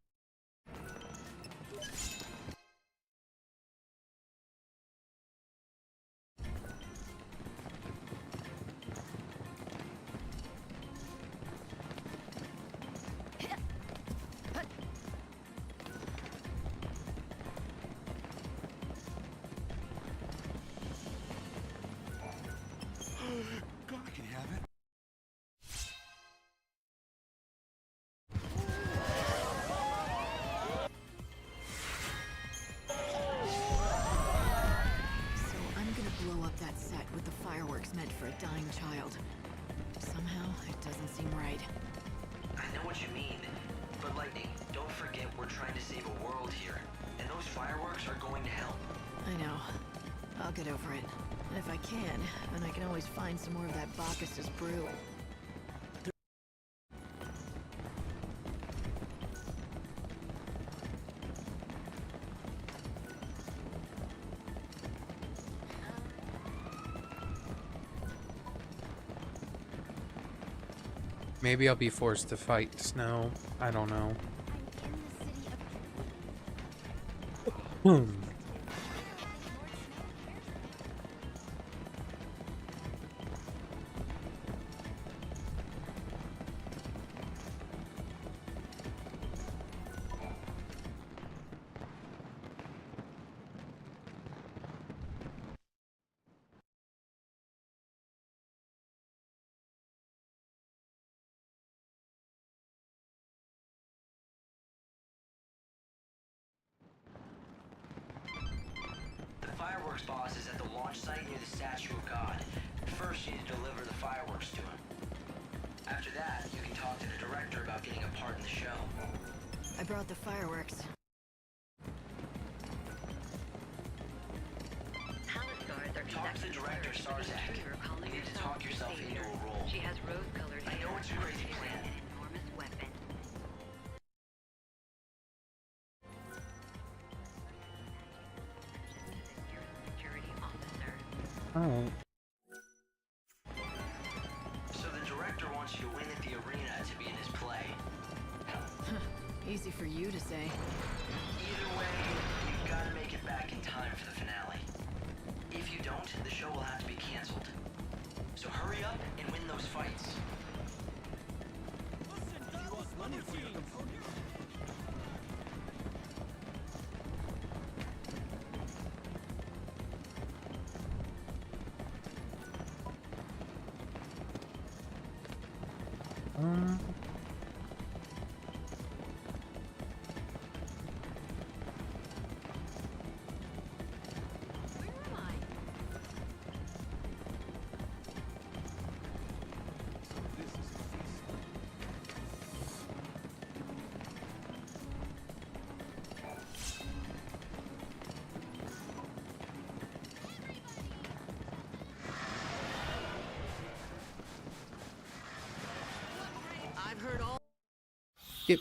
God can have it. So I'm gonna blow up that set with the fireworks meant for a dying child. Somehow, it doesn't seem right. I know what you mean, but Lightning, don't forget we're trying to save a world here, and those fireworks are going to help. I know. I'll get over it. And if I can, then I can always find some more of that Bacchus's brew. Maybe I'll be forced to fight Snow. I don't know. The fireworks boss is at the launch site near the Statue of God. First, you need to deliver the fireworks to him. After that, you can talk to the director about getting a part in the show. I brought the fireworks. Palace guards are Talk to the conducting director, a search for the Starzak. intruder calling You need to herself talk yourself the into Savior. a role. She has rose-colored I hair know it's a and crazy is plan. carrying an enormous weapon. Security officer. Alright. So the director wants you to win at the arena to be in his play. Easy for you to say. Either way, you've got to make it back in time for the finale. If you don't, the show will have to be canceled. So hurry up and win those fights. Listen, that was money for you. Where am I? This is a feast. I've heard all. Yep.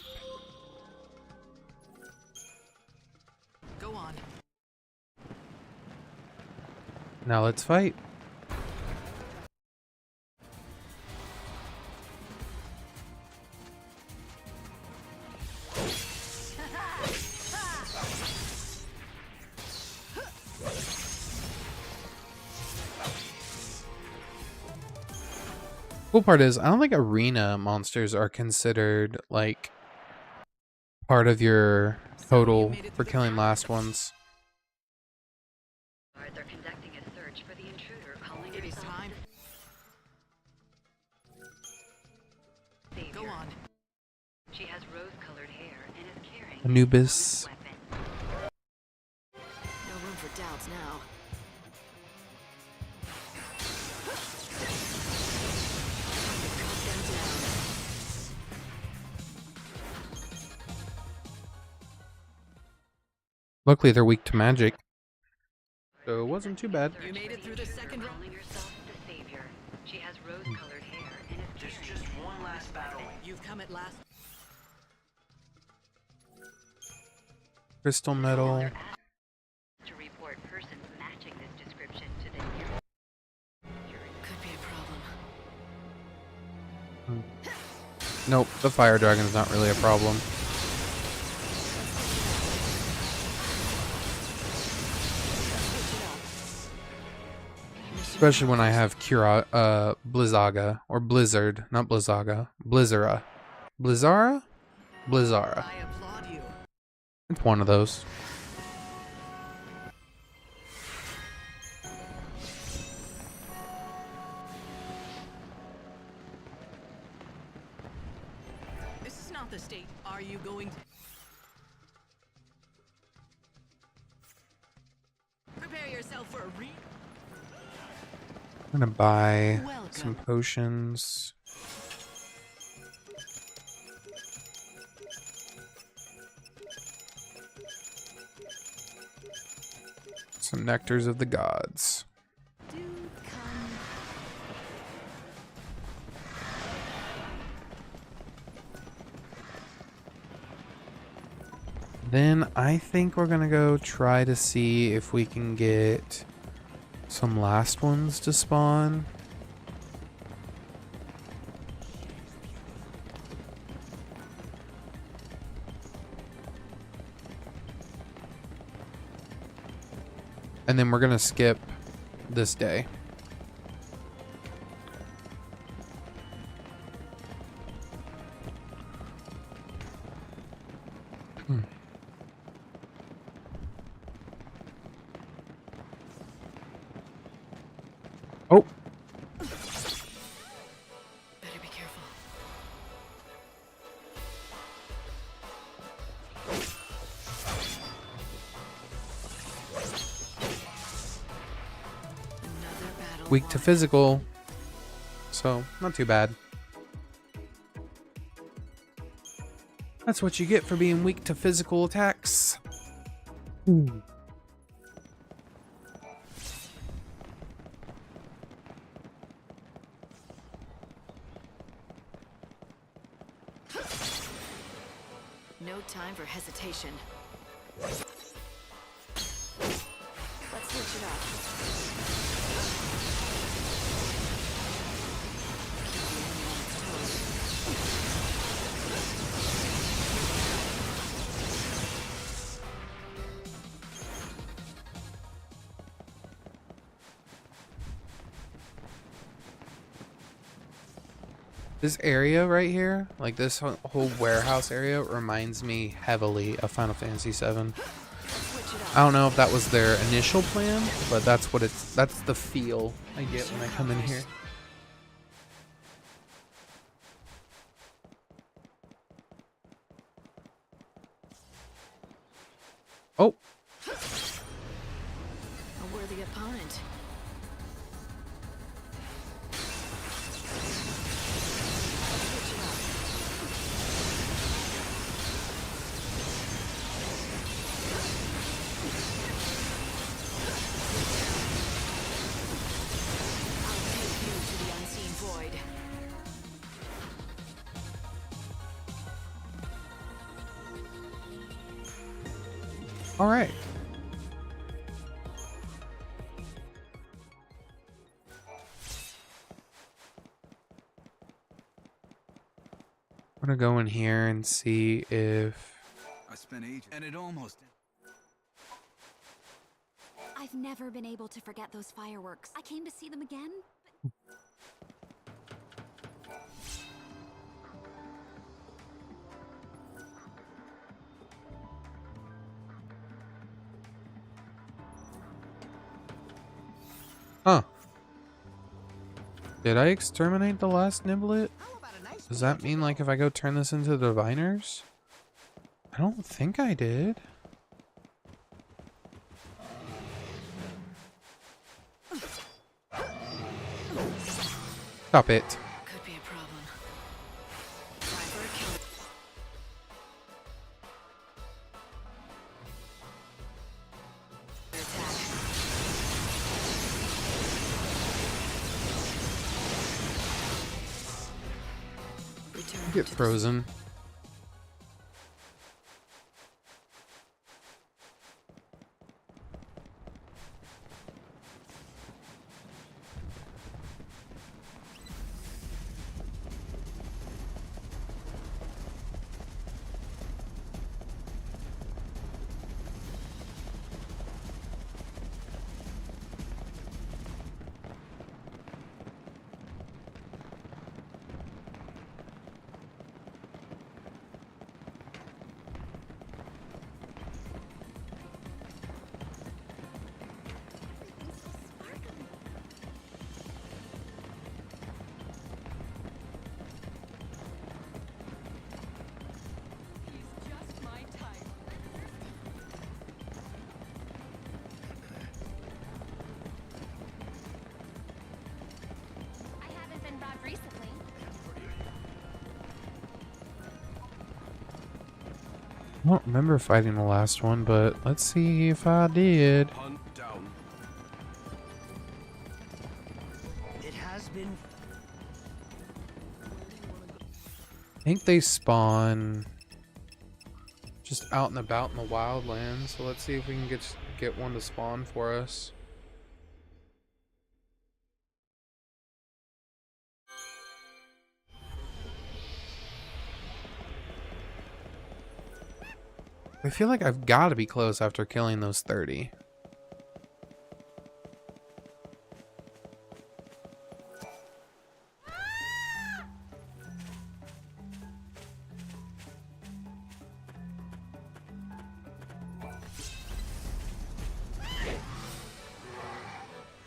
Go on. Now let's fight. Cool part is, I don't think arena monsters are considered like part of your total for killing last ones. Guards are conducting a search for the intruder calling It is herself time. the Savior. Go on. She has rose-colored hair and is carrying Anubis. an enormous weapon. No room for doubts now. Cut them down. Luckily, they're weak to magic, so it wasn't too bad. You made it through the second round. Calling herself the Savior. She has rose-colored hair and is There's carrying just one last battle. You've come at last. Crystal metal. They're asked to report persons matching this description to the nearest. Could be a Nope, the fire dragon is not really a problem. Especially when I have Blizzaga, or Blizzard, not Blizzaga, Blizzara. Blizzara? Blizzara. I applaud you. It's one of those. This is not the state. Are you going to prepare yourself for a I'm gonna buy some potions. Some nectars of the gods. Then I think we're gonna go try to see if we can get some last ones to spawn. And then we're gonna skip this day. Oh. Better be careful. Weak to physical, so not too bad. That's what you get for being weak to physical attacks. Ooh. No time for hesitation. Let's switch it up. This area right here, like this whole warehouse area, reminds me heavily of Final Fantasy VII. I don't know if that was their initial plan, but that's the feel I get when I come in here. Oh. A worthy opponent. All right. I'm gonna go in here and see if I spent ages, and it almost. I've never been able to forget those fireworks. I came to see them again, but Huh. Did I exterminate the last Niblet? Does that mean, like, if I go turn this into the diviners? I don't think I did. Stop it. Could be a problem. Get frozen. don't remember fighting the last one, but let's see if I did. Hunt down. It has been. I think they spawn just out and about in the wildlands. So let's see if we can get one to spawn for us. I feel like I've got to be close after killing those 30.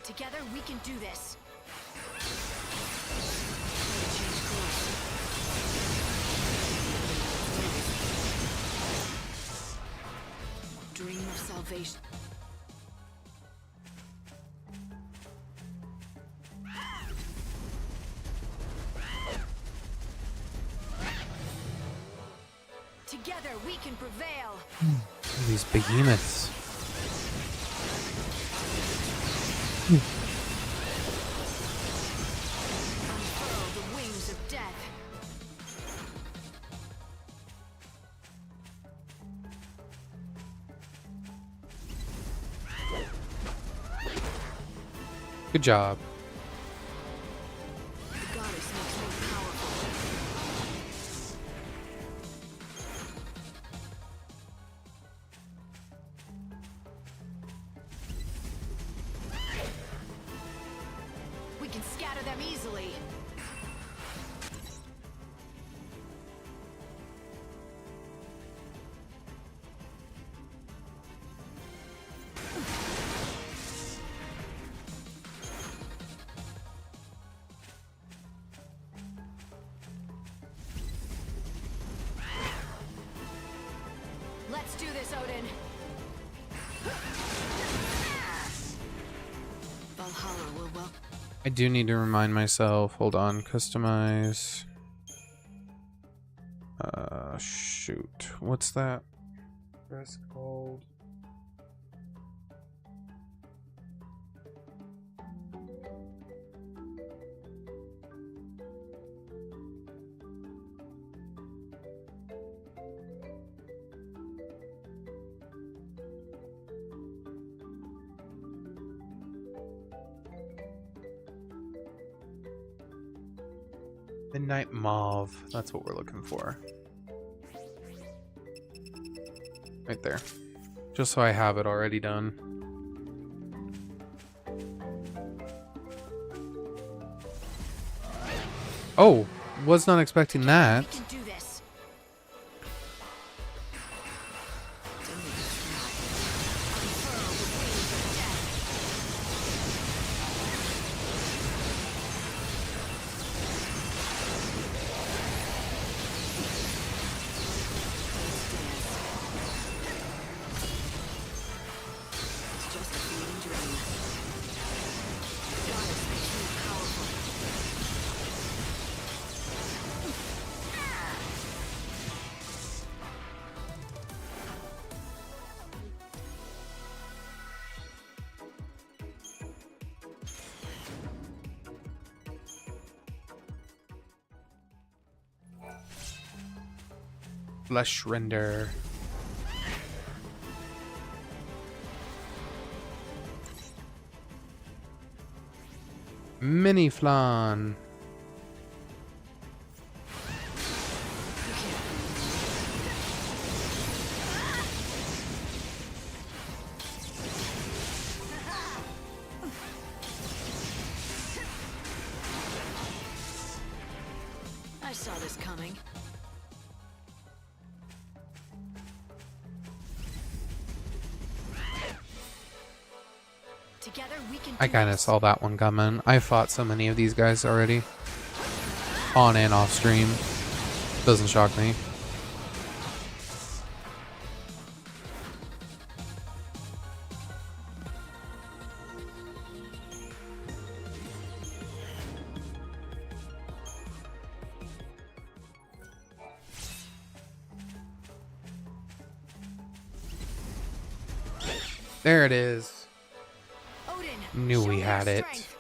Together we can do this. Dream of salvation. Together we can prevail. These behemoths. Unfurl the wings of death. Good job. The goddess makes me powerful. We can scatter them easily. Let's do this, Odin. Valhalla will welcome. I do need to remind myself. Hold on. Customize. Shoot. What's that? Dress called. Midnight Mauve. That's what we're looking for. Right there. Just so I have it already done. Oh, was not expecting that. We can do this. Unfurl the wings of death. It's just a fleeting dream. Goddess makes me powerful. Flesh render. Mini flan. I saw this coming. Together we can I do kind of this. saw that one coming. I fought so many of these guys already. On and off stream. Doesn't shock me. There it is. Odin, Knew show we me had your it. strength.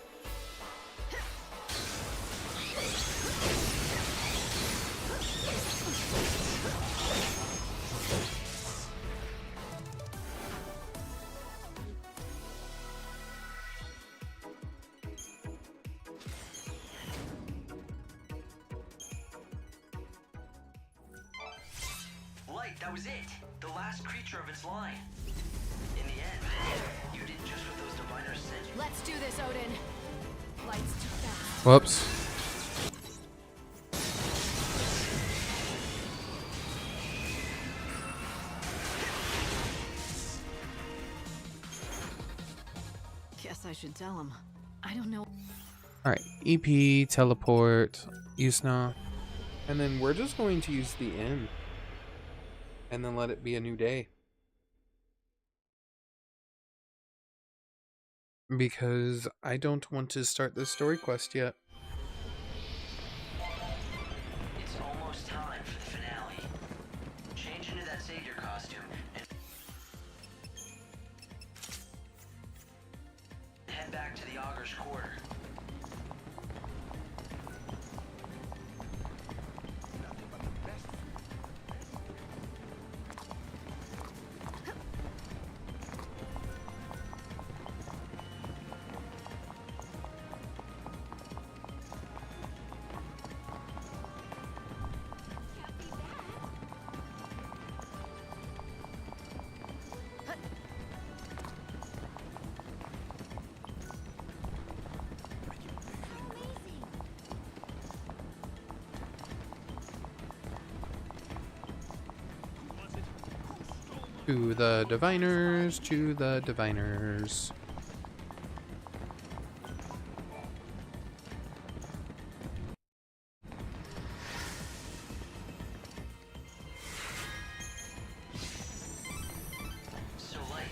Light, that was it. The last creature of its line. In the end, you did just what those diviners said. Let's do this, Odin. Light's too fast. Whoops. Guess I should tell him. I don't know. Alright, EP, teleport, Yusna. And then we're just going to use the inn. And then let it be a new day. Because I don't want to start this story quest yet. It's almost time for the finale. Change into that savior costume and head back to the Augur's Quarter. To the diviners, to the diviners. So Light,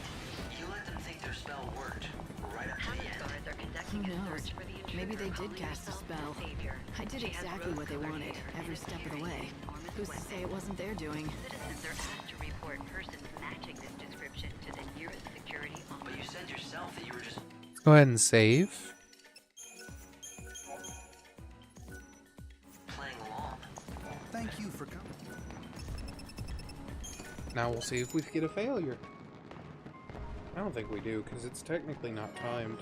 you let them think their spell worked right up to the end. Guards are conducting Who a knows? search for the intruder. Maybe they did calling cast a herself spell. the Savior. I did She has exactly what they rose-colored wanted, hair every and is step of the carrying way. an enormous Who's to weapon. say it wasn't their doing? Citizens are asked to report persons matching this description to the nearest security officer. But you said yourself that you were just Let's go ahead and save. playing along. Thank you for coming. Now we'll see if we get a failure. I don't think we do, because it's technically not timed.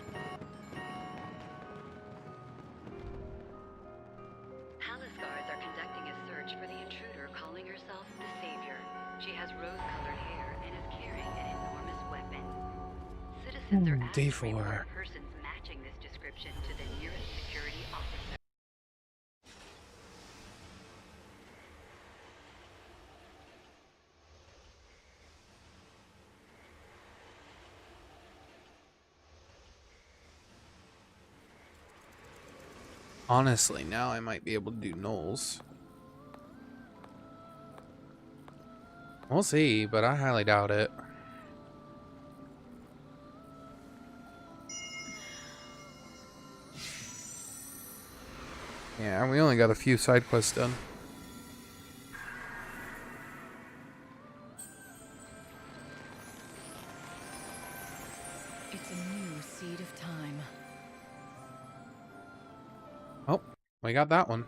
Palace guards are conducting a search for the intruder calling herself the Savior. She has rose-colored hair and is carrying an enormous weapon. Citizens are asked to D4. report persons matching this description to the nearest security officer. Honestly, now I might be able to do Knowles. We'll see, but I highly doubt it. Yeah, we only got a few side quests done. It's a new seed of time. Oh, we got that one.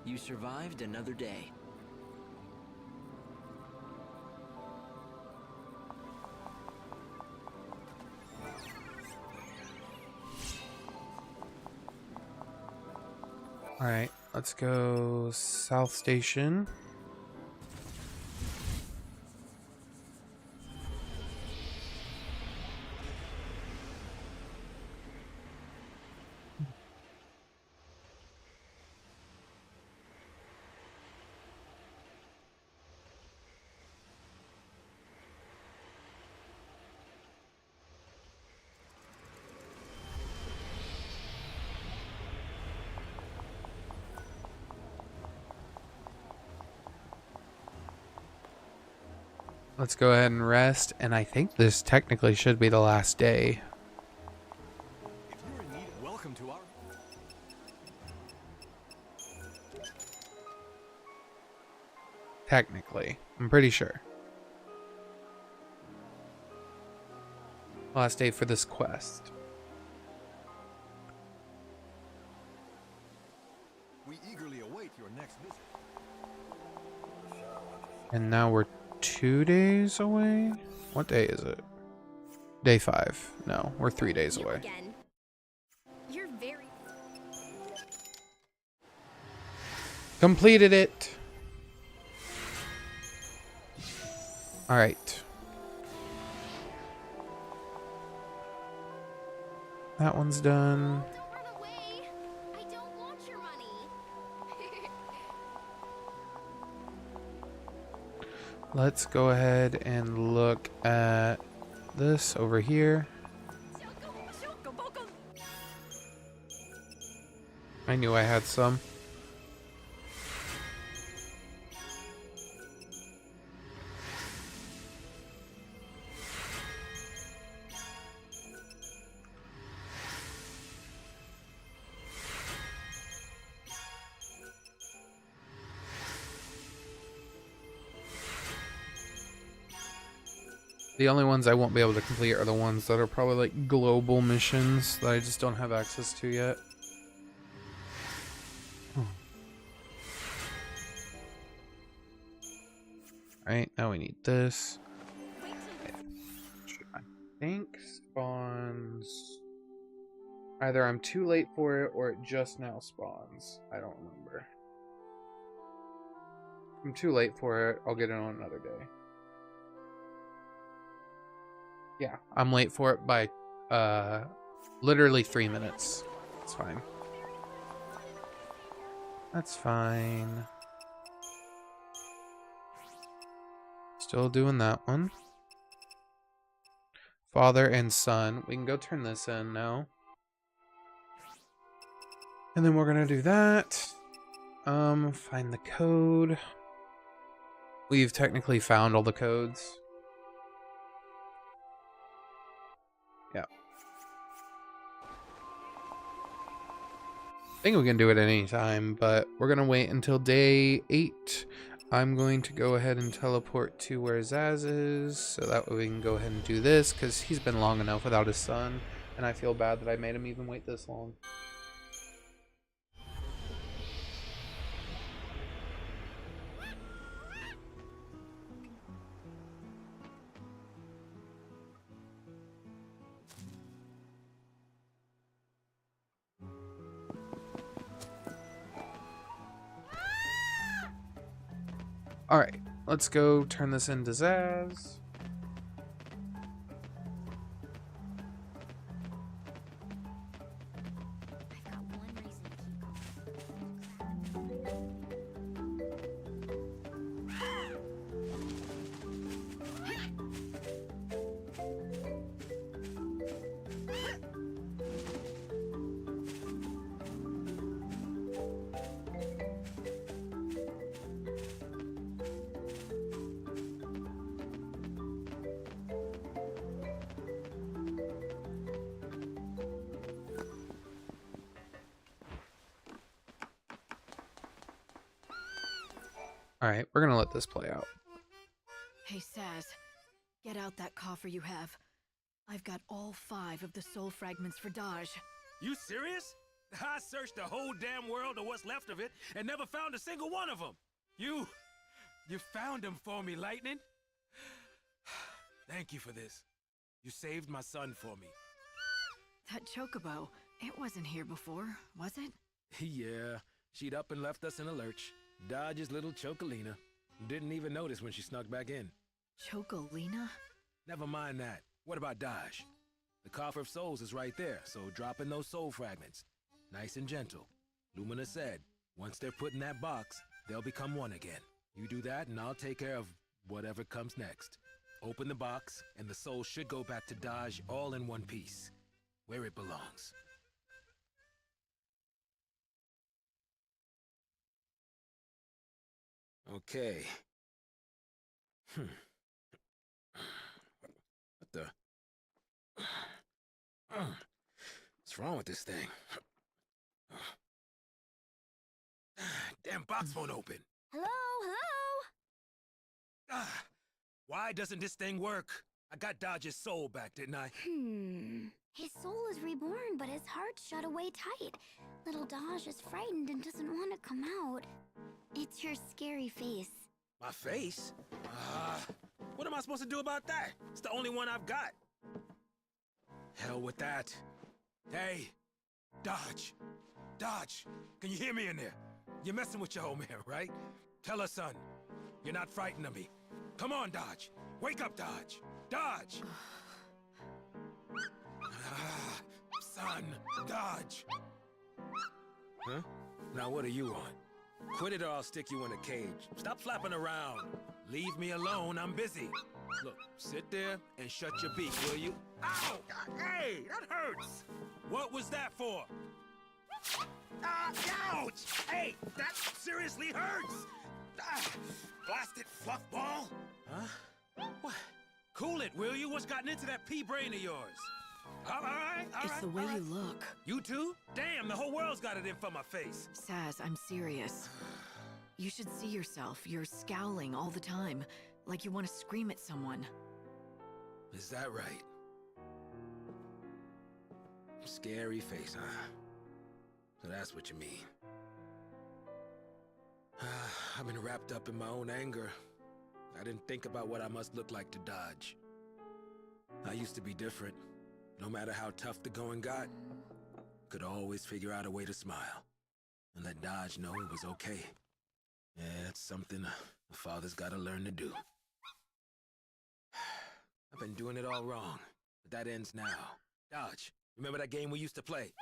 You survived another day. Alright, let's go South Station. Let's go ahead and rest, and I think this technically should be the last day. If you're in need, welcome to our... Technically. I'm pretty sure. Last day for this quest. We eagerly await your next visit. And now we're 2 days away? What day is it? Day 5. No, we're 3 days You away. again. You're very... Completed it. All right. That one's done. Don't run away. I don't want your money. Let's go ahead and look at this over here. I knew I had some. The only ones I won't be able to complete are the ones that are probably like global missions that I just don't have access to yet. Alright, now we need this. I think spawns... Either I'm too late for it or it just now spawns. I don't remember. If I'm too late for it, I'll get it on another day. Yeah, I'm late for it by literally 3 minutes. It's fine. That's fine. Still doing that one. Father and son. We can go turn this in now. And then we're gonna do that. Find the code. We've technically found all the codes. Yeah. I think we can do it at any time, but we're gonna wait until day 8. I'm going to go ahead and teleport to where Zaz is, so that way we can go ahead and do this, because he's been long enough without his son, and I feel bad that I made him even wait this long. Alright, let's go turn this into Zaz. I've got one reason to keep Alright, we're gonna let this play out. Hey, Saz. Get out that coffer you have. I've got all 5 of the soul fragments for Daj. You serious? I searched the whole damn world or what's left of it and never found a single one of them. You found them for me, Lightning. Thank you for this. You saved my son for me. That chocobo, it wasn't here before, was it? Yeah, she'd up and left us in a lurch. Dodge's little Chocolina. Didn't even notice when she snuck back in. Chocolina? Never mind that. What about Dodge? The Coffer of Souls is right there, so drop in those soul fragments. Nice and gentle. Lumina said, once they're put in that box, they'll become one again. You do that and I'll take care of whatever comes next. Open the box, and the soul should go back to Dodge all in one piece, where it belongs. Okay. What the? What's wrong with this thing? Damn box won't open. Hello, hello. Why doesn't this thing work? I got Dodge's soul back, didn't I? His soul is reborn, but his heart's shut away tight. Little Dodge is frightened and doesn't want to come out. It's your scary face. My face? What am I supposed to do about that? It's the only one I've got. Hell with that. Hey, Dodge. Dodge, can you hear me in there? You're messing with your old man, right? Tell her, son, you're not frightened of me. Come on, Dodge. Wake up, Dodge. Dodge! Son, Dodge. Huh? Now what are you on? Quit it or I'll stick you in a cage. Stop flapping around. Leave me alone, I'm busy. Look, sit there and shut your beak, will you? Ow! Hey, that hurts! What was that for? Ouch! Hey, that seriously hurts! Blasted fluff ball! Huh? What? Cool it, will you? What's gotten into that pea brain of yours? All right. It's the way you look. You too? Damn, the whole world's got it in for my face. Saz, I'm serious. You should see yourself. You're scowling all the time, like you want to scream at someone. Is that right? Scary face, huh? So that's what you mean. I've been wrapped up in my own anger. I didn't think about what I must look like to Dodge. I used to be different. No matter how tough the going got, could always figure out a way to smile and let Dodge know it was okay. Yeah, that's something a father's gotta learn to do. I've been doing it all wrong, but that ends now. Dodge, remember that game we used to play?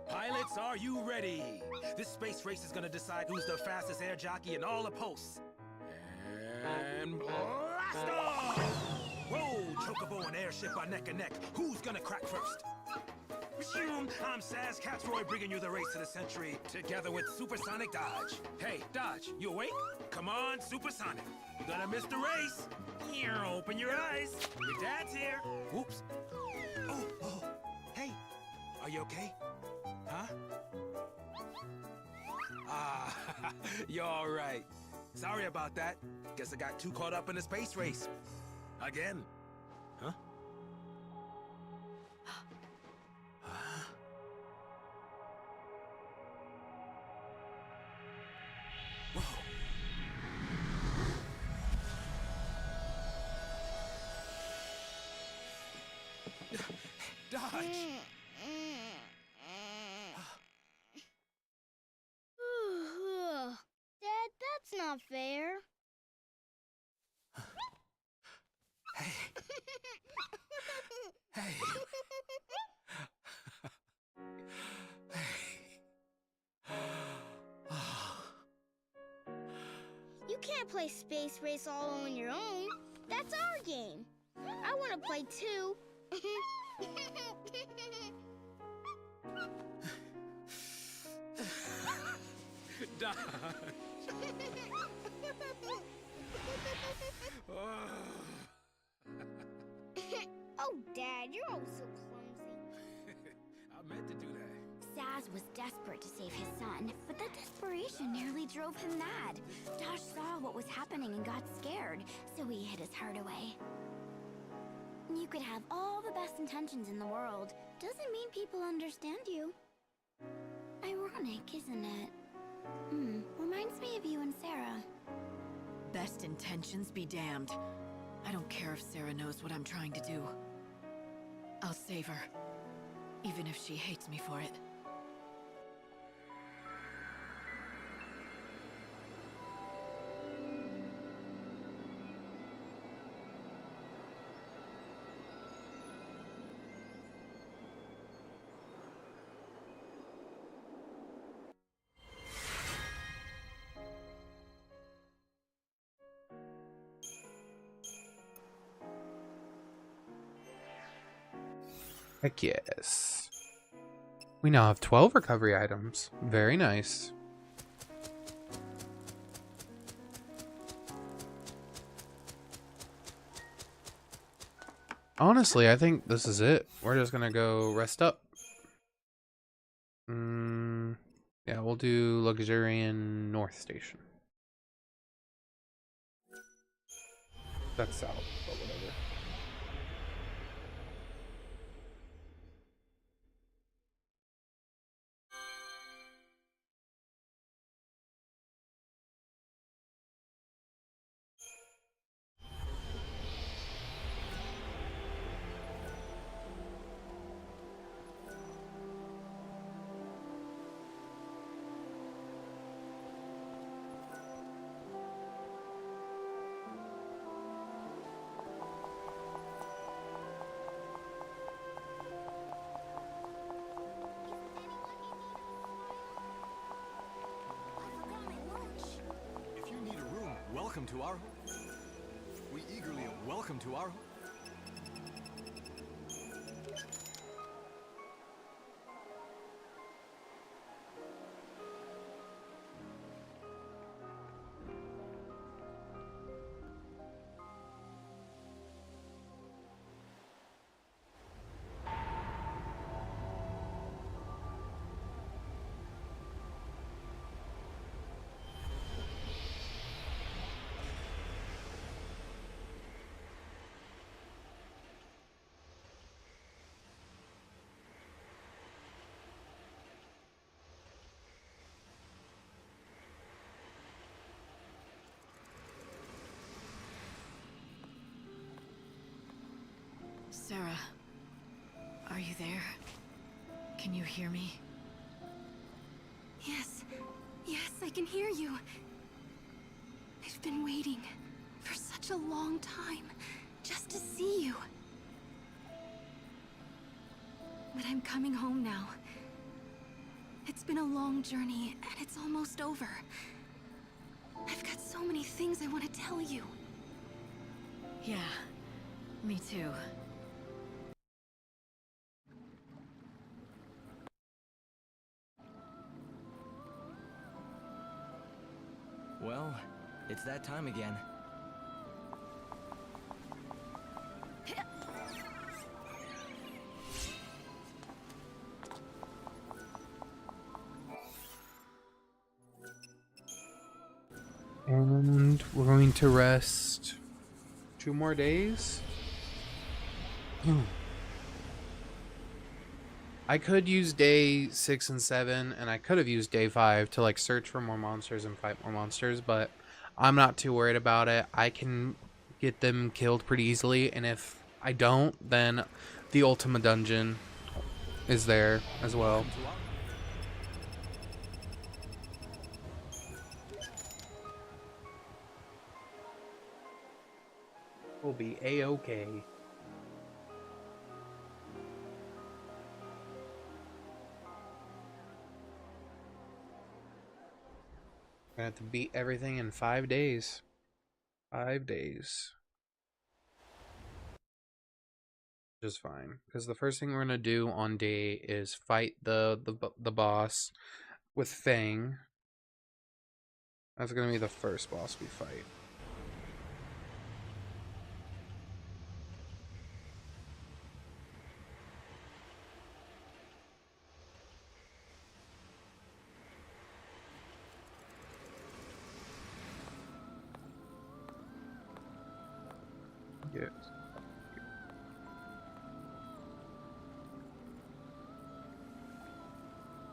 Pilots, are you ready? This space race is gonna decide who's the fastest air jockey in all the posts. And blast off! Whoa, Chocobo and Airship are neck and neck. Who's gonna crack first? I'm Saz Catroy, bringing you the race of the century, together with Supersonic Dodge. Hey, Dodge, you awake? Come on, Supersonic. You're gonna miss the race. Open your eyes. Your dad's here. Whoops. Oh. Hey, are you okay? Huh? You're all right. Sorry about that. Guess I got too caught up in the space race. Again. Huh? Whoa. Dodge! Dad, that's not fair. Hey. Hey. You can't play Space Race all on your own. That's our game. I want to play too. Dodge. Oh, Dad, you're oh so clumsy. I meant to do that. Saz was desperate to save his son, but that desperation nearly drove him mad. Dodge saw what was happening and got scared, so he hid his heart away. You could have all the best intentions in the world. Doesn't mean people understand you. Ironic, isn't it? Reminds me of you and Sarah. Best intentions be damned. I don't care if Sarah knows what I'm trying to do. I'll save her, even if she hates me for it. Heck yes. We now have 12 recovery items. Very nice. Honestly, I think this is it. We're just gonna go rest up. Yeah, we'll do Luxurian North Station. That's south, but whatever. If you need a room, welcome to our home. We eagerly welcome to our home. Sarah, are you there? Can you hear me? Yes. Yes, I can hear you. I've been waiting for such a long time just to see you. But I'm coming home now. It's been a long journey, and it's almost over. I've got so many things I want to tell you. Yeah, me too. Well, it's that time again. And we're going to rest 2 more days. I could use day 6 and 7, and I could have used day 5 to like search for more monsters and fight more monsters, but I'm not too worried about it. I can get them killed pretty easily, and if I don't, then the Ultima Dungeon is there as well. We'll be A-okay. Gonna have to beat everything in 5 days. 5 days. Which is fine, because the first thing we're gonna do on day is fight the boss with Fang. That's gonna be the first boss we fight. Yes.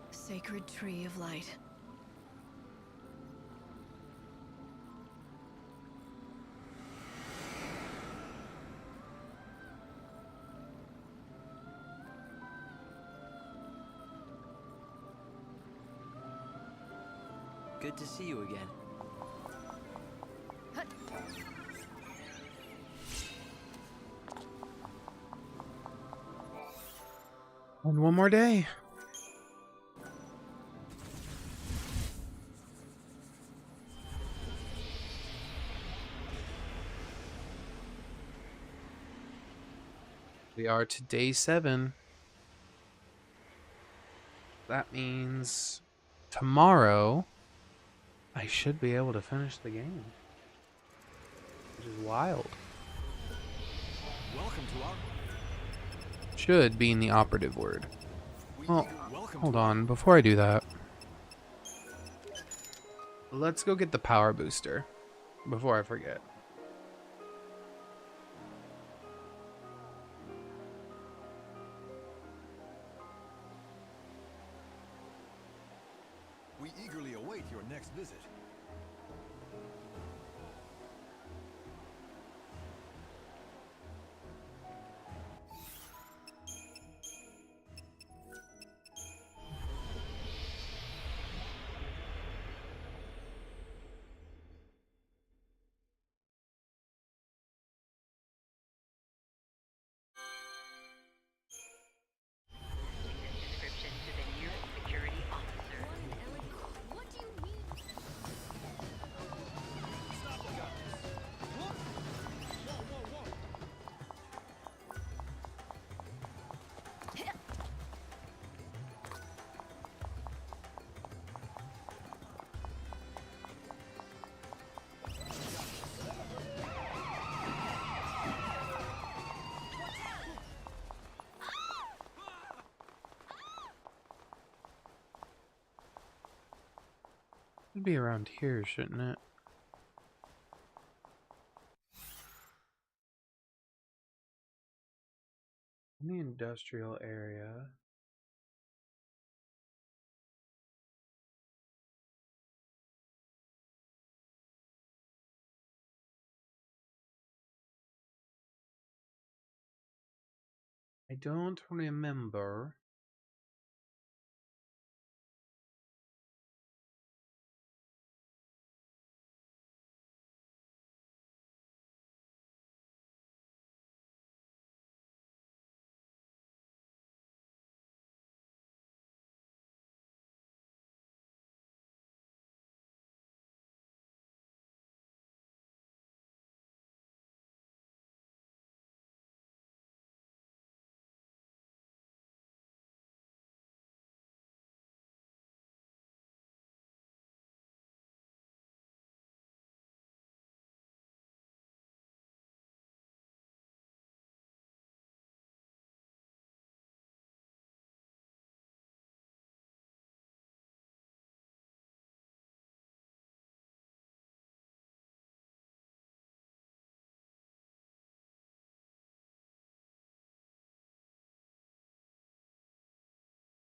Sacred Tree of Light. Good to see you again. And 1 more day. We are to day 7. That means tomorrow I should be able to finish the game, which is wild. Welcome to our Should being the operative word. Well, hold on. Before I do that, let's go get the power booster before I forget. We eagerly await your next visit. Description to the nearest security officer. What do you mean? It'd be around here, shouldn't it? In the industrial area. I don't remember.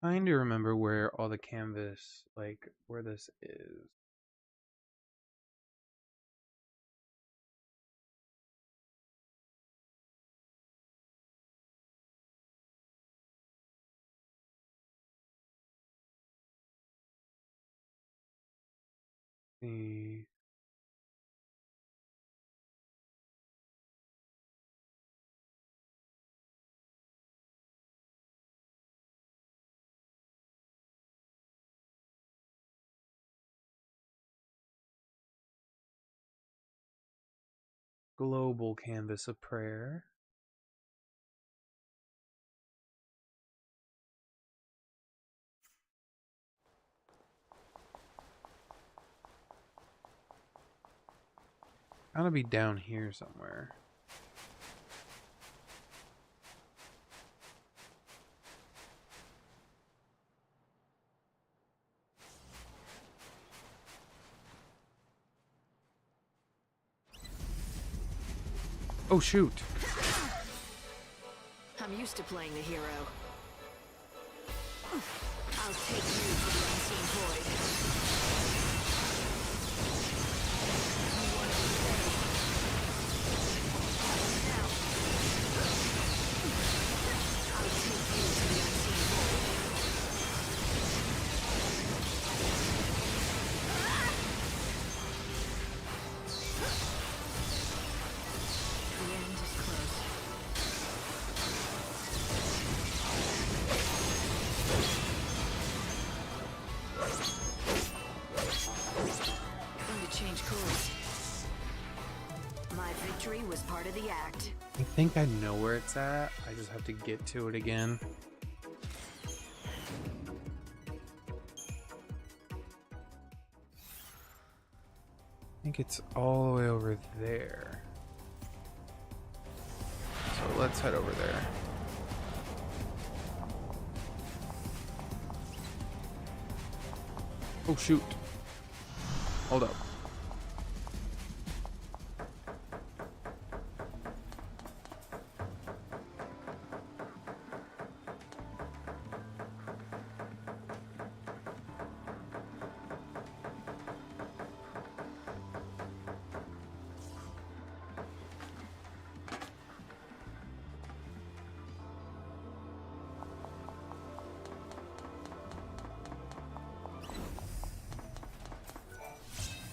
Trying to remember where all the canvas, like where this is. The global canvas of prayer. Gotta be down here somewhere. Oh shoot. I'm used to playing the hero. I'll take you to the unseen void. You want to be saved? Now. I'll take you to the unseen void. The end is close. Going to change course. My victory was part of the act. I think I know where it's at. I just have to get to it again. I think it's all the way over there. So let's head over there. Oh, shoot. Hold up.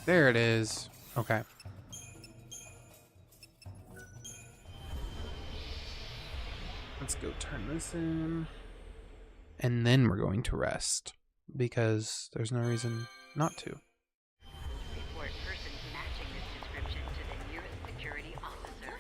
There it is. Okay. Let's go turn this in. And then we're going to rest. Because there's no reason not to. Report persons matching this description to the nearest security officer.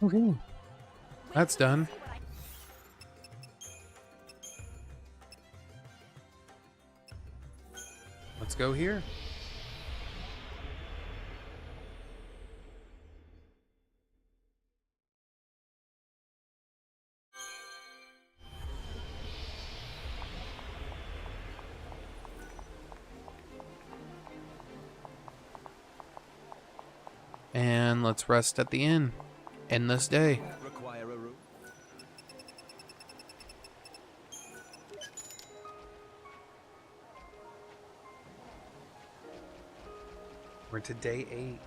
Okay. That's done. Let's go here. And let's rest at the inn. End this day. Require a room. We're to day 8.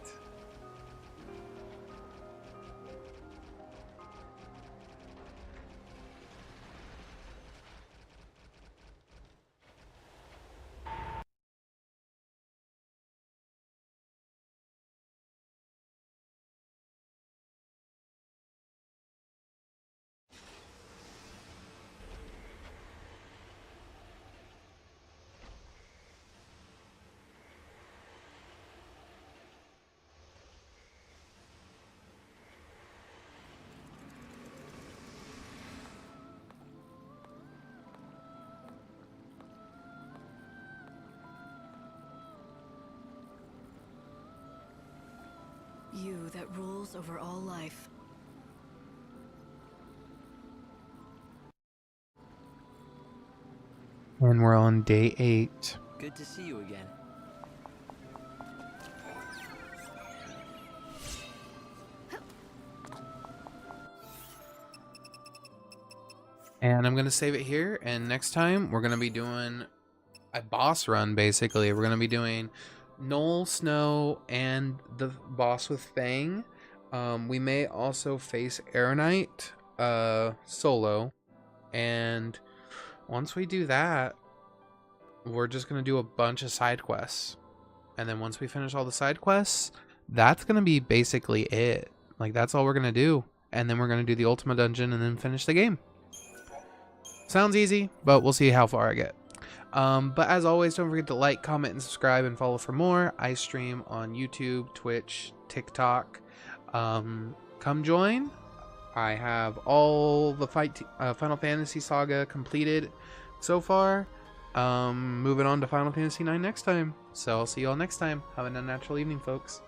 You that rules over all life. And we're on day 8. Good to see you again. And I'm going to save it here. And next time, we're going to be doing a boss run, basically. We're going to be doing Noel, Snow, and the boss with Fang. We may also face Air Knight solo. And once we do that, we're just going to do a bunch of side quests. And then once we finish all the side quests, that's going to be basically it. Like, that's all we're going to do. And then we're going to do the Ultima Dungeon and then finish the game. Sounds easy, but we'll see how far I get. But as always, don't forget to like, comment, and subscribe, and follow for more. I stream on YouTube, Twitch, TikTok. Come join. I have all the Final Fantasy Saga completed so far. Moving on to Final Fantasy IX next time. So I'll see you all next time. Have an unnatural evening, folks.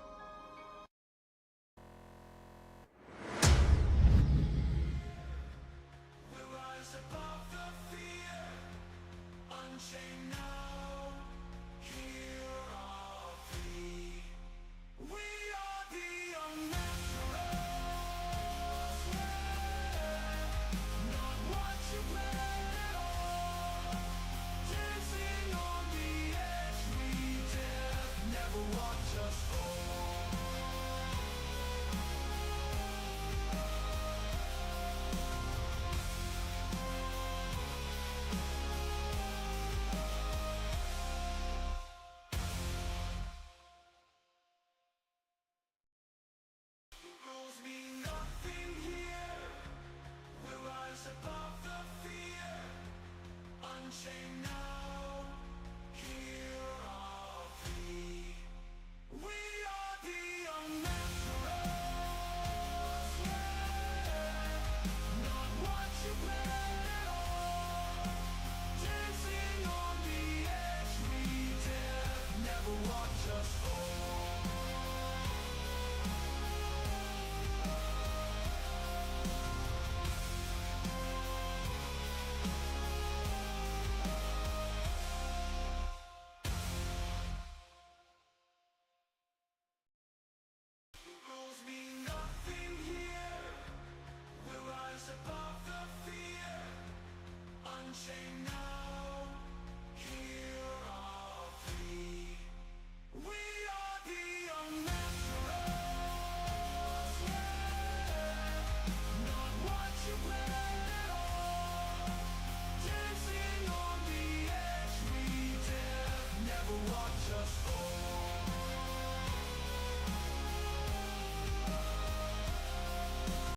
Unchain